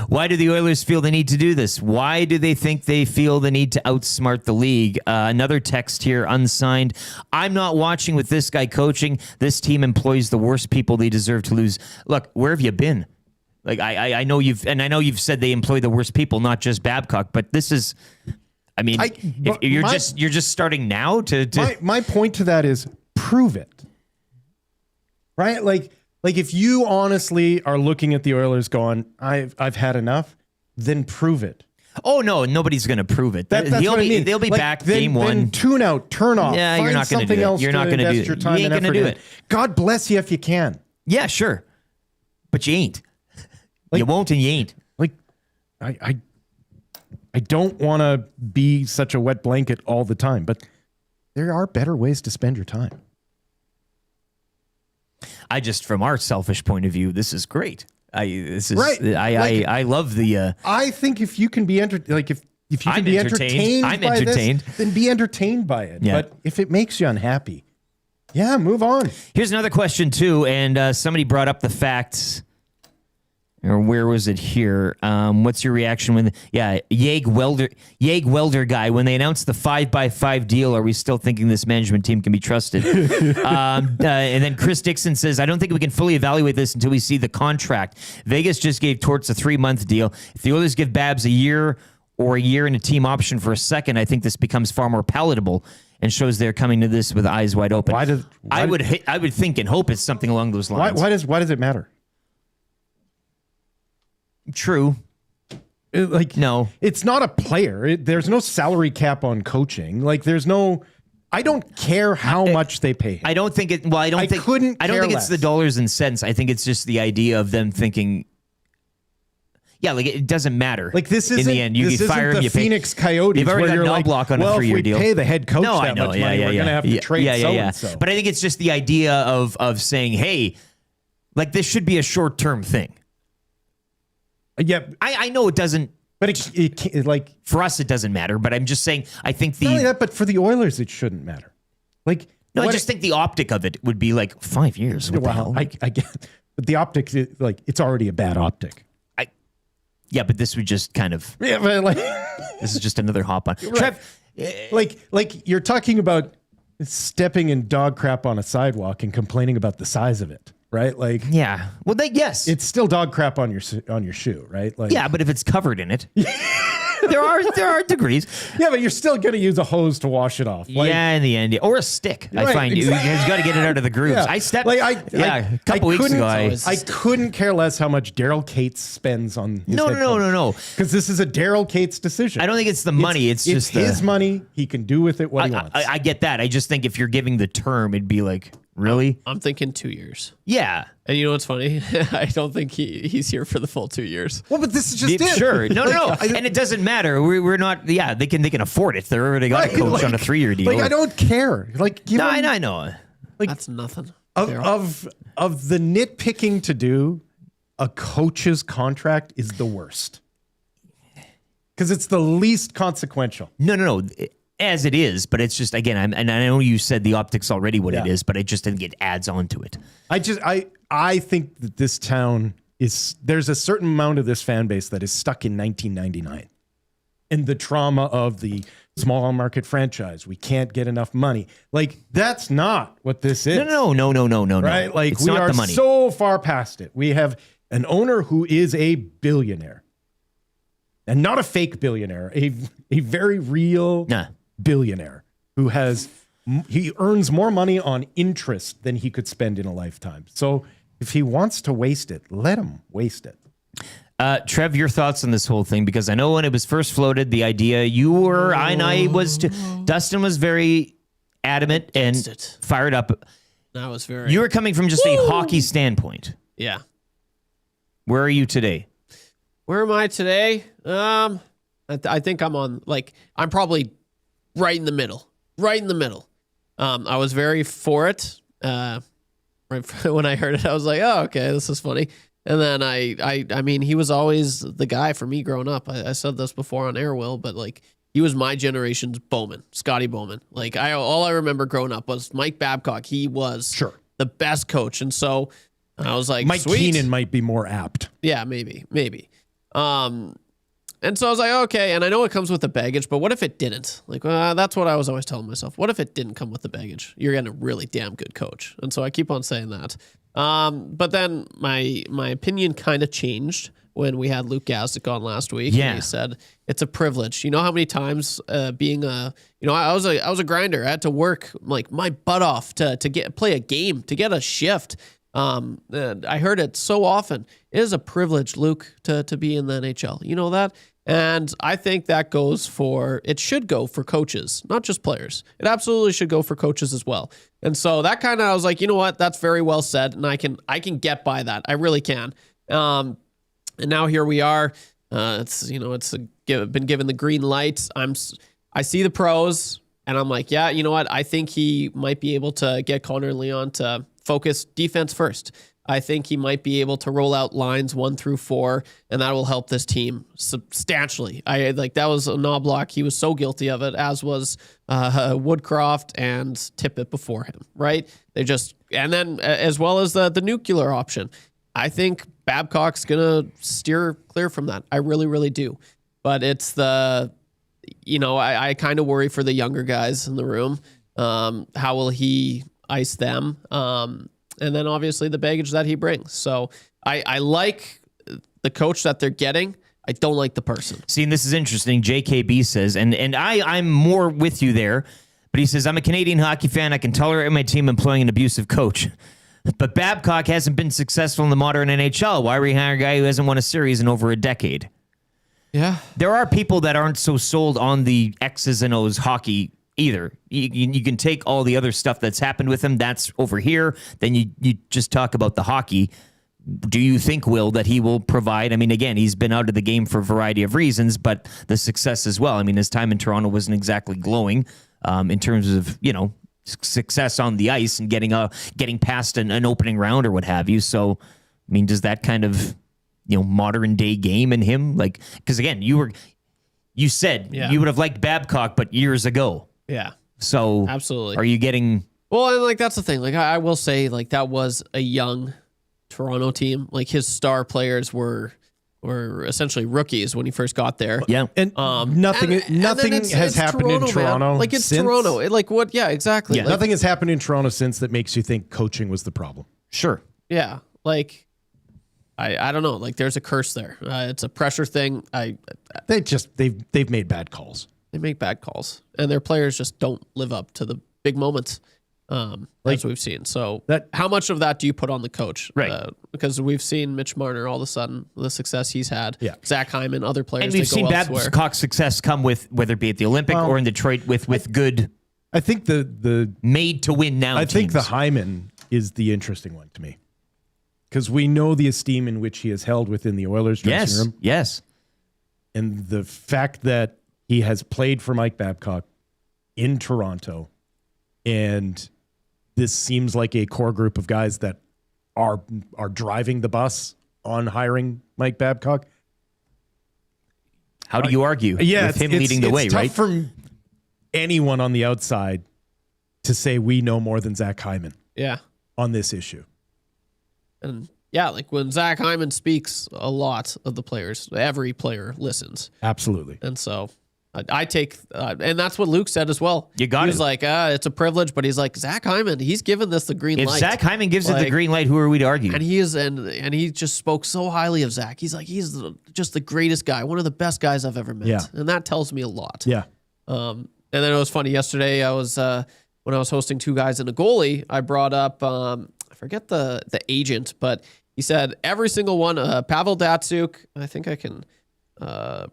Why do the Oilers feel the need to do this? Why do they think they feel the need to outsmart the league? Another text here, unsigned. I'm not watching with this guy coaching. This team employs the worst people. They deserve to lose. Look, where have you been? Like I know you've said they employ the worst people, not just Babcock, but this is. I mean, you're just starting now to. My point to that is prove it. Right, like if you honestly are looking at the Oilers going, I've had enough, then prove it. Oh no, nobody's going to prove it. That's what I mean. They'll be back game one. Then tune out, turn off. Yeah, you're find not going to something do it. else You're not to going to do invest it. your time You ain't and going to effort do in. it. God bless you if you can. Yeah, sure, but you ain't. You won't, and you ain't. Like, I don't want to be such a wet blanket all the time, but there are better ways to spend your time. I just, from our selfish point of view, this is great. Right. I love the. I think if you can be if you can I'm be entertained. entertained, I'm by entertained. this, then be entertained by it. Yeah. But if it makes you unhappy, move on. Here's another question too, and somebody brought up the facts. Or where was it here? What's your reaction when, Yeg Welder guy, when they announced the 5x5 deal, are we still thinking this management team can be trusted? And then Chris Dixon says, I don't think we can fully evaluate this until we see the contract. Vegas just gave Torts a 3-month deal. If the Oilers give Babs a year and a team option for a second, I think this becomes far more palatable and shows they're coming to this with eyes wide open. I would think and hope it's something along those lines. Why does it matter? True. No, it's not a player. There's no salary cap on coaching. Like there's no. I don't care how much they pay him. I don't think it. Well, I don't think it's the dollars and cents. I think it's just the idea of them thinking. Yeah, like it doesn't matter. Like this isn't in the end. You get fired. The Phoenix Coyotes. You've already got an block on a 3-year deal. If we pay the head coach that much money, we're going to have to trade so-and-so. But I think it's just the idea of saying, hey, like this should be a short-term thing. Yeah, I know it doesn't. But it like for us, it doesn't matter. But I'm just saying, I think not only that, but for the Oilers, it shouldn't matter. Like no, I just think the optic of it would be like 5 years. What the hell? I get, but the optics, it's already a bad optic. Yeah, but this would just kind of but like this is just another hop on. Right. Trev, like you're talking about stepping in dog crap on a sidewalk and complaining about the size of it. Right, like yeah. Well, yes, it's still dog crap on your shoe, right? Like yeah, but if it's covered in it, there are degrees. Yeah, but you're still gonna use a hose to wash it off. Like, yeah, in the end, or a stick. Right, I find exactly. you got to get it out of the grooves. Yeah. I stepped. A couple weeks ago, I couldn't care less how much Daryl Cates spends on. His No. Because this is a Daryl Cates decision. I don't think it's the money. It's just his money. He can do with it what he wants. I get that. I just think if you're giving the term, it'd be like. Really? I'm thinking 2 years. Yeah. And you know what's funny? I don't think he's here for the full 2 years. Well, but this is just it. Sure. No. And it doesn't matter. We're not. Yeah, they can afford it. They're already got a coach on a 3-year deal. Like I don't care. Like I know. Like that's nothing. Of the nitpicking to do, a coach's contract is the worst because it's the least consequential. No. As it is, but it's just again. And I know you said the optics already what it is, but I just think it adds on to it. I think that this town there's a certain amount of this fan base that is stuck in 1999, and the trauma of the small market franchise. We can't get enough money. Like that's not what this is. No. Right? Like it's we not are the money. so far past it. We have an owner who is a billionaire, and not a fake billionaire, a very real. Billionaire who he earns more money on interest than he could spend in a lifetime. So if he wants to waste it, let him waste it. Trev, your thoughts on this whole thing? Because I know when it was first floated, the idea Dustin was very adamant and fired up. That was very. You were coming from just a hockey standpoint. Yeah. Where are you today? Where am I today? I think I'm probably right in the middle. I was very for it. Right when I heard it, I was like, oh, okay, this is funny. And then I mean, he was always the guy for me growing up. I said this before on air, Will, but like he was my generation's Bowman, Scotty Bowman. Like all I remember growing up was Mike Babcock. He was the best coach. And so I was like, Mike sweet. Keenan might be more apt. Yeah, maybe. And so I was like, okay, and I know it comes with the baggage, but what if it didn't? Like, that's what I was always telling myself. What if it didn't come with the baggage? You're getting a really damn good coach. And so I keep on saying that. But then my opinion kind of changed when we had Luke Gazdick on last week. Yeah. And he said, it's a privilege. You know how many times I was a grinder. I had to work like my butt off to play a game, to get a shift. I heard it so often. It is a privilege, Luke, to be in the NHL. You know that? And I think that it should go for coaches, not just players. It absolutely should go for coaches as well. And so that kind of, I was like, you know what, that's very well said. And I can get by that. I really can. And now here we are. It's been given the green light. I see the pros and I'm like, yeah, you know what? I think he might be able to get Connor Leon to focus defense first. I think he might be able to roll out lines 1 through 4, and that will help this team substantially. That was a knob block. He was so guilty of it, as was Woodcroft and Tippett before him, right? And then as well as the nuclear option. I think Babcock's going to steer clear from that. I really, really do. But it's I kind of worry for the younger guys in the room. How will he ice them? And then obviously the baggage that he brings. So I like the coach that they're getting. I don't like the person. See, and this is interesting. JKB says, and I'm more with you there, but he says, I'm a Canadian hockey fan. I can tolerate my team employing an abusive coach. But Babcock hasn't been successful in the modern NHL. Why rehire a guy who hasn't won a series in over a decade? Yeah. There are people that aren't so sold on the X's and O's hockey either. You can take all the other stuff that's happened with him. That's over here. Then you just talk about the hockey. Do you think, Will, that he will provide? I mean, again, he's been out of the game for a variety of reasons, but the success as well. I mean, his time in Toronto wasn't exactly glowing in terms of, success on the ice and getting past an opening round or what have you. So, I mean, does that kind of, modern day game in him? Like, because again, you said you would have liked Babcock, but years ago. Yeah. So absolutely. Are you getting? Well, and that's the thing. I will say, that was a young Toronto team. His star players were essentially rookies when he first got there. Yeah. And nothing has happened in Toronto. It's since. Toronto. Yeah, exactly. Yeah, nothing has happened in Toronto since that makes you think coaching was the problem. Sure. Yeah. I don't know. There's a curse there. It's a pressure thing. They've made bad calls. They make bad calls, and their players just don't live up to the big moments, as we've seen. So, how much of that do you put on the coach? Right. Because we've seen Mitch Marner all of a sudden the success he's had. Yeah. Zach Hyman, other players. And we've seen Babcock's success come with whether it be at the Olympic or in Detroit with good. I think the made to win now. I think the Hyman is the interesting one to me, because we know the esteem in which he is held within the Oilers dressing room. Yes. And the fact that he has played for Mike Babcock in Toronto, and this seems like a core group of guys that are driving the bus on hiring Mike Babcock. How do you argue with him leading the way, right? It's tough for anyone on the outside to say we know more than Zach Hyman on this issue. And when Zach Hyman speaks, a lot of the players, every player listens. Absolutely. And so I take, and that's what Luke said as well. You got it. He was like, it's a privilege, but he's like, Zach Hyman, he's given this the green light. If Zach Hyman gives it the green light, who are we to argue? And he is, and he just spoke so highly of Zach. He's like, he's just the greatest guy, one of the best guys I've ever met. Yeah. And that tells me a lot. Yeah. And then it was funny yesterday. I was when I was hosting Two Guys and a Goalie, I brought up I forget the agent, but he said every single one. Pavel Datsyuk, I think I can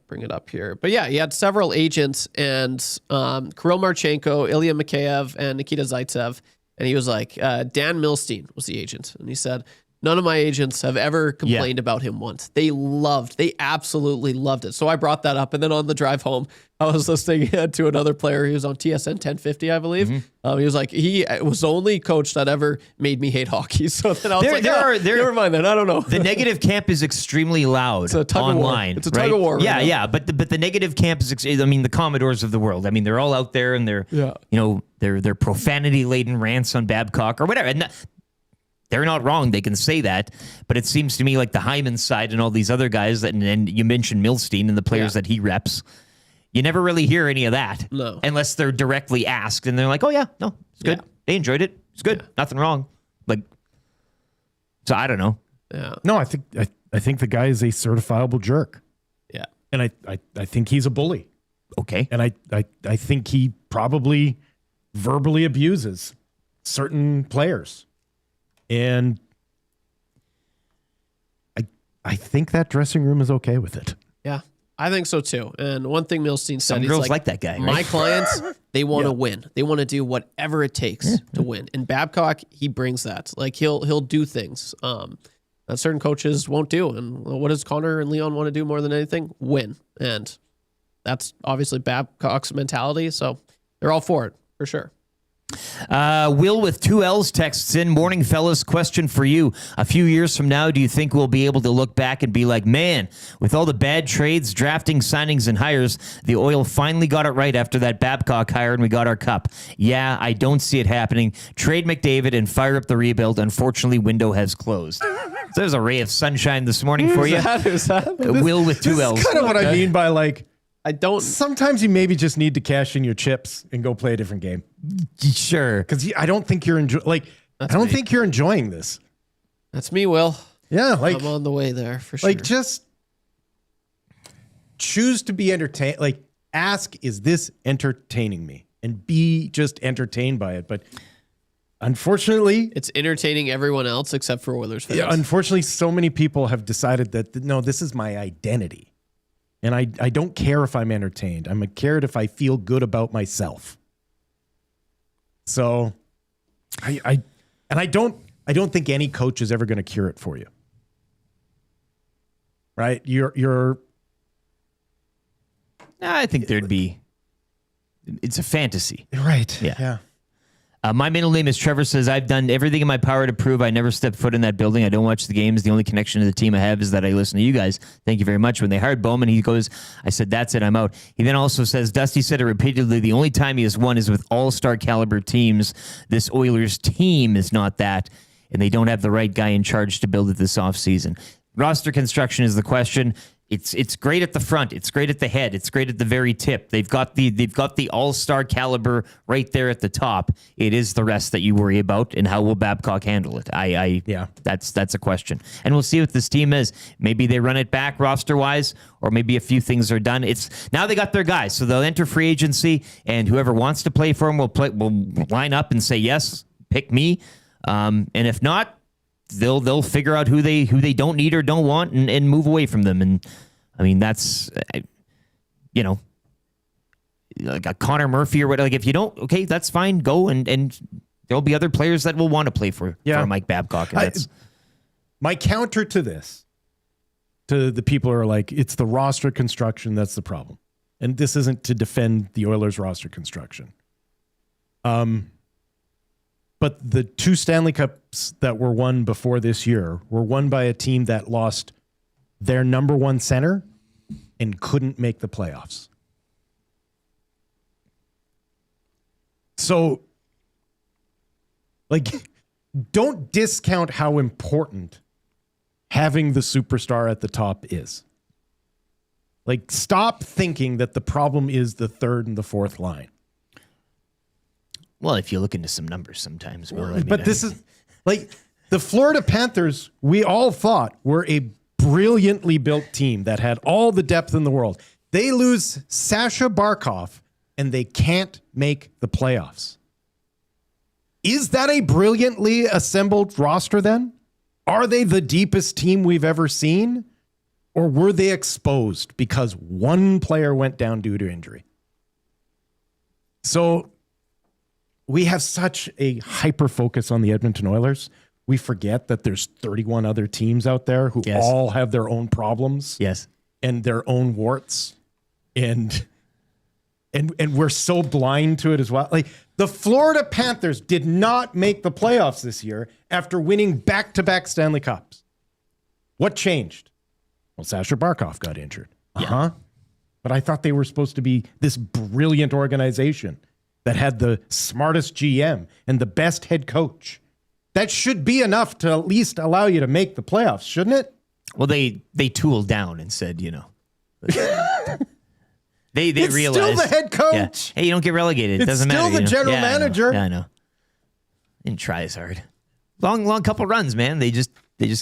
bring it up here, but yeah, he had several agents, and Kirill Marchenko, Ilya Mikheyev, and Nikita Zaitsev, and he was like, Dan Milstein was the agent, and he said, none of my agents have ever complained about him once. They absolutely loved it. So I brought that up. And then on the drive home, I was listening to another player. He was on TSN 1050, I believe. Mm-hmm. He was like, he was the only coach that ever made me hate hockey. So then I was never mind that. I don't know. The negative camp is extremely loud online. It's a tug of war. Yeah, right? Yeah. But the negative camp is, the Commodores of the world. I mean, they're all out there and they're, they're profanity laden rants on Babcock or whatever. And they're not wrong. They can say that. But it seems to me like the Hyman side and all these other guys, and you mentioned Milstein and the players that he reps, you never really hear any of that. No. Unless they're directly asked and they're like, oh, yeah, no, it's good. They enjoyed it. It's good. Yeah. Nothing wrong. So I don't know. Yeah. No, I think the guy is a certifiable jerk. Yeah. And I think he's a bully. Okay. And I think he probably verbally abuses certain players. And I think that dressing room is okay with it. Yeah. I think so too. And one thing Milstein said, Some he's girls like that guy, My right? clients, they want to win. They want to do whatever it takes to win. And Babcock, he brings that. Like he'll do things that certain coaches won't do. And what does Connor and Leon want to do more than anything? Win. And that's obviously Babcock's mentality. So they're all for it, for sure. Will with 2 L's texts in. Morning, fellas. Question for you. A few years from now, do you think we'll be able to look back and be like, man, with all the bad trades, drafting, signings, and hires, the Oil finally got it right after that Babcock hire and we got our cup? Yeah, I don't see it happening. Trade McDavid and fire up the rebuild. Unfortunately, window has closed. So there's a ray of sunshine this morning for you. Who's that? Will with 2 L's. That's kind of what I mean by like, I don't. Sometimes you maybe just need to cash in your chips and go play a different game. Sure. Because I don't think you're think you're enjoying this. That's me, Will. Yeah, like I'm on the way there for sure. Like just choose to be entertained. Like ask, is this entertaining me? And be just entertained by it. But unfortunately, it's entertaining everyone else except for Oilers fans. Yeah, unfortunately, so many people have decided that no, this is my identity. And I don't care if I'm entertained. I'm cared if I feel good about myself. So I don't think any coach is ever going to cure it for you. Right? I think it's a fantasy. Right. Yeah. My middle name is Trevor. Says, I've done everything in my power to prove I never stepped foot in that building. I don't watch the games. The only connection to the team I have is that I listen to you guys. Thank you very much. When they hired Bowman, he goes, I said, that's it, I'm out. He then also says, Dusty said it repeatedly, the only time he has won is with all-star caliber teams. This Oilers team is not that, and they don't have the right guy in charge to build it this offseason. Roster construction is the question. It's great at the front. It's great at the head. It's great at the very tip. They've got the all-star caliber right there at the top. It is the rest that you worry about, and how will Babcock handle it? That's a question, and we'll see what this team is. Maybe they run it back roster-wise, or maybe a few things are done. It's now they got their guys, so they'll enter free agency, and whoever wants to play for them will line up and say yes, pick me, and if not, they'll figure out who they don't need or don't want and move away from them. And I mean, that's, like a Connor Murphy or whatever. Like if you don't, okay, that's fine. Go and there'll be other players that will want to play for Mike Babcock. And that's my counter to this, to the people who are like, it's the roster construction that's the problem. And this isn't to defend the Oilers roster construction. But the 2 Stanley Cups that were won before this year were won by a team that lost their number 1 center and couldn't make the playoffs. So, like, don't discount how important having the superstar at the top is. Like, stop thinking that the problem is the third and the fourth line. Well, if you look into some numbers sometimes. This is like the Florida Panthers, we all thought were a brilliantly built team that had all the depth in the world. They lose Sasha Barkov and they can't make the playoffs. Is that a brilliantly assembled roster then? Are they the deepest team we've ever seen? Or were they exposed because one player went down due to injury? So we have such a hyper focus on the Edmonton Oilers. We forget that there's 31 other teams out there who all have their own problems. Yes. And their own warts. And we're so blind to it as well. Like the Florida Panthers did not make the playoffs this year after winning back-to-back Stanley Cups. What changed? Well, Sasha Barkov got injured. But I thought they were supposed to be this brilliant organization that had the smartest GM and the best head coach. That should be enough to at least allow you to make the playoffs, shouldn't it? Well, they tooled down and said, they it's realized still the head coach. Yeah. Hey, you don't get relegated. It it's doesn't still matter. The general manager. I know. Didn't try as hard. Long couple runs, man. They just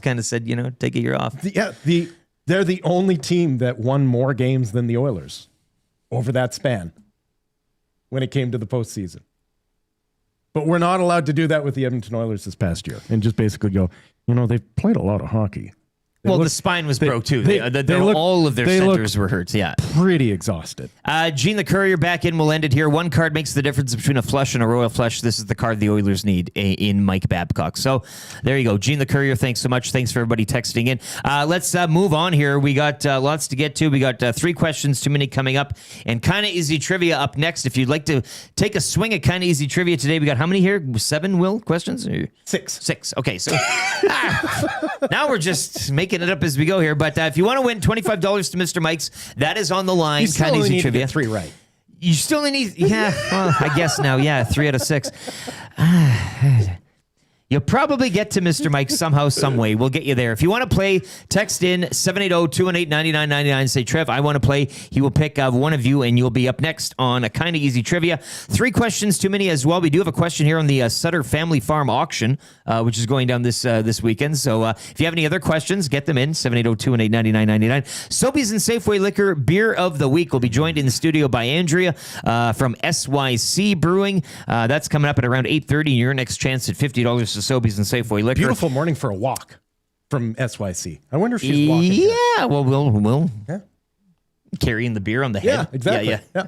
kind of said, take a year off. They're the only team that won more games than the Oilers over that span when it came to the postseason. But we're not allowed to do that with the Edmonton Oilers this past year and just basically go, they've played a lot of hockey. Well, the spine was broke too. All of their centers were hurt. Yeah. Pretty exhausted. Gene the Courier back in. We'll end it here. One card makes the difference between a flush and a royal flush. This is the card the Oilers need in Mike Babcock. So there you go. Gene the Courier, thanks so much. Thanks for everybody texting in. Let's move on here. We got lots to get to. We got 3 questions too many coming up, and kind of easy trivia up next. If you'd like to take a swing at kind of easy trivia today, we got how many here? 7, Will, questions? 6. Okay, so now we're just making it up as we go here. But if you want to win $25 to Mr. Mike's, that is on the line. You still kind of only easy need to trivia. get 3 right. You still only need, well, I guess now, 3 out of 6. You'll probably get to Mr. Mike somehow, some way. We'll get you there. If you want to play, text in 780-218-9999. Say, Trev, I want to play. He will pick one of you, and you'll be up next on a kind of easy trivia. 3 questions too many as well. We do have a question here on the Sutter Family Farm auction, which is going down this weekend. So if you have any other questions, get them in. 780-218-9999. Sobeys and Safeway Liquor Beer of the Week will be joined in the studio by Andrea from SYC Brewing. That's coming up at around 8:30. Your next chance at $50 to Sobeys and Safeway Liquor. Beautiful morning for a walk from SYC. I wonder if she's walking. Yeah, well, we'll carrying the beer on the head. Yeah, exactly. Yeah.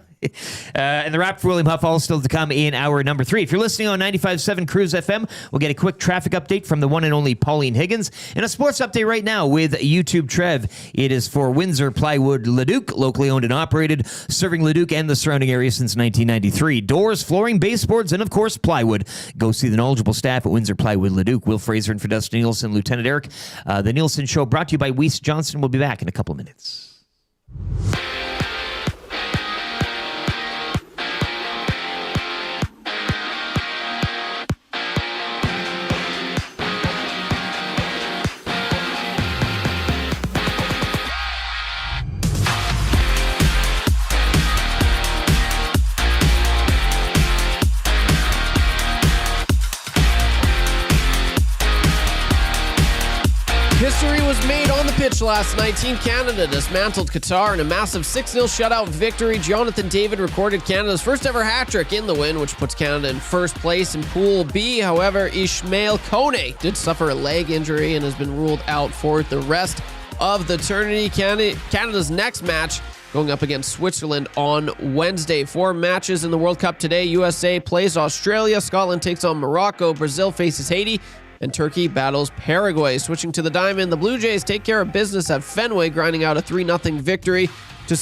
And the rap for William Huff all still to come in hour number 3. If you're listening on 95.7 Cruise FM, we'll get a quick traffic update from the one and only Pauline Higgins. And a sports update right now with YouTube Trev. It is for Windsor Plywood Leduc, locally owned and operated, serving Leduc and the surrounding area since 1993. Doors, flooring, baseboards, and of course, plywood. Go see the knowledgeable staff at Windsor Plywood Leduc. Will Fraser and for Dustin Nielsen, Lieutenant Eric. The Nielson Show brought to you by Weiss Johnston. We'll be back in a couple of minutes. History was made on the pitch last night. Team Canada dismantled Qatar in a massive 6-0 shutout victory. Jonathan David recorded Canada's first ever hat-trick in the win, which puts Canada in first place in Pool B. However, Ishmael Kone did suffer a leg injury and has been ruled out for the rest of the tournament. Canada's next match going up against Switzerland on Wednesday. 4 matches in the World Cup today. USA plays Australia. Scotland takes on Morocco. Brazil faces Haiti. And Turkey battles Paraguay. Switching to the diamond, the Blue Jays take care of business at Fenway, grinding out a 3-0 victory to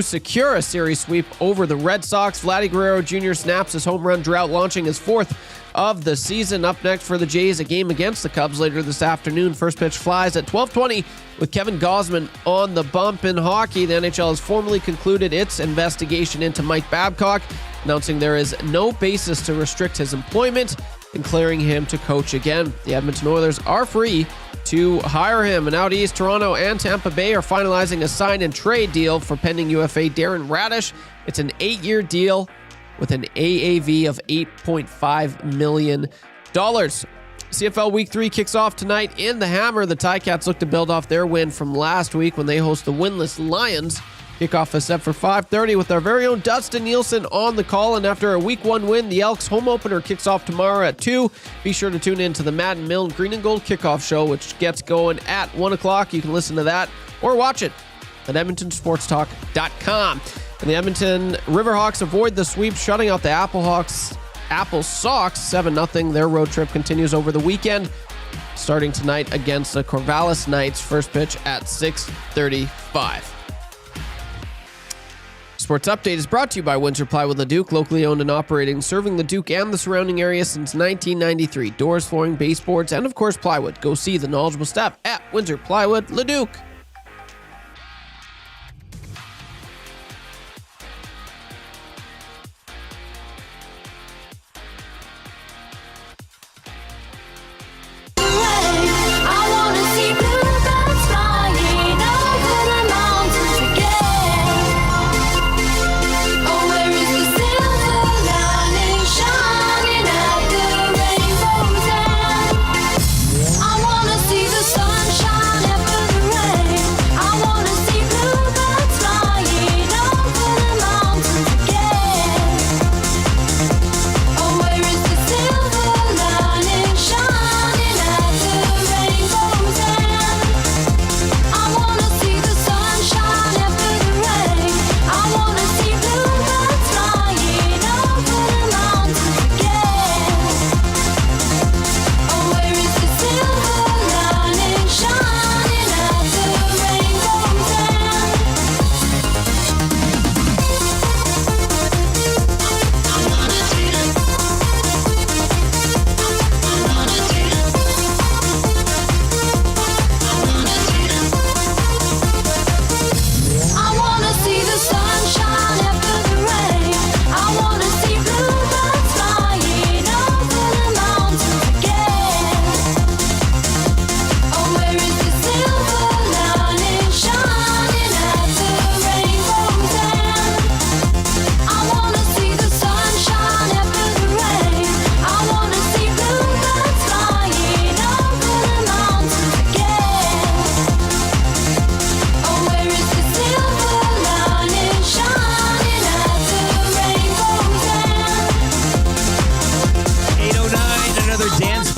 secure a series sweep over the Red Sox. Vladdy Guerrero Jr. snaps his home run drought, launching his 4th of the season. Up next for the Jays, a game against the Cubs later this afternoon. First pitch flies at 12:20 with Kevin Gausman on the bump. In hockey, the NHL has formally concluded its investigation into Mike Babcock, announcing there is no basis to restrict his employment and clearing him to coach again. The Edmonton Oilers are free to hire him. And out east, Toronto and Tampa Bay are finalizing a sign and trade deal for pending UFA Darren Radish. It's an 8-year deal with an AAV of $8.5 million. CFL Week 3 kicks off tonight in the Hammer. The Ticats look to build off their win from last week when they host the winless Lions. Kickoff is set for 5:30 with our very own Dustin Nielsen on the call. And after a Week 1 win, the Elks home opener kicks off tomorrow at 2. Be sure to tune in to the Madden Mill Green and Gold Kickoff Show, which gets going at 1 o'clock. You can listen to that or watch it at EdmontonSportsTalk.com. And the Edmonton Riverhawks avoid the sweep, shutting out the Apple Sox 7-0. Their road trip continues over the weekend, starting tonight against the Corvallis Knights. First pitch at 6:35. Sports Update is brought to you by Windsor Plywood Leduc, locally owned and operating, serving Leduc and the surrounding area since 1993. Doors, flooring, baseboards, and of course plywood. Go see the knowledgeable staff at Windsor Plywood Leduc.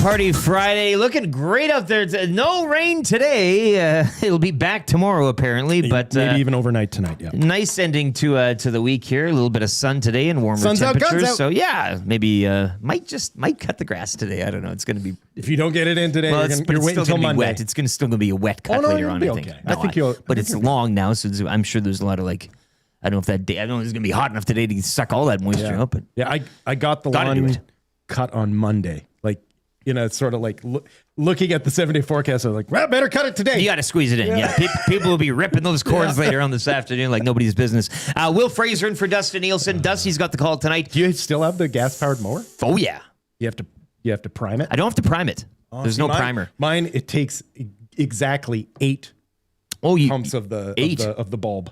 Party Friday. Looking great out there. No rain today. It'll be back tomorrow, apparently. But maybe even overnight tonight. Yeah. Nice ending to the week here. A little bit of sun today and warmer Sun's out, temperatures. guns out. So yeah, maybe might cut the grass today. I don't know. It's going to be. If you don't get it in today, Well, you're waiting until Monday. Wet. It's still going to be a wet cut Oh, no, later you'll on. be I think. okay. No, I think you'll. But it's long now, so I'm sure there's a lot of like. I don't know if that day. I don't know if it's going to be hot enough today to suck all that moisture up. But yeah, I got the lawn cut on Monday. Like, it's sort of like looking at the 7-day forecast. I was like, well, better cut it today. You got to squeeze it in. Yeah, people will be ripping those cords later on this afternoon like nobody's business. Will Fraser in for Dustin Nielsen. Dusty's got the call tonight. Do you still have the gas-powered mower? Oh yeah. You have to prime it. I don't have to prime it. There's no primer. Mine it takes exactly 8 pumps of the bulb.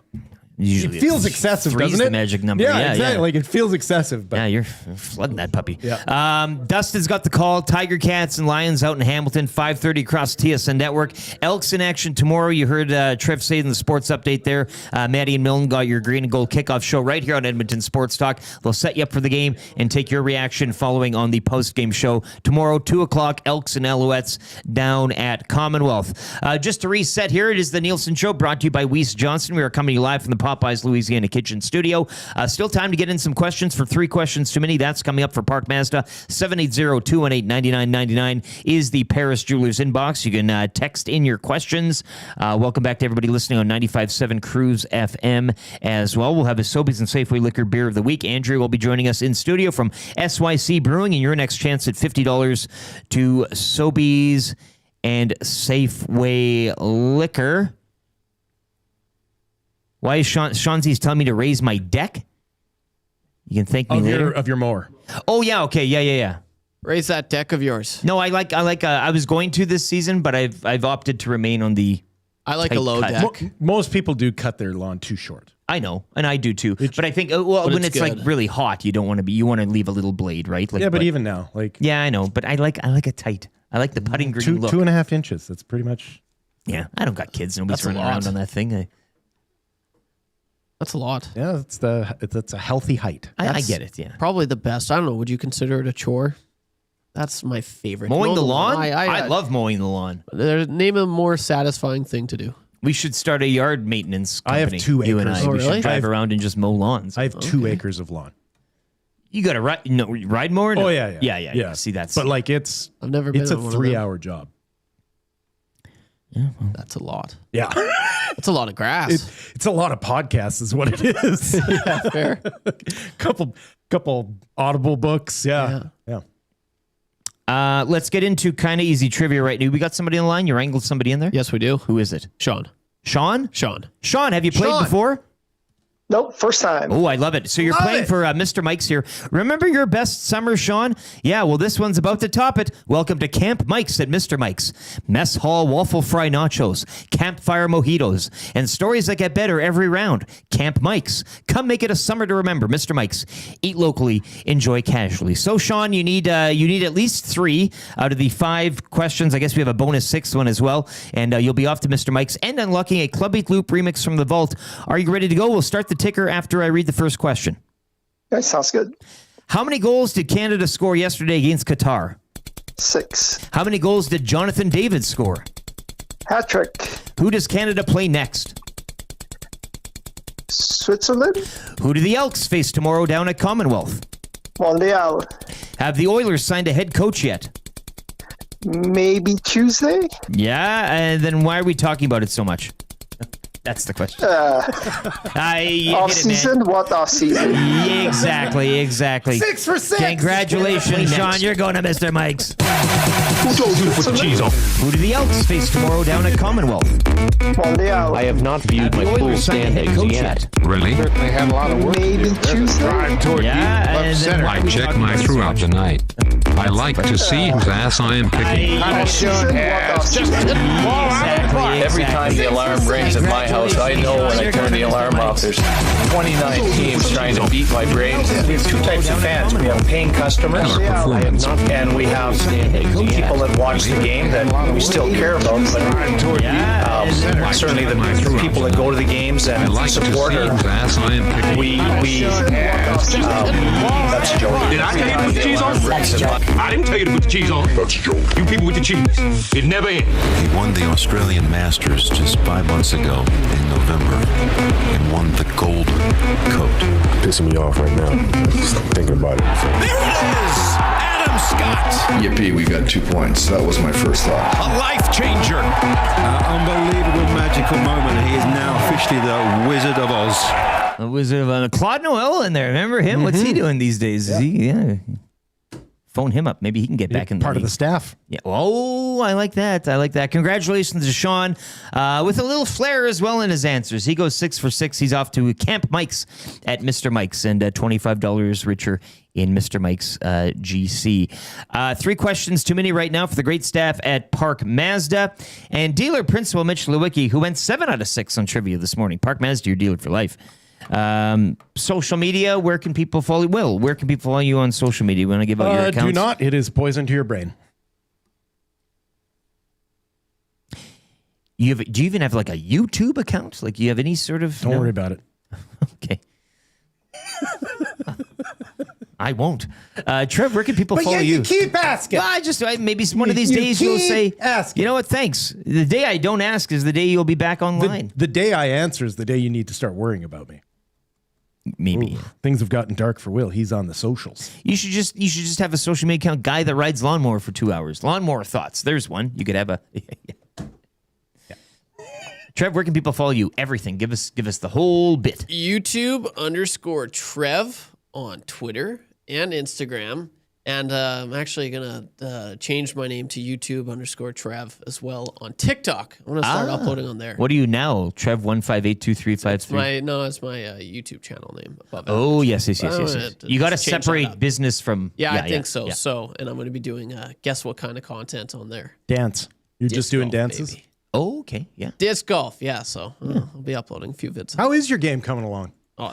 Usually it feels excessive, doesn't it? Three's the magic number. Yeah, exactly. Like it feels excessive. But yeah, you're flooding that puppy. Yeah. Dustin's got the call. Tiger Cats and Lions out in Hamilton, 5:30 across TSN Network. Elks in action tomorrow. You heard Trev say in the sports update there. Maddie and Milne got your green and gold kickoff show right here on Edmonton Sports Talk. They'll set you up for the game and take your reaction following on the post-game show tomorrow, 2 o'clock. Elks and Alouettes down at Commonwealth. Just to reset here, it is the Nielsen Show brought to you by Weiss Johnston. We are coming to you live from the Popeyes Louisiana Kitchen Studio. Still time to get in some questions for 3 questions too many. That's coming up for Park Mazda. 780-218-9999 is the Paris Jewelers inbox. You can text in your questions. Welcome back to everybody listening on 95.7 Cruise FM as well. We'll have a Sobeys and Safeway Liquor Beer of the Week. Andrea will be joining us in studio from SYC Brewing, and your next chance at $50 to Sobeys and Safeway Liquor. Why is Seanzi's telling me to raise my deck? You can thank me later. Of your mower. Oh, yeah. Okay. Yeah. Raise that deck of yours. No, I was going to this season, but I've opted to remain on the I like a low cut. deck. Most people do cut their lawn too short. I know, and I do too. But I think when it's like really hot, you want to leave a little blade, right? Like, yeah, but even now, yeah, I know, but I like it tight. I like the putting green look. 2.5 inches. That's pretty much. Yeah, I don't got kids. Nobody's running around on that thing. That's a lot. Yeah, that's a healthy height. I get it. Yeah, probably the best. I don't know. Would you consider it a chore? That's my favorite. Mowing the lawn. I love mowing the lawn. Name a more satisfying thing to do. We should start a yard maintenance company. I have 2 acres. You and I. Oh, we really? should drive around and just mow lawns. I have 2 acres of lawn. You got a ride mower? No. Oh yeah. See, that's. But like I've never been. It's a 3-hour job. Yeah, well, that's a lot. Yeah, that's a lot of grass. It's a lot of podcasts, is what it is. Yeah, fair. couple Audible books. Yeah. Let's get into kind of easy trivia right now. We got somebody on the line. You wrangled somebody in there? Yes, we do. Who is it? Sean, have you played before? Nope, first time. Oh, I love it. So you're playing for Mr. Mike's here. Remember your best summer, Sean? Yeah, well, this one's about to top it. Welcome to Camp Mike's at Mr. Mike's. Mess hall waffle fry nachos, campfire mojitos, and stories that get better every round. Camp Mike's. Come make it a summer to remember. Mr. Mike's. Eat locally, enjoy casually. So, Sean, you need at least 3 out of the 5 questions. I guess we have a bonus 6th one as well. And you'll be off to Mr. Mike's and unlocking a Club Beat Loop remix from the vault. Are you ready to go? We'll start the ticker after I read the first question. Okay, sounds good. How many goals did Canada score yesterday against Qatar? 6. How many goals did Jonathan David score? Hat trick. Who does Canada play next? Switzerland. Who do the Elks face tomorrow down at Commonwealth? Montreal. Have the Oilers signed a head coach yet? Maybe Tuesday. Yeah, and then why are we talking about it so much? That's the question. Off season? What off season? Exactly. 6 for 6. Congratulations, Sean. You're going to Mr. Mike's. Who told you to put the cheese on? Who do the Elks face tomorrow down at Commonwealth? Montreal. I have not viewed my full standings yet. Really? Certainly had a lot of work. Maybe Tuesday. I check my throughout the night. I like to see whose ass I am picking. Every time the alarm rings at my house, I know when I turn the alarm off, there's 29 teams trying to beat my brains. We have 2 types of fans. We have paying customers, and we have people that watch the game that we still care about. But certainly the people that go to the games and support her. That's a joke. Did I tell you to put the cheese on? I didn't tell you to put the cheese on. That's a joke. You people with the cheese. It never ends. He won the Australian Masters just 5 months ago in November and won the Gold Coat. Pissing me off right now. Just thinking about it. There it is! Adam Scott! Yippee, we got 2 points. That was my first thought. A life changer. Unbelievable magical moment. He is now officially the Wizard of Oz. The Wizard of Oz. Claude Noel in there. Remember him? What's he doing these days? Is he? Yeah. Phone him up. Maybe he can get back in the part league. of the staff. Yeah. Oh, I like that. I like that. Congratulations to Sean with a little flair as well in his answers. He goes 6 for 6. He's off to Camp Mike's at Mr. Mike's and $25 richer in Mr. Mike's GC. 3 questions too many right now for the great staff at Park Mazda and dealer principal Mitch Lewicki, who went 7 out of 6 on trivia this morning. Park Mazda, your dealer for life. Social media, where can people follow you? Will, where can people follow you on social media? You want to give out your accounts? Do not. It is poison to your brain. Do you even have like a YouTube account? Like, you have any sort of... Don't worry about it. Okay. I won't. Trev, where can people follow you? But you keep asking. Well, maybe one of these days you'll say, you know what, thanks. The day I don't ask is the day you'll be back online. The day I answer is the day you need to start worrying about me. Maybe. Ooh, things have gotten dark for Will. He's on the socials. You should just have a social media account, guy that rides lawnmower for 2 hours. Lawnmower thoughts. There's one. You could have a... Trev, where can people follow you? Everything. Give us the whole bit. YouTube_Trev on Twitter and Instagram. And I'm actually going to change my name to YouTube_Trev as well on TikTok. I'm going to start uploading on there. What are you now? Trev1582353? It's my YouTube channel name. Above oh, yes. You got to separate business from... Yeah, I think so. Yeah. So, and I'm going to be doing, guess what kind of content on there? Dance. You're Disc just doing golf, dances? baby. Oh, okay. Yeah. Disc golf. Yeah. So I'll be uploading a few vids. How is your game coming along? Oh,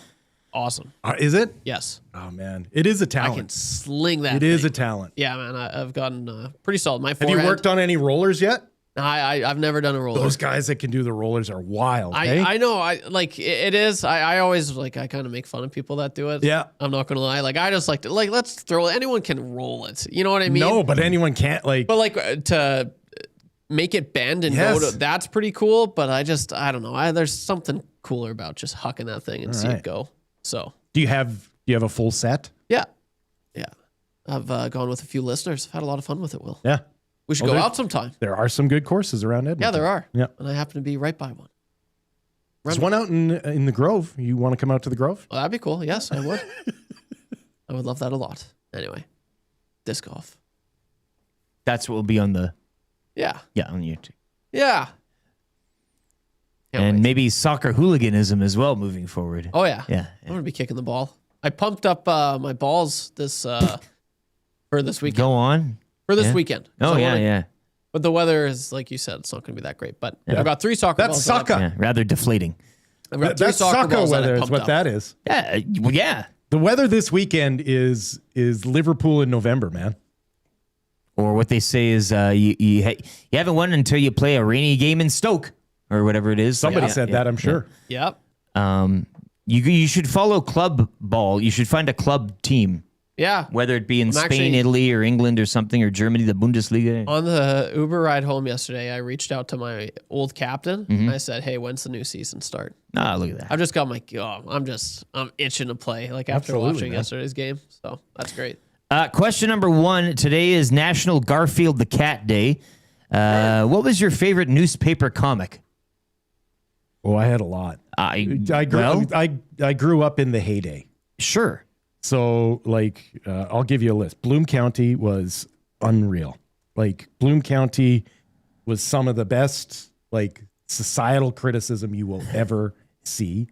awesome. Is it? Yes. Oh, man. It is a talent. I can sling that. It is a talent. Yeah, man. I've gotten pretty solid. My Have you worked on any rollers yet? I've never done a roller. Those guys that can do the rollers are wild. I know. It is. I always I kind of make fun of people that do it. Yeah. I'm not gonna lie. I just like to let's throw it. Anyone can roll it. You know what I mean? No, but anyone can't But to make it bend and go to, that's pretty cool. But I don't know. There's something cooler about just hucking that thing and see it go. So do you have a full set? Yeah. I've gone with a few listeners. I've had a lot of fun with it, Will. Yeah. We should go out sometime. There are some good courses around Edmonton. Yeah, there are. Yeah. And I happen to be right by one. There's one out in the Grove. You want to come out to the Grove? Well, that'd be cool. Yes, I would. I would love that a lot. Anyway, disc golf. That's what will be on the... Yeah. Yeah, on YouTube. Yeah. And maybe soccer hooliganism as well moving forward. Oh, yeah. Yeah. I'm going to be kicking the ball. I pumped up my balls for this weekend. Go on. For this weekend. Oh, yeah. But the weather is, like you said, it's not going to be that great. But I've got 3 soccer balls. That's soccer. Yeah, rather deflating. I've got 3 soccer balls weather that I is what pumped that up. is. Yeah. Well, yeah. The weather this weekend is Liverpool in November, man. Or what they say is you haven't won until you play a rainy game in Stoke or whatever it is. Somebody said that, I'm sure. Yep. You should follow club ball. You should find a club team. Yeah. Whether it be in Spain, Italy, or England or something, or Germany, the Bundesliga. On the Uber ride home yesterday, I reached out to my old captain. And I said, hey, when's the new season start? Ah, look at that. I've just got I'm itching to play after watching yesterday's game. So that's great. Question number 1 today is National Garfield the Cat Day. What was your favorite newspaper comic? Oh, I had a lot. I grew up in the heyday. Sure. So, I'll give you a list. Bloom County was unreal. Bloom County was some of the best, societal criticism you will ever see.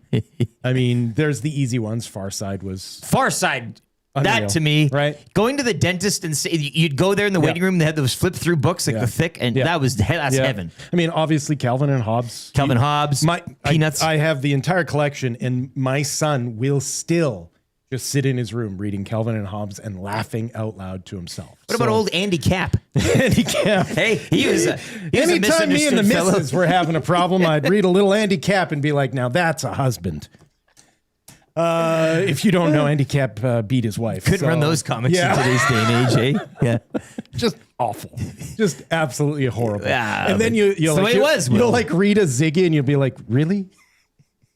I mean, there's the easy ones. Far Side. Unreal. That to me, right? Going to the dentist and say you'd go there in the waiting room. They had those flip through books, the thick, and that's heaven. I mean, obviously Calvin and Hobbes. Peanuts. I have the entire collection, and my son will still just sit in his room reading Calvin and Hobbes and laughing out loud to himself. What about old Andy Capp? Andy Capp. Hey, he was anytime me and the fellow. missus were having a problem, I'd read a little Andy Capp and be like, "Now that's a husband." If you don't know, Andy Cap beat his wife. Couldn't run those comics in today's day and age, eh? Yeah. Just awful. Just absolutely horrible. Yeah, and then it's the way it was, You'll Will. like read a Ziggy and you'll be like, really?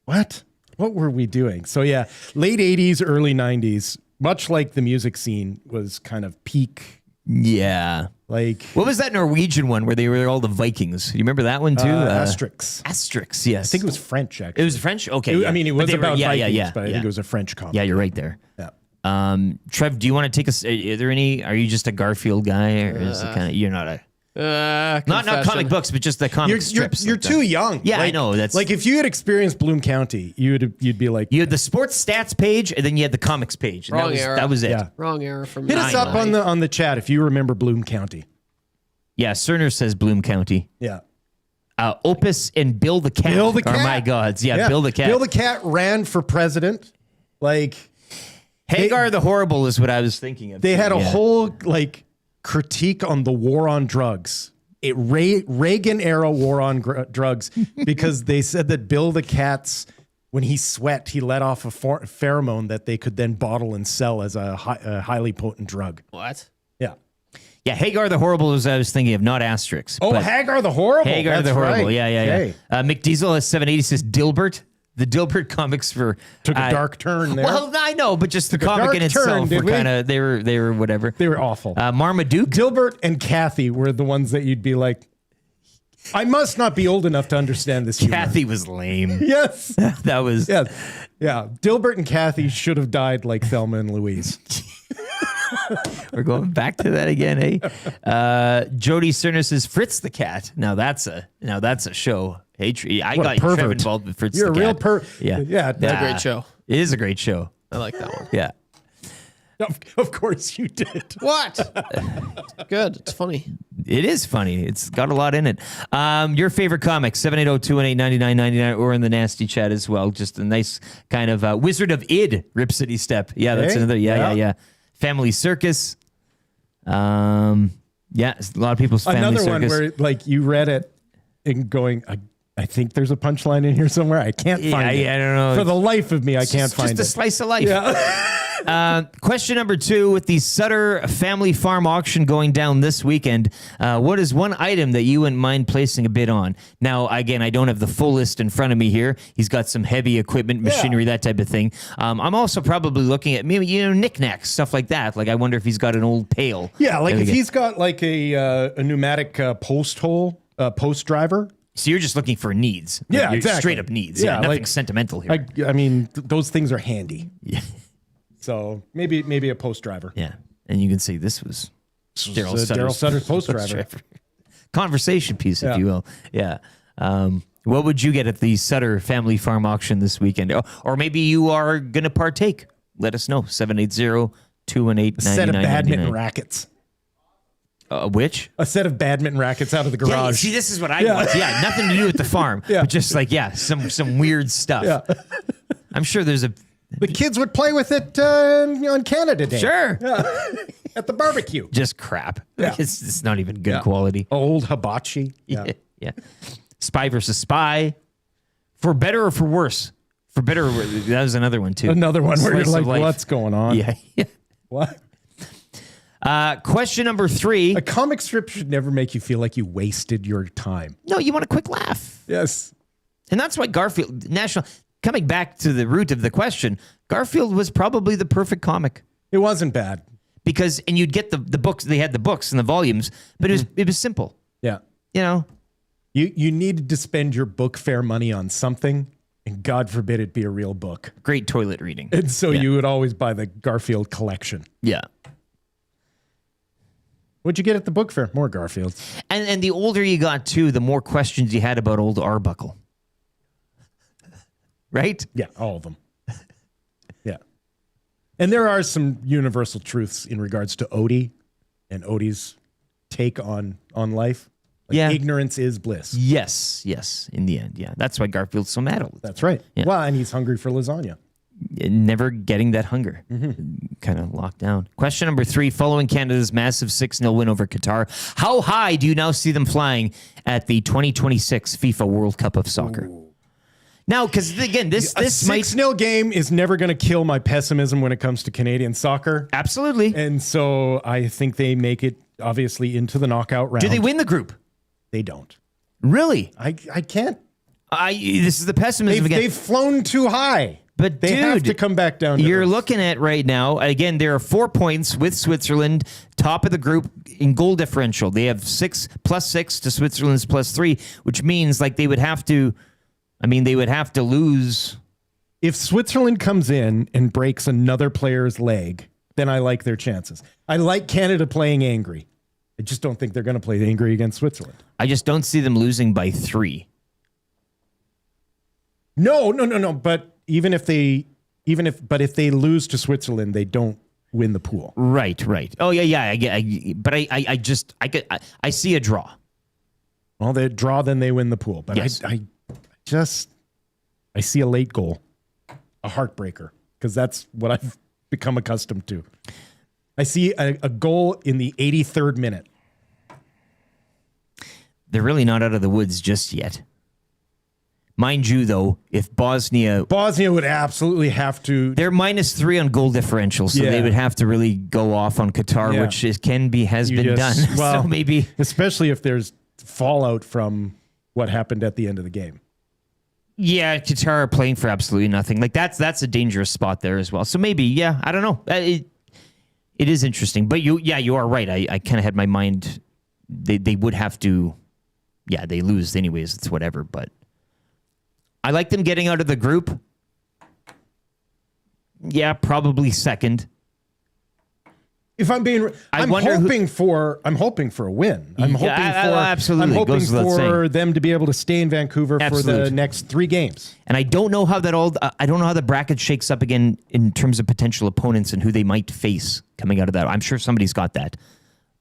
What were we doing? So yeah, late 80s, early 90s, much like the music scene was kind of peak. Yeah. Like, what was that Norwegian one where they were all the Vikings? You remember that one too? Asterix. Asterix, yes. I think it was French, actually. It was French? Okay. I mean, it was about Vikings, but I yeah. think it was a French comic. Yeah, you're right there. Yeah. Trev, do you want to take us? Are you just a Garfield guy, or is it kind of you're not a not comic books, but just the comic strips? You're too young. Yeah, like, I know. That's like if you had experienced Bloom County, you'd be like, you had the sports stats page, and then you had the comics page. And that was it. Yeah. Wrong era for me. Hit us up on the chat if you remember Bloom County. Yeah, Cerner says Bloom County. Yeah. Opus and Bill the Cat are my gods. Yeah, Bill the Cat. Bill the Cat ran for president. Like Hagar the Horrible is what I was thinking of. They had a whole like critique on the war on drugs. Reagan era war on drugs because they said that Bill the Cat's when he sweat, he let off a pheromone that they could then bottle and sell as a highly potent drug. What? Yeah. Yeah, Hagar the Horrible is I was thinking of, not Asterix. Oh, Hagar the Horrible. Hagar That's the Horrible. right. Yeah. Okay. Mick Diesel has 780 says Dilbert. The Dilbert comics took a dark turn there. Well, I know, but just the Took a comic dark in itself turn, were kind of they were whatever. They were awful. Marmaduke, Dilbert, and Kathy were the ones that you'd be like, I must not be old enough to understand this humor. Kathy was lame. Yes. That was Yeah. Dilbert and Kathy should have died like Thelma and Louise. We're going back to that again, eh? Jody Cerner says Fritz the Cat. Now that's a show. Hey, I What a got Trev pervert. involved with Fritz You're the a real Cat. Yeah, Yeah. It's a great show. It is a great show. I like that one. Yeah. Of course you did. What? Good. It's funny. It is funny. It's got a lot in it. Your favorite comic, 780-218-9999, or in the nasty chat as well. Just a nice kind of Wizard of Id, Ripsody Step. Yeah, that's another. Yeah. Family Circus. Yeah, a lot of people's Family Another Circus. one where like you read it and going, I think there's a punchline in here somewhere. I can't find it. I don't know. For the life of me, I can't find it. Just a slice of life. Yeah. Question number 2, with the Sutter Family Farm auction going down this weekend, what is one item that you wouldn't mind placing a bid on? Now, again, I don't have the full list in front of me here. He's got some heavy equipment, machinery, that type of thing. I'm also probably looking at maybe, knickknacks, stuff like that. Like, I wonder if he's got an old pail. Yeah, like if he's got like a pneumatic post driver. So you're just looking for needs. Yeah, You're exactly. Straight up needs. Yeah, Nothing like, sentimental here. I mean, those things are handy. Yeah. So maybe a post driver. Yeah. And you can see this was Daryl Sutter's post driver. Conversation piece, if you will. Yeah. What would you get at the Sutter Family Farm auction this weekend? Or maybe you are going to partake. Let us know. 780-218-9999. A set of badminton rackets. Which? A set of badminton rackets out of the garage. Yeah, see, this is what I want. Yeah, nothing to do with the farm. But just like, some weird stuff. Yeah. I'm sure there's the kids would play with it on Canada Day. Sure. Yeah. At the barbecue. Just crap. Yeah. It's not even good quality. Old hibachi. Yeah. Spy versus Spy. For better or for worse? For better, that was another one too. Another one where you're Slice like, of life. what's going on? Yeah. What? Question number 3. A comic strip should never make you feel like you wasted your time. No, you want a quick laugh. Yes. And that's why Garfield, coming back to the root of the question, Garfield was probably the perfect comic. It wasn't bad. Because, and you'd get the books, they had the books and the volumes, but it was simple. Yeah. You needed to spend your book fair money on something, and God forbid it be a real book. Great toilet reading. And so you would always buy the Garfield collection. Yeah. What'd you get at the book fair? More Garfields. And the older you got too, the more questions you had about old Arbuckle. Right? Yeah, all of them. Yeah. And there are some universal truths in regards to Odie and Odie's take on life. Like ignorance is bliss. Yes. In the end, yeah. That's why Garfield's so mad all the time. That's right. Yeah. Well, and he's hungry for lasagna. Never getting that hunger. Kind of locked down. Question number 3, following Canada's massive 6-0 win over Qatar, how high do you now see them flying at the 2026 FIFA World Cup of Soccer? Now, because again, this might 6-0 game is never going to kill my pessimism when it comes to Canadian soccer. Absolutely. And so I think they make it obviously into the knockout round. Do they win the group? They don't. Really? I can't. This is the pessimism again. They've flown too high. But they have to come back down. You're looking at right now, again, there are 4 points with Switzerland, top of the group in goal differential. They have +6 to Switzerland's +3, which means like they would have to lose. If Switzerland comes in and breaks another player's leg, then I like their chances. I like Canada playing angry. I just don't think they're going to play angry against Switzerland. I just don't see them losing by 3. No. But if they lose to Switzerland, they don't win the pool. Right. Oh yeah. But I see a draw. Well, they draw, then they win the pool. But yes. I see a late goal, a heartbreaker, because that's what I've become accustomed to. I see a goal in the 83rd minute. They're really not out of the woods just yet. Mind you, though, if Bosnia would absolutely have to. They're -3 on goal differential, so they would have to really go off on Qatar, which has been done. Well, so maybe, especially if there's fallout from what happened at the end of the game. Yeah, Qatar are playing for absolutely nothing. Like that's a dangerous spot there as well. So maybe, I don't know. It is interesting, but you are right. I kind of had my mind. They would have to. Yeah, they lose anyways. It's whatever, but. I like them getting out of the group. Yeah, probably second. If I'm being, I'm hoping for a win. I'm hoping for them to be able to stay in Vancouver for the next 3 games. And I don't know how the bracket shakes up again in terms of potential opponents and who they might face coming out of that. I'm sure somebody's got that.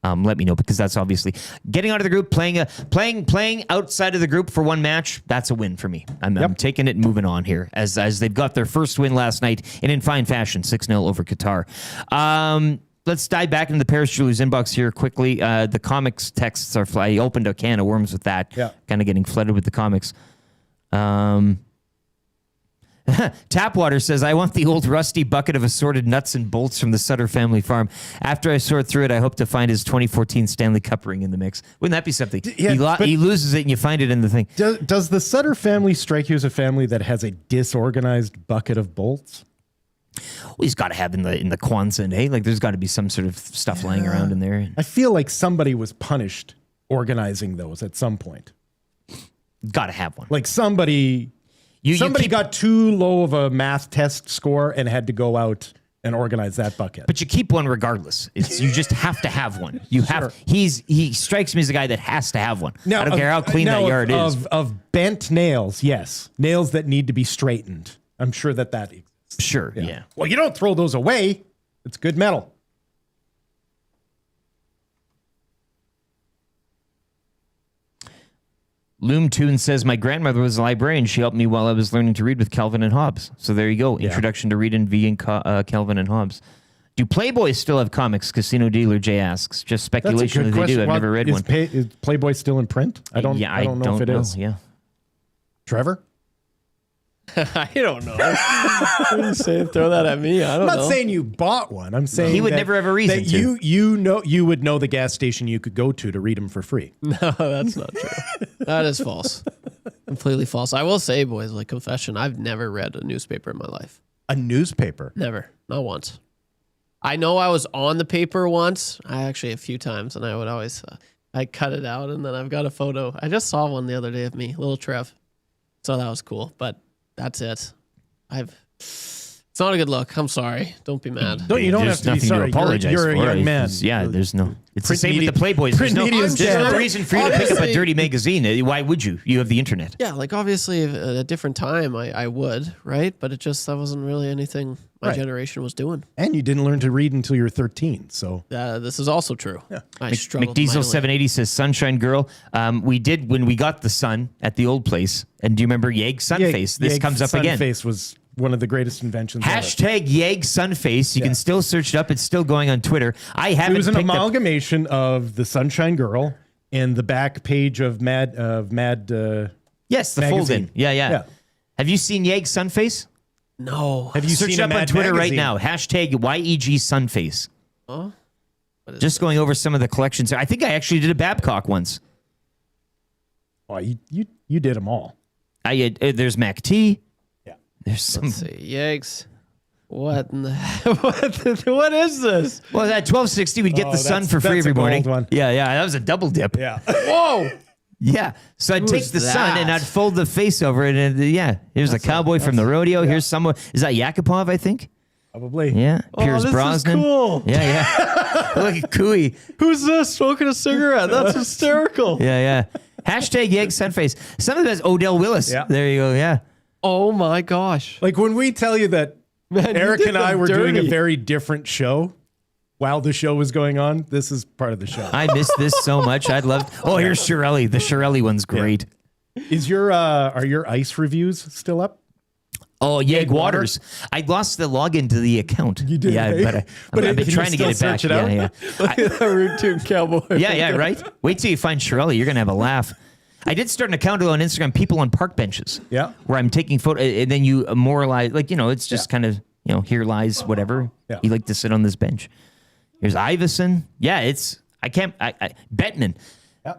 Let me know, because that's obviously getting out of the group, playing outside of the group for one match. That's a win for me. I'm taking it and moving on here as they've got their first win last night and in fine fashion, 6-0 over Qatar. Let's dive back into the Paris Jewelers inbox here quickly. The comics texts are I opened a can of worms with that. Yeah. Kind of getting flooded with the comics. Tapwater says, I want the old rusty bucket of assorted nuts and bolts from the Sutter family farm. After I sort through it, I hope to find his 2014 Stanley Cup ring in the mix. Wouldn't that be something? Yeah, he loses it and you find it in the thing. Does the Sutter family strike you as a family that has a disorganized bucket of bolts? Well, he's got to have in the Kwanzaa, hey? Like there's got to be some sort of stuff lying around in there. I feel like somebody was punished organizing those at some point. Got to have one. Like somebody got too low of a math test score and had to go out and organize that bucket. But you keep one regardless. You just have to have one. You have. He strikes me as a guy that has to have one. Now, I don't care how clean that yard is. Of bent nails, yes, nails that need to be straightened. I'm sure that exists. Sure, yeah. Well, you don't throw those away. It's good metal. Loom Toon says, my grandmother was a librarian. She helped me while I was learning to read with Calvin and Hobbes. So there you go. Yeah. Introduction to reading via Calvin and Hobbes. Do Playboy still have comics? Casino Dealer Jay asks. Just speculation that they do. I've never read one. Is Playboy still in print? I don't know if it is. Yeah. Trevor? I don't know. Throw that at me. I don't know. I'm not saying you bought one. I'm saying he would never have a reason to. You would know the gas station you could go to read them for free. No, that's not true. That is false. Completely false. I will say, boys, like confession, I've never read a newspaper in my life. A newspaper? Never. Not once. I know I was on the paper once. A few times, and I would always I cut it out, and then I've got a photo. I just saw one the other day of me, little Trev. So that was cool, but that's it. It's not a good look. I'm sorry. Don't be mad. You don't have to be sorry. You're a young man. There's no. It's the same with the Playboys. There's no reason for you to pick up a dirty magazine. Why would you? You have the internet. Yeah, like obviously at a different time I would, right? But that wasn't really anything my generation was doing. And you didn't learn to read until you were 13. So this is also true. Yeah. I struggled. McDiesel 780 says Sunshine Girl. We did when we got the sun at the old place. And do you remember Yeg Sunface? This comes up again. Sunface was one of the greatest inventions Hashtag Yeg Sunface. You can still search it up. It's still going on Twitter. It was an amalgamation of the Sunshine Girl and the back page of Mad. Yes, the magazine. fold-in. Yeah. Have you seen Yeg Sunface? No. Have you Search seen it up a on Mad Twitter right magazine? now. Hashtag YEG Sunface. Oh. Just going over some of the collections. I think I actually did a Babcock once. Oh, you did them all. There's Mac T. Yeah. There's some. Let's see. Yikes. What in the what is this? Well, at 1260, we'd get the sun for free every morning. One. Yeah, that was a double dip. Yeah. Whoa. Yeah. So I'd take the sun and I'd fold the face over it. And here's a cowboy from the rodeo. Here's someone. Is that Yakupov, I think? Probably. Yeah. Pierce this Brosnan. is cool. Yeah. Look at Cooey. Who's this smoking a cigarette? That's hysterical. Yeah. Hashtag Yeg Sunface. Some of that's Odell Willis. Yeah. There you go. Yeah. Oh my gosh. Like when we tell you that Man, Eric you did and I them were doing a dirty. very different show while the show was going on, this is part of the show. I miss this so much. I'd love. Oh, here's Shirelli. The Shirelli one's great. Is are your ice reviews still up? Oh, Yeg Waters. I lost the login to the account. You did, yeah, eh? but I've been can you trying to get it still back. search it out? Yeah. Look at that Route 2 cowboy. Yeah, right? Wait till you find Shirelli. You're going to have a laugh. I did start an account on Instagram, people on park benches. Yeah. Where I'm taking photos, and then you moralize, it's just kind of, here lies whatever. Yeah. You like to sit on this bench. Here's Iverson. Yeah, Bettman. Yeah.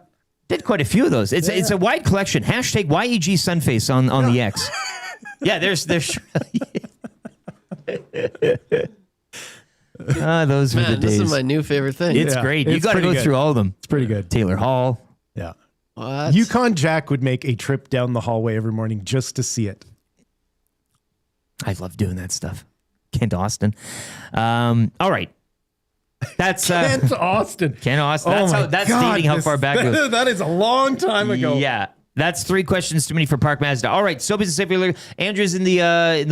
Did quite a few of those. It's a wide collection. Hashtag YEG Sunface on the X. Yeah, there's Shirelli. Those were the Man, days. this is my new favorite thing. It's great. You got to go through all of them. It's pretty good. Taylor Hall. Yeah. What? Yukon Jack would make a trip down the hallway every morning just to see it. I love doing that stuff. Kent Austin. All right. That's Kent Austin. Kent Austin. That's dating how far back it goes. That is a long time ago. Yeah. That's 3 questions too many for Park Mazda. All right, Sobeys and Safeway Liquor. Andrew's in the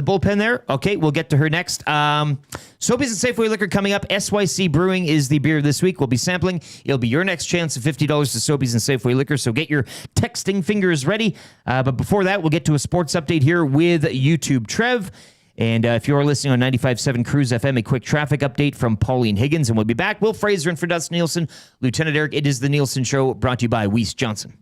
bullpen there. Okay, we'll get to her next. Sobeys and Safeway Liquor coming up. SYC Brewing is the beer this week. We'll be sampling. It'll be your next chance of $50 to Sobeys and Safeway Liquor. So get your texting fingers ready. But before that, we'll get to a sports update here with YouTube Trev. And if you're listening on 95.7 Cruise FM, a quick traffic update from Pauline Higgins. And we'll be back. Will Fraser and for Dustin Nielsen. Lieutenant Eric, it is the Nielsen Show, brought to you by Weiss Johnson.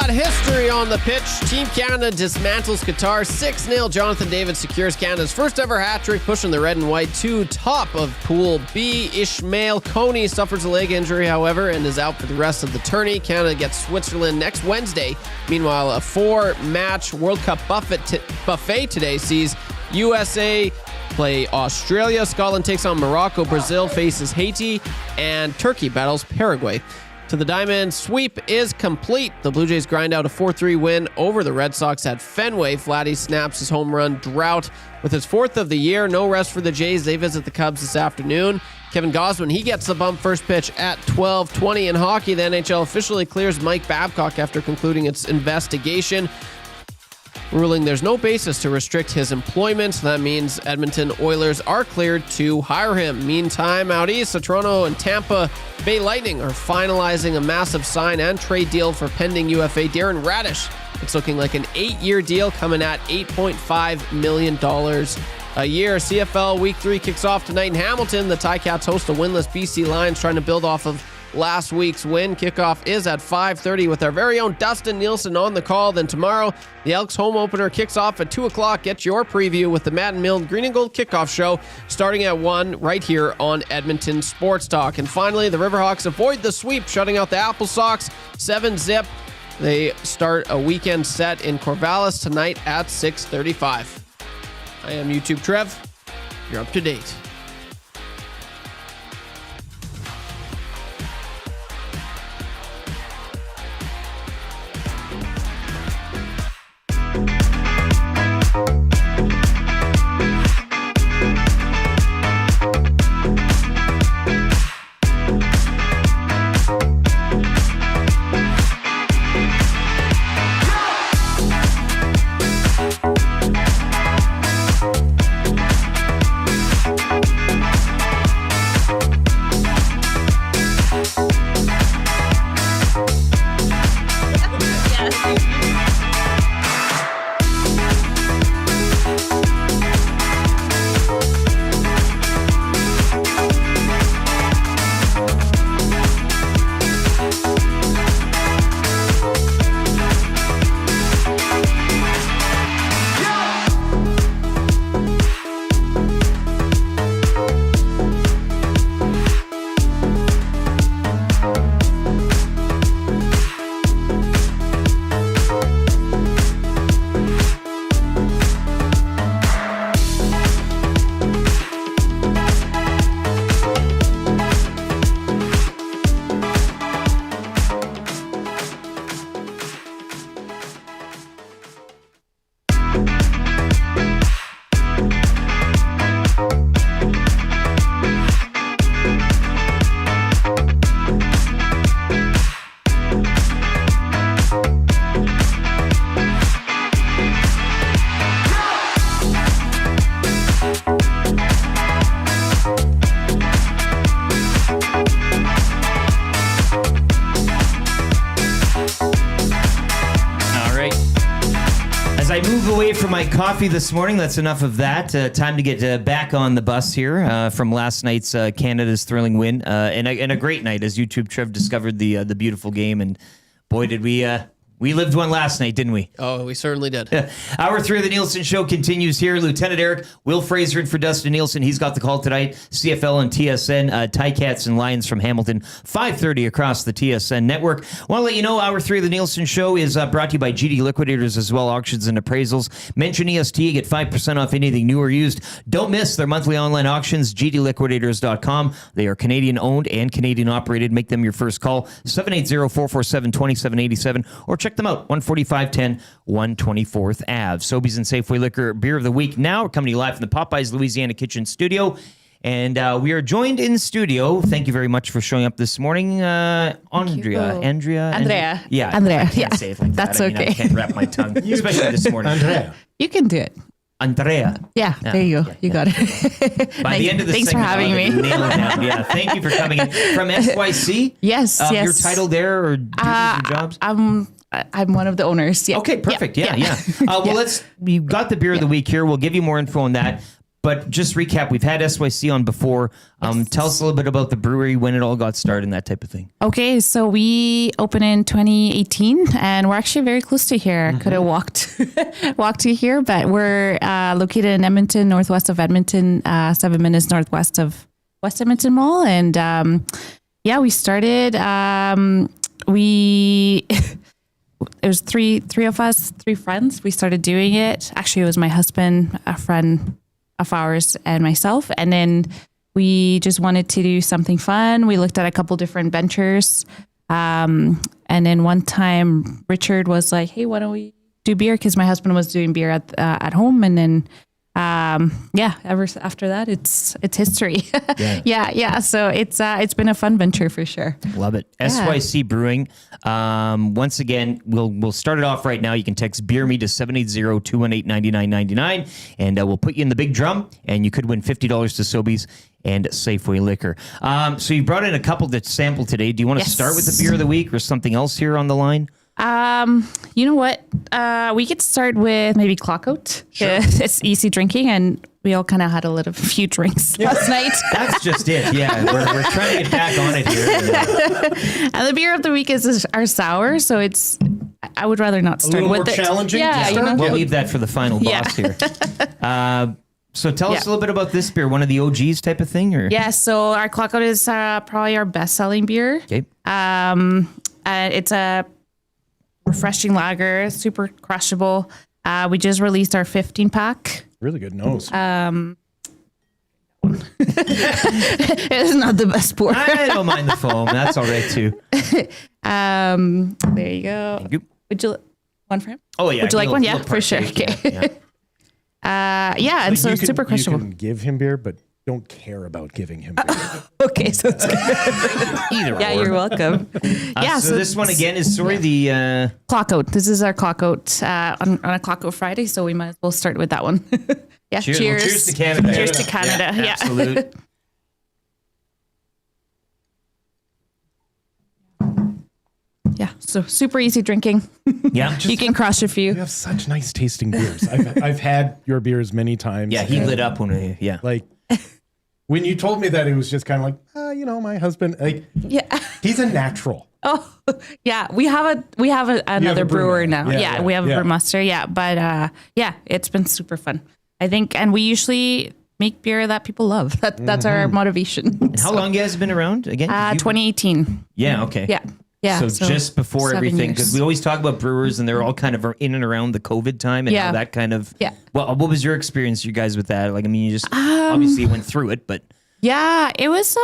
History on the pitch. Team Canada dismantles Qatar 6-0. Jonathan David secures Canada's first ever hat-trick, pushing the red and white to top of Pool B. Ishmael Coney suffers a leg injury, however, and is out for the rest of the tourney. Canada gets Switzerland next Wednesday. Meanwhile, a 4-match World Cup buffet today sees USA play Australia. Scotland takes on Morocco. Brazil faces Haiti, and Turkey battles Paraguay. To the diamond, sweep is complete. The Blue Jays grind out a 4-3 win over the Red Sox at Fenway. Vladdy snaps his home run drought with his 4th of the year. No rest for the Jays. They visit the Cubs this afternoon. Kevin Gausman, he gets the bump first pitch at 12:20 in hockey. The NHL officially clears Mike Babcock after concluding its investigation, ruling there's no basis to restrict his employment. That means Edmonton Oilers are cleared to hire him. Meantime, out east, the Toronto and Tampa Bay Lightning are finalizing a massive sign and trade deal for pending UFA Darren Radish. It's looking like an 8-year deal coming at $8.5 million a year. CFL Week 3 kicks off tonight in Hamilton. The Ticats host a winless BC Lions trying to build off of last week's win. Kickoff is at 5:30 with our very own Dustin Nielsen on the call. Then tomorrow, the Elks home opener kicks off at 2 o'clock. Get your preview with the Matt and Milne Green and Gold kickoff show starting at 1 right here on Edmonton Sports Talk. And finally, the Riverhawks avoid the sweep, shutting out the Apple Sox 7-0. They start a weekend set in Corvallis tonight at 6:35. I am YouTube Trev. You're up to date. I move away from my coffee this morning, that's enough of that. Time to get back on the bus here from last night's Canada's thrilling win. And a great night as YouTube Trev discovered the beautiful game. And boy, did we lived one last night, didn't we? Oh, we certainly did. Hour 3 of the Nielson Show continues here. Lieutenant Eric, Will Fraser in for Dustin Nielsen. He's got the call tonight. CFL and TSN, Ticats and Lions from Hamilton, 5:30 across the TSN network. Want to let you know, Hour 3 of the Nielsen Show is brought to you by GD Liquidators as well, auctions and appraisals. Mention EST, get 5% off anything new or used. Don't miss their monthly online auctions, gdliquidators.com. They are Canadian owned and Canadian operated. Make them your first call, 780-447-2787, or check them out, 14510 124th Ave. Sobeys and Safeway Liquor Beer of the Week now. We're coming to you live from the Popeyes Louisiana Kitchen Studio. And we are joined in studio. Thank you very much for showing up this morning, Andrea. Yeah, Andrea. I can't say it like That's that. I okay. can't wrap my tongue, especially this morning. Andrea. You can do it. Andrea. Yeah, there you go. You got it. By the end of the Thanks for segment, having me. nail it down. Yeah, thank you for coming in from SYC. Yes, yes. Your title there or your jobs? I'm one of the owners. Yeah. Okay, perfect. Yeah. Well, you got the beer of the week here. We'll give you more info on that. But just recap, we've had SYC on before. Tell us a little bit about the brewery, when it all got started, and that type of thing. Okay, so we opened in 2018, and we're actually very close to here. Could have walked to here, but we're located in Edmonton, northwest of Edmonton, 7 minutes northwest of West Edmonton Mall. And we started. It was three of us, 3 friends. We started doing it. Actually, it was my husband, a friend of ours, and myself. And then we just wanted to do something fun. We looked at a couple different ventures. And then one time Richard was like, hey, why don't we do beer? Because my husband was doing beer at home. And then, ever after that, it's history. Yeah. So it's been a fun venture for sure. Love it. Yeah. SYC Brewing. Once again, we'll start it off right now. You can text Beer Me to 780-218-9999, and we'll put you in the big drum, and you could win $50 to Sobeys and Safeway Liquor. So you brought in a couple to sample today. Do you want to start with the beer of the week or something else here on the line? You know what? We could start with maybe Clockout. Sure. It's easy drinking, and we all kind of had a few drinks last night. That's just it. Yeah, we're trying to get back on it here. And the beer of the week is our sour, so it's. I would rather not start with it. Challenging. Yeah, we'll leave that for the final boss here. So tell us a little bit about this beer. One of the OGs type of thing, or so our Clockout is probably our best-selling beer. Okay. It's a refreshing lager, super crushable. We just released our 15-pack. Really good nose. It's not the best pour. I don't mind the foam. That's all right too. There you go. Thank you. Would you one for him? Oh yeah. Would you like one? Yeah, We'll for sure. partake, Okay. And so it's super crushable. You can give him beer, but don't care about giving him beer. Okay, so it's good. Either yeah, or. You're welcome. So this one again is the Clockout. This is our Clockout on a Clockout Friday, so we might as well start with that one. Yeah, cheers. Cheers. Well, cheers to Canada. Cheers to Canada. Yeah. Absolute. Yeah, so super easy drinking. Yeah, you can crush a few. You have such nice tasting beers. I've had your beers many times. Yeah, he lit up when like when you told me that, it was just kind of like, my husband, he's a natural. Oh, yeah, we have another brewer now. Yeah, we have a brewmaster. Yeah, but it's been super fun. I think, and we usually make beer that people love. That's our motivation. And how long you guys been around again? 2018. Yeah. Okay. Yeah. Yeah, so just before 7 everything, years. because we always talk about brewers and they're all kind of in and around the COVID time and how that kind of. Yeah. Well, what was your experience, you guys, with that? Like, I mean, you just obviously went through it, but. Yeah, it was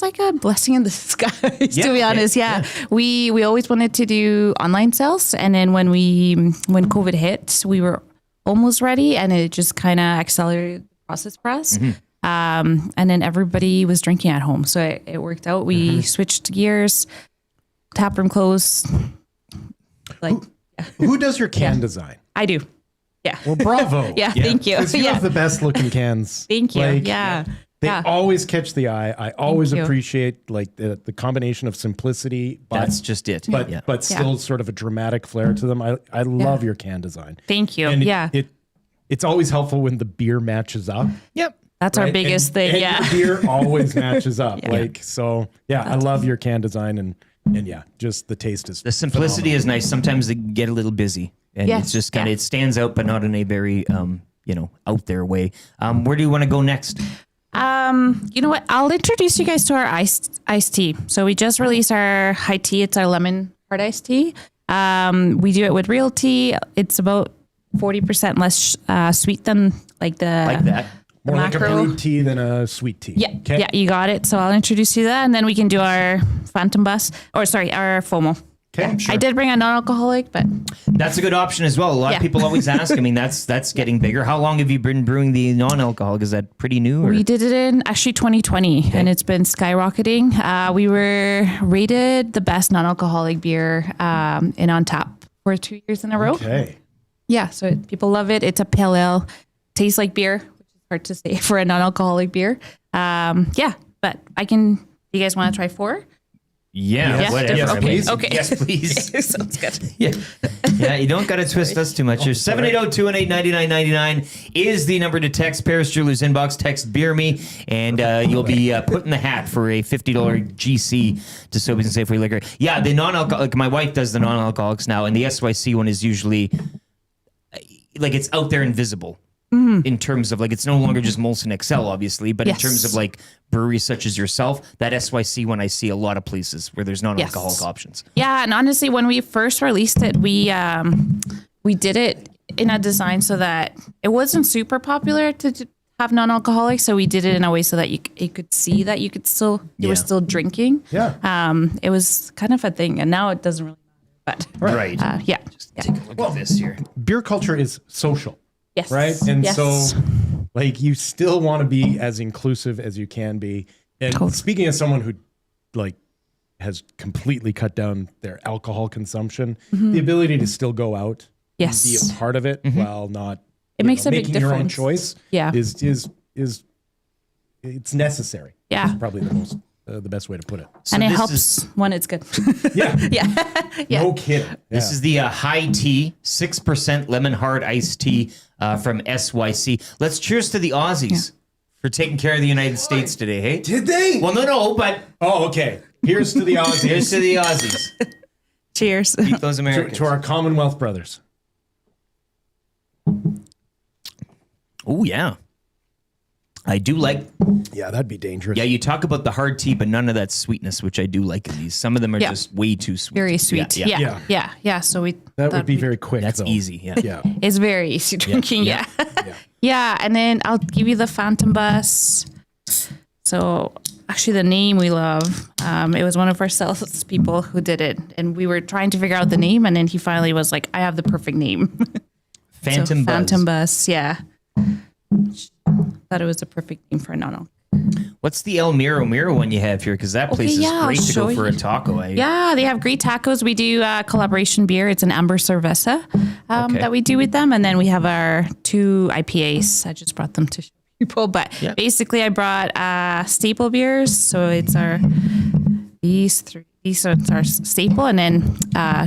like a blessing in disguise, to be honest. Yeah. We always wanted to do online sales, and then when COVID hit, we were almost ready, and it just kind of accelerated the process for us. And then everybody was drinking at home, so it worked out. We switched gears. Taproom closed. Who does your can design? I do. Yeah. Well, bravo. Yeah. Thank you. You have the best looking cans. Thank you. Yeah. They always catch the eye. I always appreciate like the combination of simplicity. But, That's just it. But still sort of a dramatic flair to them. I love your can design. Thank you. And yeah. It's always helpful when the beer matches up. Yep. That's our biggest thing. And Yeah. your beer always matches up. Yeah. Like, so yeah, I love your can design and yeah, just the taste is The simplicity is nice. Sometimes they get a little busy and it's just kind of, it stands out, but not in a very, out there way. Where do you want to go next? You know what? I'll introduce you guys to our iced tea. So we just released our high tea. It's our lemon hard iced tea. We do it with real tea. It's about 40% less sweet than like that. More like a brewed tea than a sweet tea. Yeah. Yeah, you got it. So I'll introduce you to that, and then we can do our our FOMO. Okay, I did bring a non-alcoholic, but that's a good option as well. A lot of people always ask. I mean, that's getting bigger. How long have you been brewing the non-alcoholic? Is that pretty new? Or? We did it in actually 2020, and it's been skyrocketing. We were rated the best non-alcoholic beer in On Tap for 2 years in a row. Okay. Yeah, so people love it. It's a pale ale, tastes like beer, which is hard to say for a non-alcoholic beer. But I can. You guys want to try 4? Yeah, whatever. Yes, Okay. please. Okay. Yes, please. Sounds good. Yeah, you don't got to twist us too much. 780-218-9999 is the number to text Paris Jewelers inbox. Text Beer Me, and you'll be put in the hat for a $50 GC to Sobeys and Safeway Liquor. Yeah, the non-alcoholic. My wife does the non-alcoholics now, and the SYC one is usually like it's out there and visible. In terms of like, it's no longer just Molson XL, obviously, but in terms of like breweries such as yourself, that SYC one I see a lot of places where there's non-alcoholic options. Yeah, and honestly, when we first released it, we did it in a design so that it wasn't super popular to have non-alcoholic, so we did it in a way so that you could see that you were still drinking. Yeah. It was kind of a thing, and now it doesn't really matter. But right. Just take a look at this here. Beer culture is social. Yes. Right. And so like you still want to be as inclusive as you can be. And speaking as someone who like has completely cut down their alcohol consumption, the ability to still go out and be a part of it while not makes a big making your own difference. choice is it's necessary. Yeah. It's probably the best way to put it. And it helps when it's good. Yeah. Yeah. No kidding. This is the high tea, 6% lemon hard iced tea from SYC. Let's cheers to the Aussies for taking care of the United States today, hey? Did they? Well, no, but... Oh, okay. Here's to the Aussies. Here's to the Aussies. Cheers. Keep those Americans. To our Commonwealth brothers. Oh, yeah. I do like... Yeah, that'd be dangerous. Yeah, you talk about the hard tea, but none of that sweetness, which I do like in these. Some of them are just way too sweet. Very sweet. Yeah. So that would be very quick. That's though. easy. Yeah. It's very easy drinking. Yeah. Yeah. And then I'll give you the Phantom Bus. So actually the name we love, it was one of our sales people who did it. And we were trying to figure out the name. And then he finally was like, I have the perfect name. Phantom Bus. Phantom Bus. Yeah. Thought it was a perfect name for a no. What's the El Miro one you have here? Because that place is great to go for a taco. Yeah, they have great tacos. We do collaboration beer. It's an Amber Cerveza that we do with them. And then we have our 2 IPAs. I just brought them to show people. But basically, I brought staple beers. So it's these are our staple. And then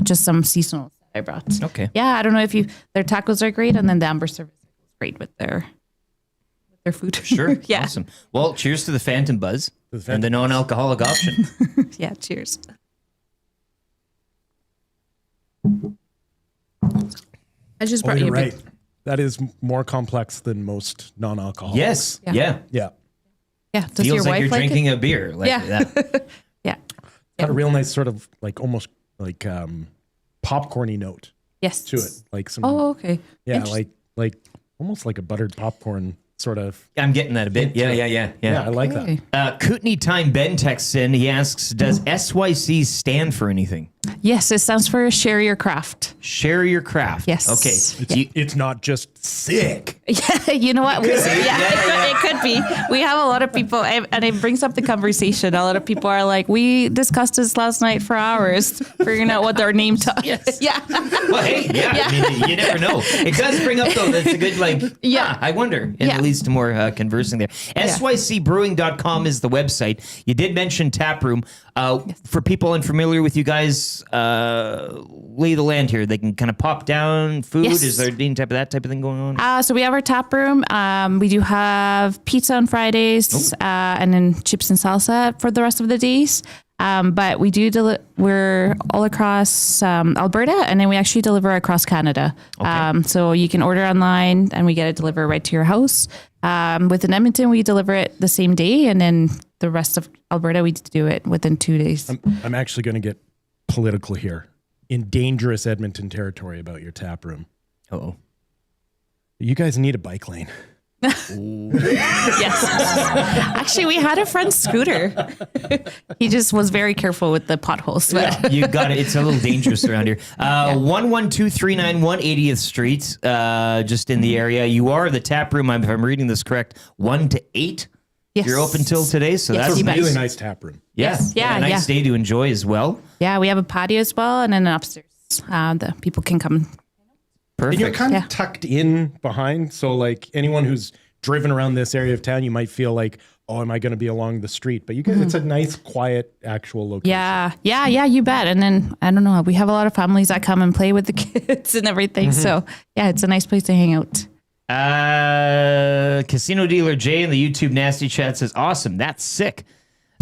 just some seasonals that I brought. Okay. Yeah, I don't know if their tacos are great. And then the Amber Cerveza is great with their food. Sure. Yeah. Awesome. Well, cheers to the Phantom Buzz and the non-alcoholic option. Yeah, cheers. I just brought you a big... That is more complex than most non-alcoholics. Yes. Yeah. Yeah. Does Feels your like wife you're like drinking it? a beer. Like that. Yeah. Got a real nice sort of like almost like popcorny note. Yes. To it. Like some. Oh, okay. Yeah, like almost like a buttered popcorn sort of. I'm getting that a bit. Yeah. Yeah, I like that. Kootenai Time Ben texts in. He asks, does SYC stand for anything? Yes, it stands for Share Your Craft. Share Your Craft. Yes. Okay. It's not just sick. Yeah, you know what? It could be. We have a lot of people, and it brings up the conversation. A lot of people are like, we discussed this last night for hours, figuring out what their name Yes. Yeah. Well, hey, yeah. I mean, you never know. It does bring up, though, that's a good, I wonder. And it leads to more conversing there. SYCbrewing.com is the website. You did mention Taproom. For people unfamiliar with you guys, lay the land here. They can kind of pop down food. Yes. Is there any type of that type of thing going on? So we have our tap room. We do have pizza on Fridays, and then chips and salsa for the rest of the days. But we do we're all across Alberta, and then we actually deliver across Canada. Okay. So you can order online, and we get it delivered right to your house. Within Edmonton, we deliver it the same day, and then the rest of Alberta, we do it within 2 days. I'm actually going to get political here in dangerous Edmonton territory about your tap room. Uh-oh. You guys need a bike lane. Yes. Actually, we had a friend Scooter. He just was very careful with the potholes. But. You got it. It's a little dangerous around here. 11239 80th Street, just in the area. You are the tap room, if I'm reading this correct, 1 to 8. Yes. You're open till today, so Yes, that's a nice. really nice tap room. Yes. Yeah, a nice day to enjoy as well. Yeah, we have a patio as well, and then upstairs, the people can come. Perfect. And you're kind of tucked in behind, so like anyone who's driven around this area of town, you might feel like, oh, am I going to be along the street? But you guys, it's a nice, quiet, actual location. Yeah, you bet. And then, I don't know, we have a lot of families that come and play with the kids and everything. So, yeah, it's a nice place to hang out. Casino Dealer Jay in the YouTube Nasty Chat says, awesome, that's sick.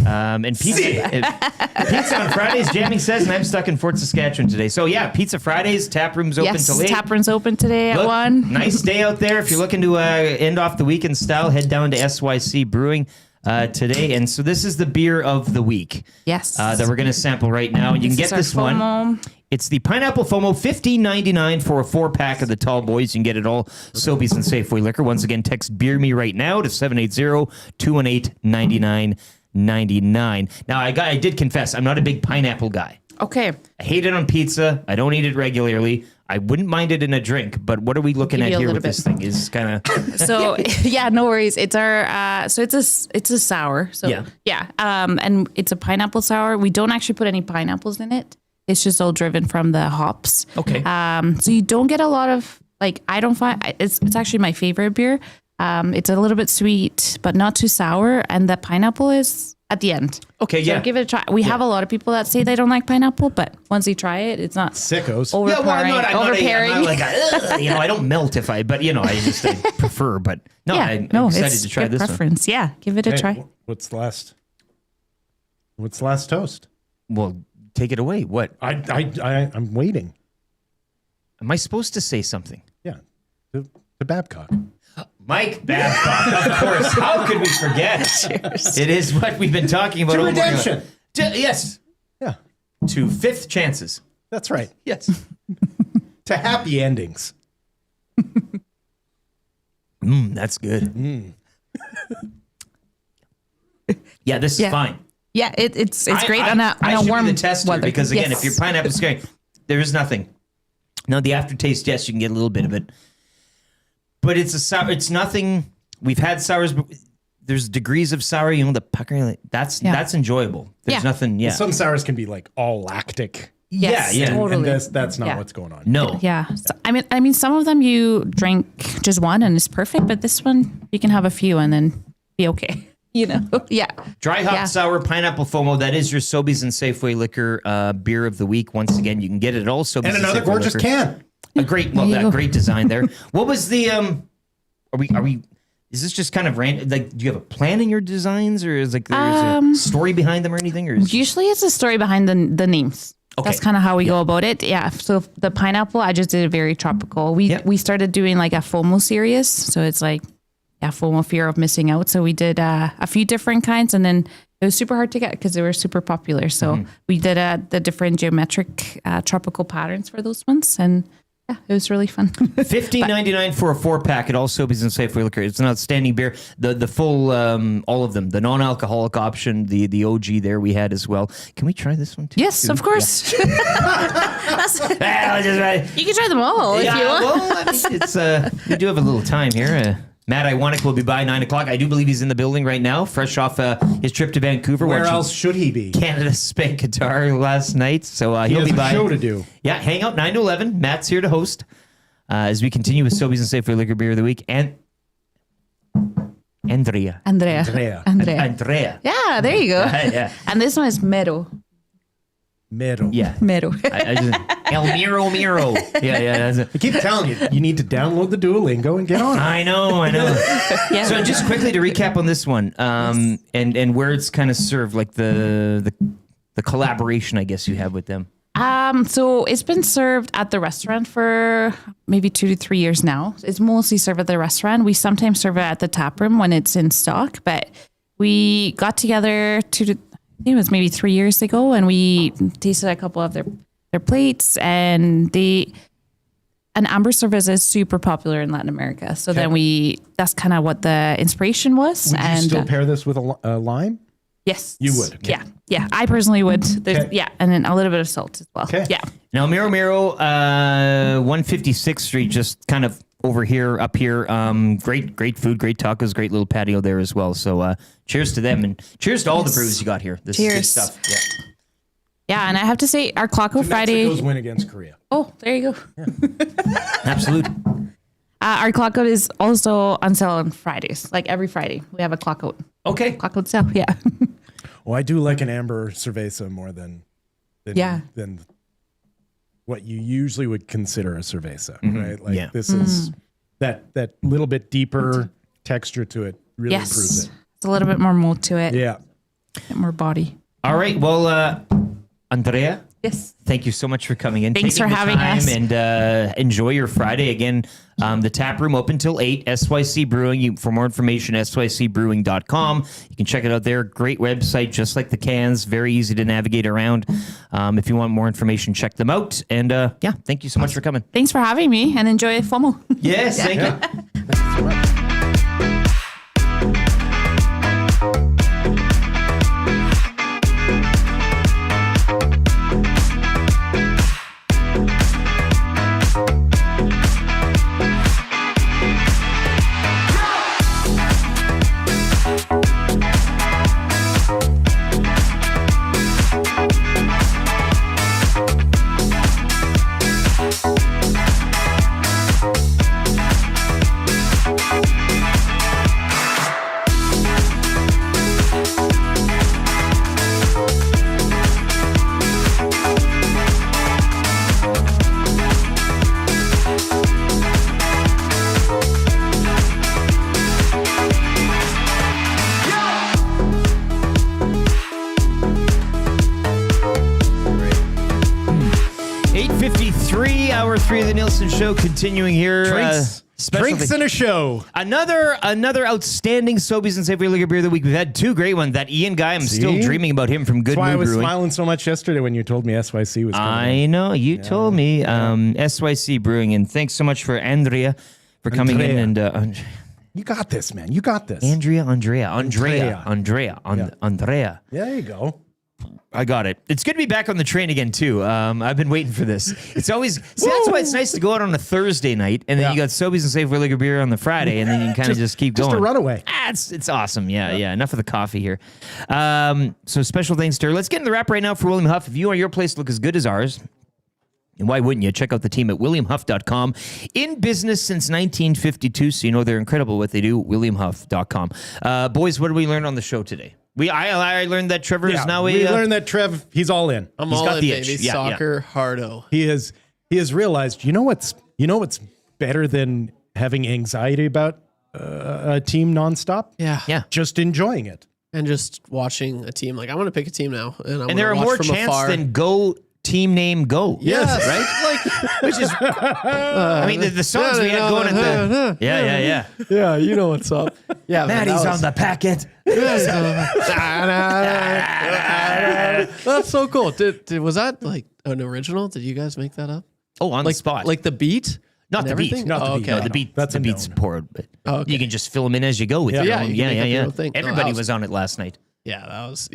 And pizza on Fridays, Jamming says, and I'm stuck in Fort Saskatchewan today. So yeah, Pizza Fridays, tap room's open till 8. Yes, tap room's open today at 1. Nice day out there. If you're looking to end off the week in style, head down to SYC Brewing today. And so this is the beer of the week. Yes. That we're going to sample right now. And you can get this one. It's the Pineapple FOMO, $15.99 for a 4-pack of the Tall Boys. You can get it all Sobeys and Safeway Liquor. Once again, text Beer Me right now to 780-218-9999. Now, I did confess, I'm not a big pineapple guy. Okay. I hate it on pizza. I don't eat it regularly. I wouldn't mind it in a drink, but what are we looking at here with this thing? Is kind of so yeah, no worries. It's our so it's a sour. So yeah, and it's a pineapple sour. We don't actually put any pineapples in it. It's just all driven from the hops. Okay. So you don't get a lot of I don't find it's actually my favorite beer. It's a little bit sweet, but not too sour, and the pineapple is at the end. Okay, so give it a try. We have a lot of people that say they don't like pineapple, but once you try it, it's not sickos. Overpowering. I'm not like I don't melt if I prefer. But no, I'm excited to try this preference. one. Yeah, give it a try. What's the last toast? Well, take it away. What? I'm waiting. Am I supposed to say something? Yeah, the Babcock. Mike Babcock, of course. How could we forget? Cheers. It is what we've been talking about. To redemption. Yes. Yeah. To 5th chances. That's right. Yes. To happy endings. That's good. Yeah, this is fine. Yeah, it's great on a warm be the tester weather. Because again, if your pineapple scaring, there is nothing. Now the aftertaste, yes, you can get a little bit of it. But it's a sour. It's nothing. We've had sours. But there's degrees of sour. The puckering. That's enjoyable. There's nothing. Yeah. Some sours can be like all lactic. Yes, totally. And that's not what's going on. No. Yeah. So, I mean, some of them you drink just one and it's perfect, but this one you can have a few and then be okay. Yeah. Dry hop sour pineapple FOMO. That is your Sobeys and Safeway Liquor beer of the week. Once again, you can get it all Sobeys and another gorgeous can. A great, great design there. What was the? Are we? Is this just kind of random? Like, do you have a plan in your designs, or is there's a story behind them, or anything? Or usually it's a story behind the names. Okay. That's kind of how we go about it. Yeah. So the pineapple, I just did it very tropical. We started doing like a FOMO series, so it's like FOMO, fear of missing out. So we did a few different kinds, and then it was super hard to get because they were super popular. So we did the different geometric tropical patterns for those ones, and yeah, it was really fun. $15.99 for a 4-pack at all Sobeys and Safeway Liquor. It's an outstanding beer. The full, all of them. The non-alcoholic option, the OG there we had as well. Can we try this one too? Yes, of course. Yeah. You can try them all if you want. Well, I mean, it's we do have a little time here. Matt Iwanek will be by 9 o'clock. I do believe he's in the building right now, fresh off his trip to Vancouver. Where else should he be? Canada spanked Qatar last night, so he'll be by. Show to do. Yeah, hang out 9 to 11. Matt's here to host as we continue with Sobeys and Safeway Liquor Beer of the Week and Andrea. Yeah, there you go. Yeah. And this one is Mero. Yeah. Mero. El Miro. Yeah. I keep telling you, you need to download the Duolingo and get on it. I know. Yeah. So just quickly to recap on this one, and where it's kind of served, like the collaboration, I guess you have with them. So it's been served at the restaurant for maybe 2 to 3 years now. It's mostly served at the restaurant. We sometimes serve it at the tap room when it's in stock, but we got together I think it was maybe 3 years ago, and we tasted a couple of their plates, and amber service is super popular in Latin America. So then that's kind of what the inspiration was. Would you still pair this with a lime? Yes. You would? Okay. Yeah. I personally would. Yeah, and then a little bit of salt as well. Okay. Yeah. Now, Miro, 156th Street, just kind of over here, up here. Great food, great tacos, great little patio there as well. So cheers to them, and cheers to all the brews you got here. This is good stuff. Yeah. Yeah, and I have to say, our Klako Friday. Mexico's win against Korea. Oh, there you go. Yeah. Absolutely. Our clock out is also on sale on Fridays. Like every Friday, we have a clock out. Okay. Clock out sale, yeah. Well, I do like an amber cerveza more than what you usually would consider a cerveza, right? Like this is that little bit deeper texture to it really improves it. It's a little bit more mold to it. Yeah. A bit more body. All right. Well, Andrea. Yes. Thank you so much for coming in. Thanks taking for the having time us. And enjoy your Friday. Again, the tap room open till 8, SYC Brewing. For more information, sycbrewing.com. You can check it out there. Great website, just like the cans. Very easy to navigate around. If you want more information, check them out. And thank you so much for coming. Thanks for having me, and enjoy FOMO. Yes, thank you. Thanks so much. 8:53, hour 3 of the Nielson Show, continuing here. Drinks and a show. Another outstanding Sobeys and Safeway Liquor Beer of the Week. We've had two great ones. That Ian guy, I'm still dreaming about him from Good That's why Mood I was Brewing. smiling so much yesterday when you told me SYC was coming. I know, you told me. SYC Brewing, and thanks so much for Andrea for coming in. And you got this, man. You got this. Andrea. Yeah, there you go. I got it. It's good to be back on the train again, too. I've been waiting for this. It's always... See, that's why it's nice to go out on a Thursday night, and then you got Sobeys and Safeway Liquor Beer on the Friday, and then you can kind of just keep going. Just a runaway. It's awesome. Yeah. Enough of the coffee here. So special thanks to her. Let's get in the wrap right now for William Huff. If you or your place look as good as ours, and why wouldn't you? Check out the team at WilliamHuff.com. In business since 1952, so you know they're incredible what they do. WilliamHuff.com. Boys, what did we learn on the show today? I learned that Trevor is now we learned that Trev, he's all in. I'm He's all got in, the baby. itch. Yeah, Soccer, hardo. He has realized, you know what's better than having anxiety about a team nonstop? Yeah. Just enjoying it. And just watching a team. Like, I want to pick a team now. And there are more chance than go team name go. Yes. Right? Which is, I mean, the songs we had going at the... Yeah. Yeah, you know what's up. Yeah, Maddie's on the packet. That's so cool. Was that like an original? Did you guys make that up? on the spot. Like the beat? Not the beat. Not the beat. No, the beat. That's the a beat's no. poured, but okay. you can just fill them in as you go with your own. you can make up your own thing. Everybody was on it last night. Yeah,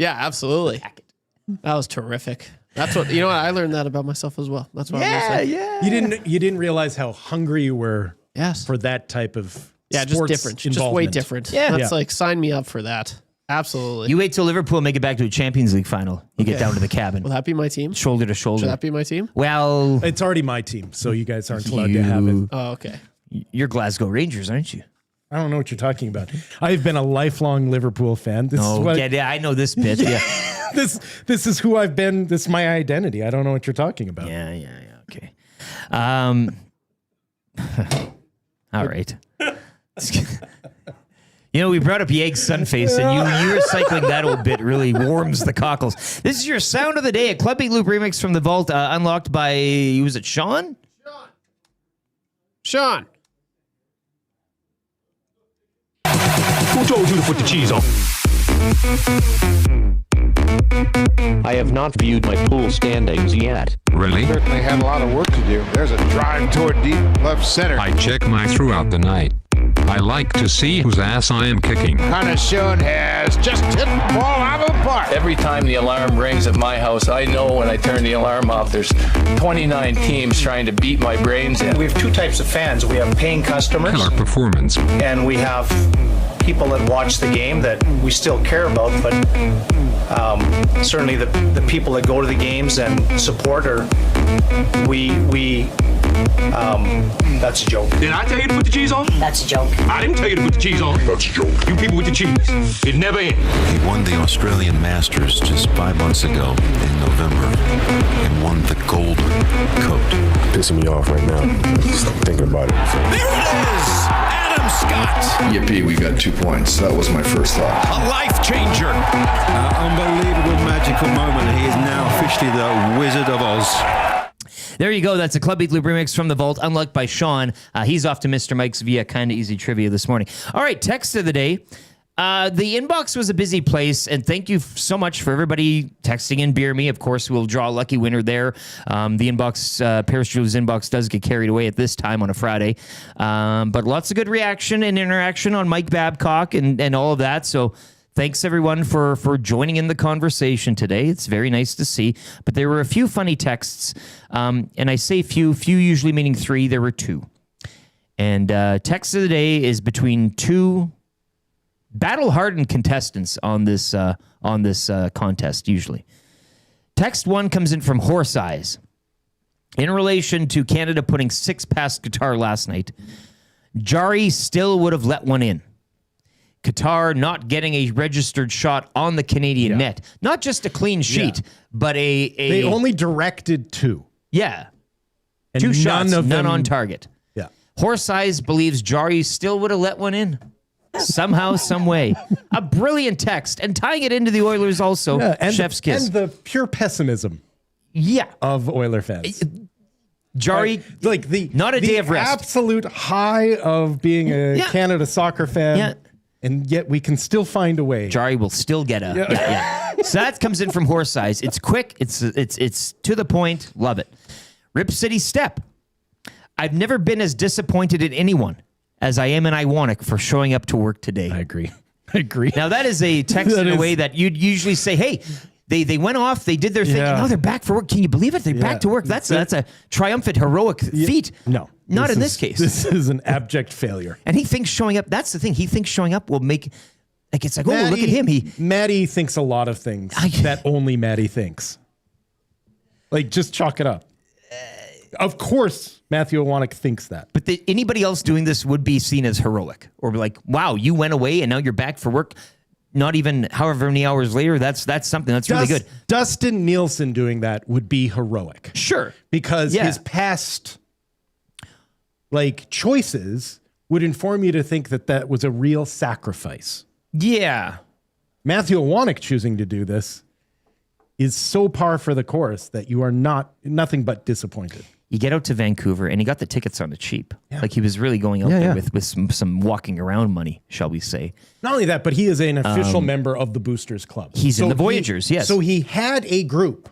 absolutely. That was terrific. That's what I learned that about myself as well. That's what I'm gonna say. Yeah. You didn't realize how hungry you were for that type of just sports different. Just way involvement. different. Yeah. That's like sign me up for that. Absolutely. You wait till Liverpool make it back to a Champions League final. You get down to the cabin. Will that be my team? Shoulder to shoulder. Should that be my team? Well, it's already my team, so you guys aren't allowed to have it. Oh, okay. You're Glasgow Rangers, aren't you? I don't know what you're talking about. I've been a lifelong Liverpool fan. This is what, I know this bit. Yeah. This is who I've been. This is my identity. I don't know what you're talking about. Yeah. Okay. All right. We brought up Yeg's Sunface, and you recycling that old bit really warms the cockles. This is your sound of the day, a Club Beat Loop remix from the Vault, unlocked by, was it Sean? Sean. Who told you to put the cheese on? I have not viewed my pool standings yet. Really? Certainly had a lot of work to do. There's a drive toward deep left center. I check my throughout the night. I like to see whose ass I am kicking. Hanashun has just hit the ball out of the park. Every time the alarm rings at my house, I know when I turn the alarm off, there's 29 teams trying to beat my brains in. We have two types of fans. We have paying customers. Killer performance. And we have people that watch the game that we still care about, but certainly the people that go to the games and support her, that's a joke. Did I tell you to put the cheese on? That's a joke. I didn't tell you to put the cheese on. That's a joke. You people with the cheese. It never ends. He won the Australian Masters just 5 months ago in November and won the gold coat. Pissing me off right now. Just thinking about it. There it is! Adam Scott! Yippee, we got 2 points. That was my first thought. A life changer! Unbelievable magical moment. He is now officially the Wizard of Oz. There you go. That's a Club Beat Loop remix from the Vault, unlocked by Sean. He's off to Mr. Mike's via Kinda Easy Trivia this morning. All right, text of the day. The inbox was a busy place, and thank you so much for everybody texting in Beer Me. Of course, we'll draw a lucky winner there. The inbox, Paris Drew's inbox does get carried away at this time on a Friday. But lots of good reaction and interaction on Mike Babcock and all of that. So thanks, everyone, for joining in the conversation today. It's very nice to see. But there were a few funny texts, and I say few usually meaning 3. There were 2. And text of the day is between 2 battle-hardened contestants on this contest, usually. Text 1 comes in from Horse Eyes. In relation to Canada putting 6 past Qatar last night, Jari still would have let one in. Qatar not getting a registered shot on the Canadian net. Not just a clean sheet, but They only directed 2. Yeah. And 2 shots, none none on target. Yeah. Horse Eyes believes Jari still would have let one in. Somehow, some way. A brilliant text. And tying it into the Oilers also. And Chef's kiss. And the pure pessimism of Oiler fans. Jari, like not a day of rest. Absolute high of being a Canada soccer fan. Yeah. And yet we can still find a way. Jari will still get a... Yeah. So that comes in from Horse Eyes. It's quick. It's to the point. Love it. Rip City Step. I've never been as disappointed in anyone as I am in Iwanic for showing up to work today. I agree. Now, that is a text in a way that you'd usually say, hey, they went off, they did their thing, and now they're back for work. Can you believe it? They're back to work. That's a triumphant, heroic feat. No. Not in this case. This is an abject failure. And he thinks showing up, that's the thing. He thinks showing up will make, like, it's like, oh, look at him. Maddie thinks a lot of things that only Maddie thinks. Like, just chalk it up. Of course, Matthew Iwanic thinks that. But anybody else doing this would be seen as heroic. Or be like, wow, you went away and now you're back for work. Not even however many hours later. That's something. That's really good. Dustin Nielson doing that would be heroic. Sure. Because his past choices would inform you to think that was a real sacrifice. Yeah. Matthew Iwanic choosing to do this is so par for the course that you are nothing but disappointed. You get out to Vancouver and he got the tickets on the cheap. Yeah. Like he was really going out there with some walking around money, shall we say. Not only that, but he is an official member of the Boosters Club. He's in the Voyagers, yes. So he had a group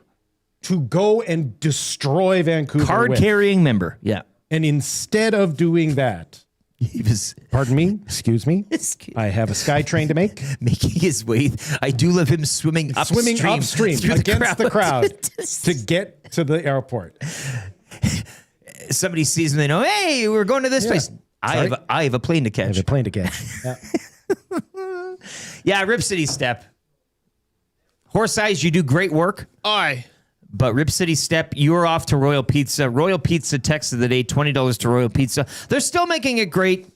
to go and destroy Vancouver. Card-carrying member. Yeah. And instead of doing that, he was. Pardon me. Excuse me. I have a SkyTrain to make. Making his way. I do love him swimming upstream against the crowd to get to the airport. Somebody sees him, they know, hey, we're going to this place. I have a plane to catch. I have a plane to catch. Yeah, Rip City Step. Horse Eyes, you do great work. Aye. But Rip City Step, you're off to Royal Pizza. Royal Pizza text of the day, $20 to Royal Pizza. They're still making it great.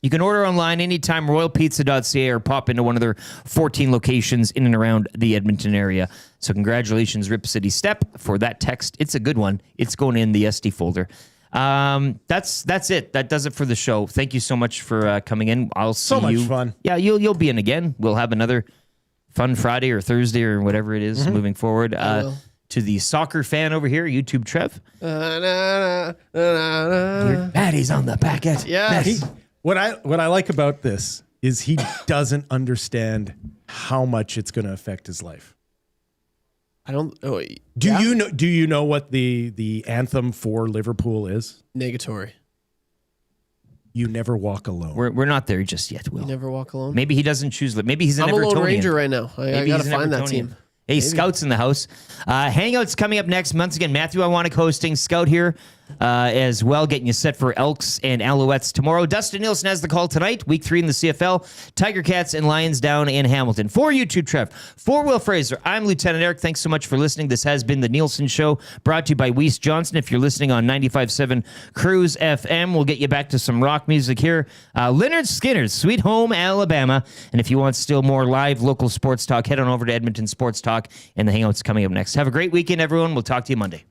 You can order online anytime, royalpizza.ca, or pop into one of their 14 locations in and around the Edmonton area. So congratulations, Rip City Step, for that text. It's a good one. It's going in the SD folder. That's it. That does it for the show. Thank you so much for coming in. I'll see you. So much fun. Yeah, you'll be in again. We'll have another fun Friday or Thursday or whatever it is moving forward. To the soccer fan over here, YouTube Trev. Maddie's on the packet. Yes. What I like about this is he doesn't understand how much it's going to affect his life. I don't. Oh, Do you know what the anthem for Liverpool is? Negatory. You never walk alone. We're not there just yet, Will. You never walk alone. Maybe he doesn't choose. Maybe he's an I'm a Evertonian. Lone Ranger right now. I got to find that team. Hey, Scout's in the house. Hangouts coming up next. Once again, Matthew Iwanek hosting. Scout here as well, getting you set for Elks and Alouettes tomorrow. Dustin Nielsen has the call tonight. Week 3 in the CFL. Tiger Cats and Lions down in Hamilton. For YouTube, Trev. For Will Fraser, I'm Lieutenant Eric. Thanks so much for listening. This has been the Nielsen Show, brought to you by Weiss Johnston. If you're listening on 95.7 Cruise FM, we'll get you back to some rock music here. Leonard Skinner's Sweet Home Alabama. And if you want still more live local sports talk, head on over to Edmonton Sports Talk, and the Hangout's coming up next. Have a great weekend, everyone. We'll talk to you Monday.